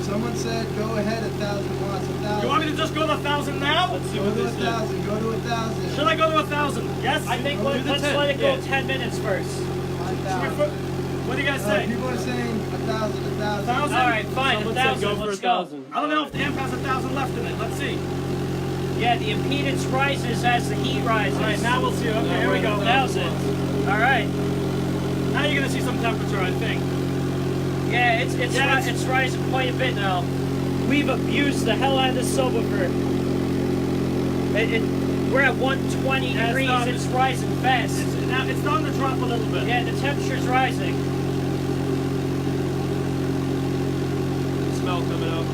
Someone said go ahead 1,000 watts, 1,000. You want me to just go to 1,000 now? Let's see Go what to this is. 1,000. Go to 1,000. Should I go to 1,000? Yes? I think Do the let's 10, let it go yeah. 10 minutes first. Should we 1,000. put, what do you guys say? People are saying 1,000, 1,000. 1,000? All right, fine. Someone said 1,000. go for Let's go. 1,000. I don't know if the amp has 1,000 left in it. Let's see. Yeah, the impedance rises as the heat rises. All right, now we'll see. Okay, here we go. 1,000. All right. Now you're gonna see some temperature, I think. Yeah, it's Yeah, it's rising quite a bit now. We've abused the hell out of this subwoofer. We're at 120 Yeah, degrees. stop. It's rising fast. It's starting to drop a little bit. Yeah, the temperature's rising. Smell coming out.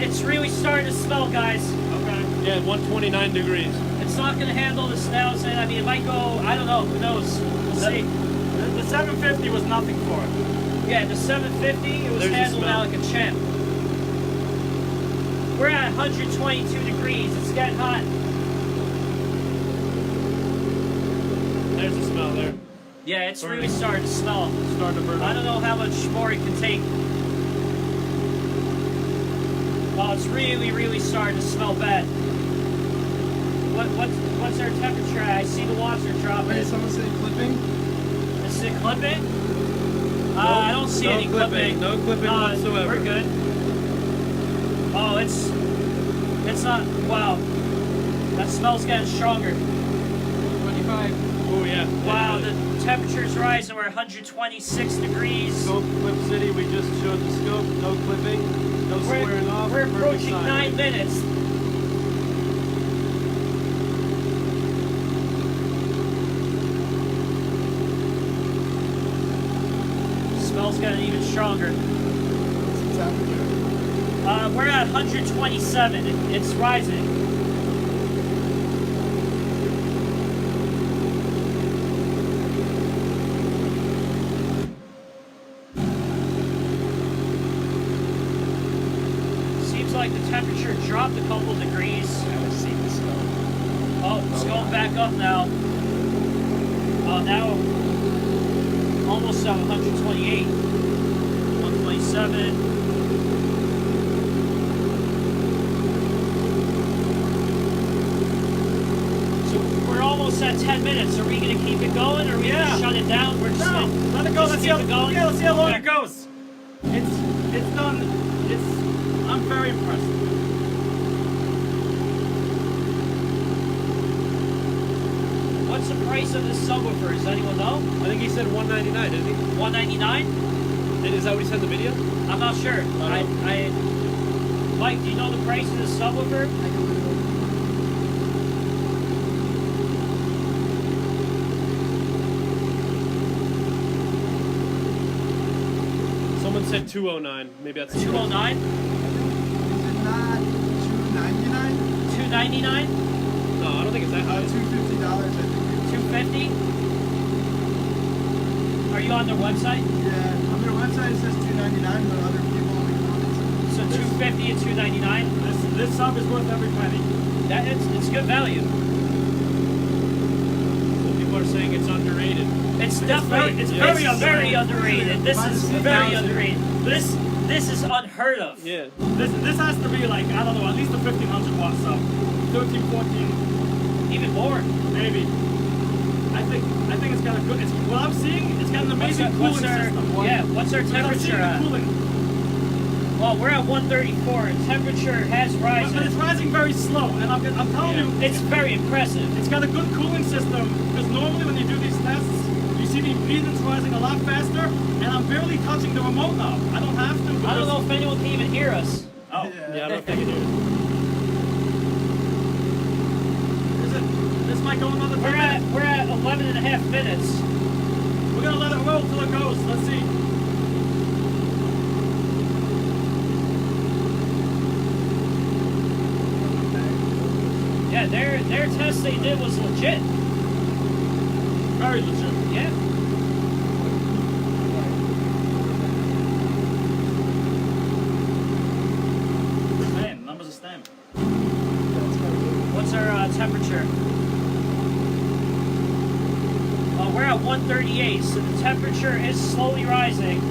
It's really starting to smell, guys. Okay. Yeah, 129 degrees. It's not going to handle the 1,000. I mean, it might go, I don't know, who knows? We'll see. The 750 was nothing for it. Yeah, the 750, it was There's the handled smell. out like a champ. We're at 122 degrees. It's getting hot. There's the smell there. Yeah, it's Burning. really starting to smell. Starting to burn I up. don't know how much more it can take. Oh, it's really, really starting to smell bad. What's our temperature at? I see the watts are dropping. Wait, someone said clipping? Is it clipping? I don't see no any clipping. No clipping whatsoever. We're good. Oh, it's not. Wow, that smell's getting stronger. 25. Oh yeah. Wow, the temperature's rising. We're 126 degrees. Scope clip city. We just showed the scope. No clipping. No squaring off. We're perfect approaching sign. 9 minutes. Smell's getting even stronger. What's the temperature? We're at 127. It's rising. Seems like the temperature dropped a couple degrees. Oh, it's going back up now. Now almost at 128. 127. So we're almost at 10 minutes. Are we going to keep it going or are we going to shut it down? We're just No, gonna, let it go. just Let's see keep how, it going? yeah, let's see how long Okay. it goes. It's done. I'm very impressed. What's the price of this subwoofer? Does anyone know? I think he said 199, didn't he? $199? And is that what he said in the video? I'm not sure. Mike, do you know the price of this subwoofer? Someone said 209. Maybe that's 209? Is it not 299? 299? No, I don't think it's that high. $250, I think. 250? Are you on their website? Yeah, on their website it says 299, but other people only comments. So 250 and 299? This sub is worth every penny. It's good value. Some people are saying it's underrated. It's definitely it's very very underrated. This Minus is 6,000. very underrated. This is unheard of. Yeah. This has to be like, I don't know, at least a 1500 watt sub. 13, 14, Even more. maybe. I think it's got a good. What I'm seeing, it's got an amazing cooling What's our system. what's our Because I'm seeing temperature the at? cooling. Well, we're at 134. Temperature has But it's risen. rising very slow, and I'm telling you, It's very impressive. it's got a good cooling system. Because normally when you do these tests, you see the impedance rising a lot faster, and I'm barely touching the remote knob. I don't have to. I don't know if anyone can even hear us. Oh, Yeah, I don't think it is. is it? This might go another 10 minutes. We're at 11 and a half minutes. We're gonna let it roll till it goes. Let's see. Yeah, their test they did was legit. Very legit. Yeah. temperature. We're at 138, so the temperature is slowly rising.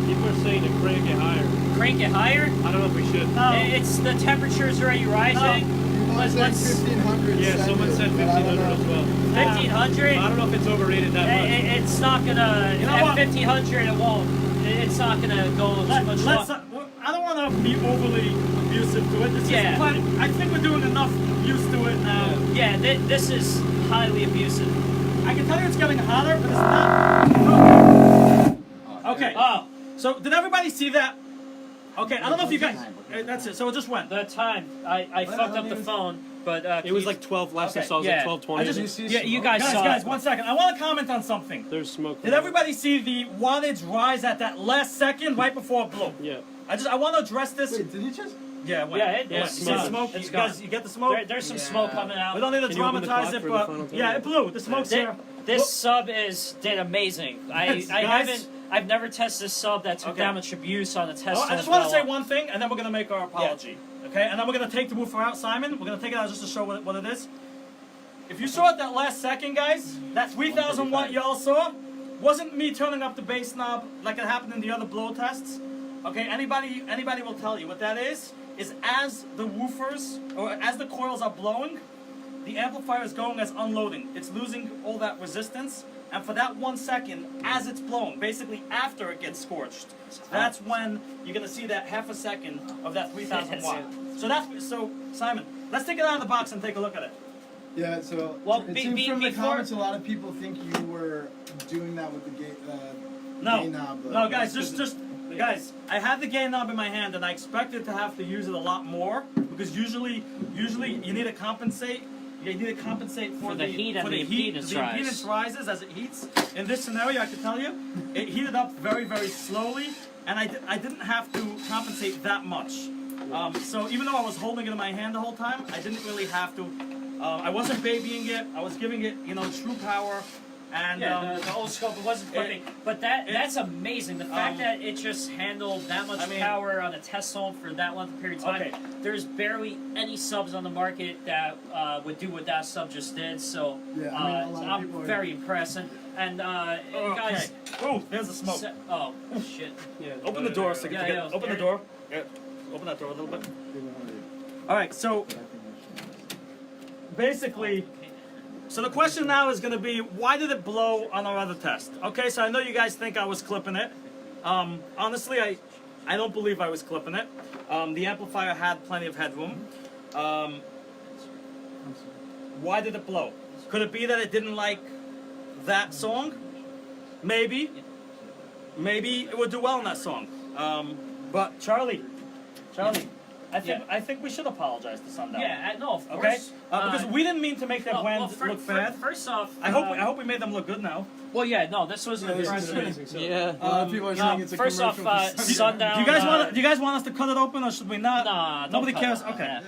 People are saying to crank it higher. Crank it higher? I don't know if we should. It's the temperature's already rising. Let's 1500. Yeah, someone said 1500 as well. 1500. I don't know if it's overrated that much. It's not gonna. You know at what? 1500, it won't. It's not gonna go too much Let's, longer. I don't want to be overly abusive to it. This Yeah. is plenty. I think we're doing enough abuse to it now. Yeah, this is highly abusive. I can tell you it's getting hotter, but it's not. Okay. Oh, So did everybody see that? Okay. I don't know if you guys. That's it. So it just went. the time. I fucked up the phone, but It was like 12 last I Okay, saw. It was yeah. like 12:20. I just- yeah, you guys saw. Guys, it. 1 second. I want to comment on something. There's smoke. Did everybody see the wattage rise at that last second right before it blew? Yeah. I want to address this. Wait, did you just? Yeah, it went. Yeah, it went. was You see the smoke. smoke? It's You guys, gone. you get the smoke? There's some Yeah. smoke coming out. We don't need to Can you open the dramatize clock it, for the but final time? yeah, it blew. The smoke's here. This sub did amazing. Guys, I've never tested a sub that took Okay. that much abuse on a test. Oh, I just zone want to say well. one thing, and then we're gonna make our apology. Okay, and then we're gonna take the woofer out, Simon. We're gonna take it out just to show what it is. If you saw it that last second, guys, that 3,000 watt y'all saw wasn't me turning up the bass knob like it happened in the other blow tests. Okay, anybody will tell you what that is as the woofers or as the coils are blowing, the amplifier is going as unloading. It's losing all that resistance, and for that 1 second, as it's blowing, basically after it gets scorched, that's when you're gonna see that half a second of that 3,000 watt. So Simon, let's take it out of the box and take a look at it. Yeah. So Well, it be- seems be- from the before- comments, a lot of people think you were doing that with the gate. No, gain knob, but no, guys, that's just guys. I had the gain knob in my hand, and I expected to have to use it a lot more because usually you need to compensate. You need to compensate for the heat and for the heat. impedance The rise. impedance rises as it heats. In this scenario, I can tell you, it heated up very, very slowly, and I didn't have to compensate that much. So even though I was holding it in my hand the whole time, I didn't really have to. I wasn't babying it. I was giving it, true power. And Yeah, the old scope, it wasn't clipping. But that's amazing. The fact that it just handled that much power on a test zone for that length of period of time. Okay. There's barely any subs on the market that would do what that sub just did. So Yeah, I mean, a lot of I'm people are- very impressed. And guys. Oh, there's the smoke. Oh, shit. Yeah. Open the door so you can Yeah, get. yeah. Open the door. Yeah. Open that door a little bit. All right. So basically, so the question now is going to be, why did it blow on our other test? Okay. So I know you guys think I was clipping it. Honestly, I don't believe I was clipping it. The amplifier had plenty of headroom. Why did it blow? Could it be that it didn't like that song? Maybe. Maybe it would do well in that song. But Charlie, I think we should apologize to Sundown. Yeah, no, of Okay. course. Because we didn't mean to make their brand look bad. First off, I hope we made them look good now. Well, yeah, no, this wasn't Yeah, a this business is meeting. amazing. So. A Yeah. lot of people are saying it's a First off, commercial for Sundown. Do you guys want us to cut it open or should we not? Nah, don't Nobody cut cares. it. Okay.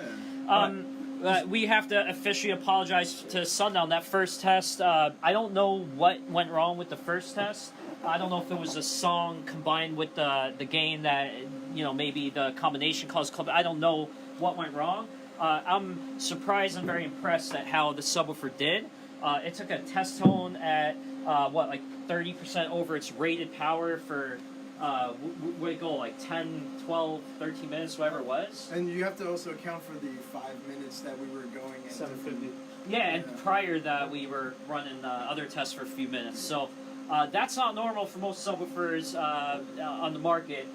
Yeah. We have to officially apologize to Sundown. That first test, I don't know what went wrong with the first test. I don't know if it was a song combined with the gain that, maybe the combination caused club. I don't know what went wrong. I'm surprised and very impressed at how the subwoofer did. It took a test tone at, 30% over its rated power for, would it go like 10, 12, 13 minutes, whatever it was? And you have to also account for the 5 minutes that we were going into. 750. Yeah, and prior that we were running other tests for a few minutes. So that's not normal for most subwoofers on the market.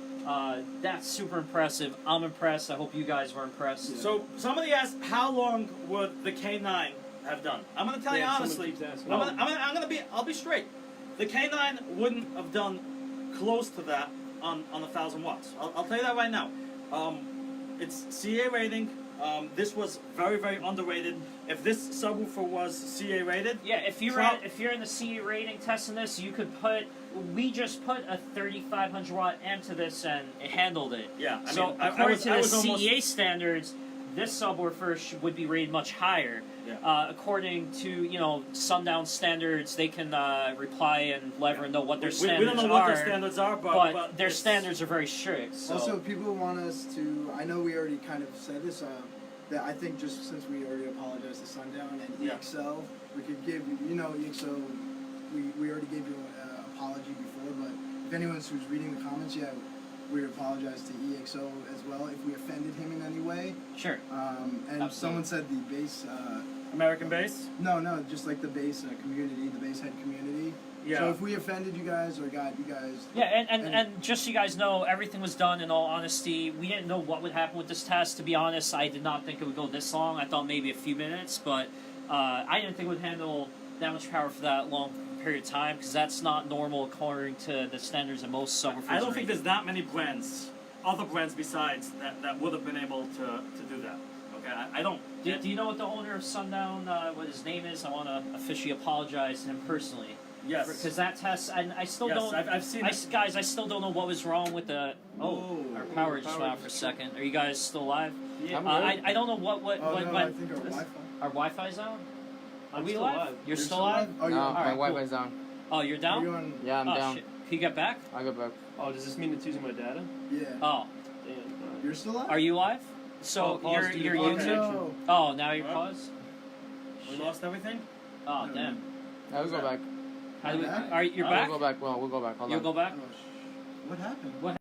That's super impressive. I'm impressed. I hope you guys were impressed. So somebody asked, how long would the K9 have done? I'm going to tell you Yeah, someone honestly. keeps asking. I'll be straight. The K9 wouldn't have done close to that on 1,000 watts. I'll tell you that right now. It's CA rating. This was very, very underrated. If this subwoofer was CA rated, Yeah, if you're in the CE rating testing this, you could we just put a 3,500 watt amp to this and it handled it. yeah. I So mean, according to I the was almost, CEA standards, this subwoofer would be rated much higher. Yeah. According to Sundown standards, they can reply and let everyone know what their We standards don't know are. what their standards are, but their it's- standards are very strict. So. Also, people want us to. I know we already kind of said this. That I think just since we already apologized to Sundown and Yeah. EXO, we could give EXO. We already gave you an apology before, but if anyone's who's reading the comments, yeah, we apologize to EXO as well if we offended him in any way. Sure. And Absolutely. someone said the bass. American base. No, just like the bass community, the bass head community. Yeah. So if we offended you guys or got you guys. Yeah, and just so you guys know, everything was done in all honesty. We didn't know what would happen with this test. To be honest, I did not think it would go this long. I thought maybe a few minutes, but I didn't think it would handle that much power for that long period of time because that's not normal according to the standards of most subwoofers. I don't think there's that many brands, other brands besides that would have been able to do that. Okay, I don't. Do you know what the owner of Sundown, what his name is? I want to officially apologize to him personally. Yes. Because that test, and I still Yes, don't. I've seen it. Guys, I still don't know what was wrong with the. Oh, our power just went out for a second. Are you guys still alive? Yeah. I don't know what Oh no, I went. think our Wi-Fi. Our Wi-Fi's out. Are I'm we still alive? alive. You're still alive? Oh, No, you're, Alright, my cool. Wi-Fi's down. Oh, you're are down. you on? Yeah, I'm Oh down. shit! Can you get back? I'll go back. Oh, does this mean it's using my data? Yeah. Oh, Damn. You're still on? are you live? So pause you're due to you're phone YouTube. connection. No. Oh, now you're Huh? paused. We lost everything. Oh No. damn. Yeah, we'll go back. How do we, Back? are you're We'll back? go back. Well, we'll go back. Hold You'll on. go back. Oh, what happened? What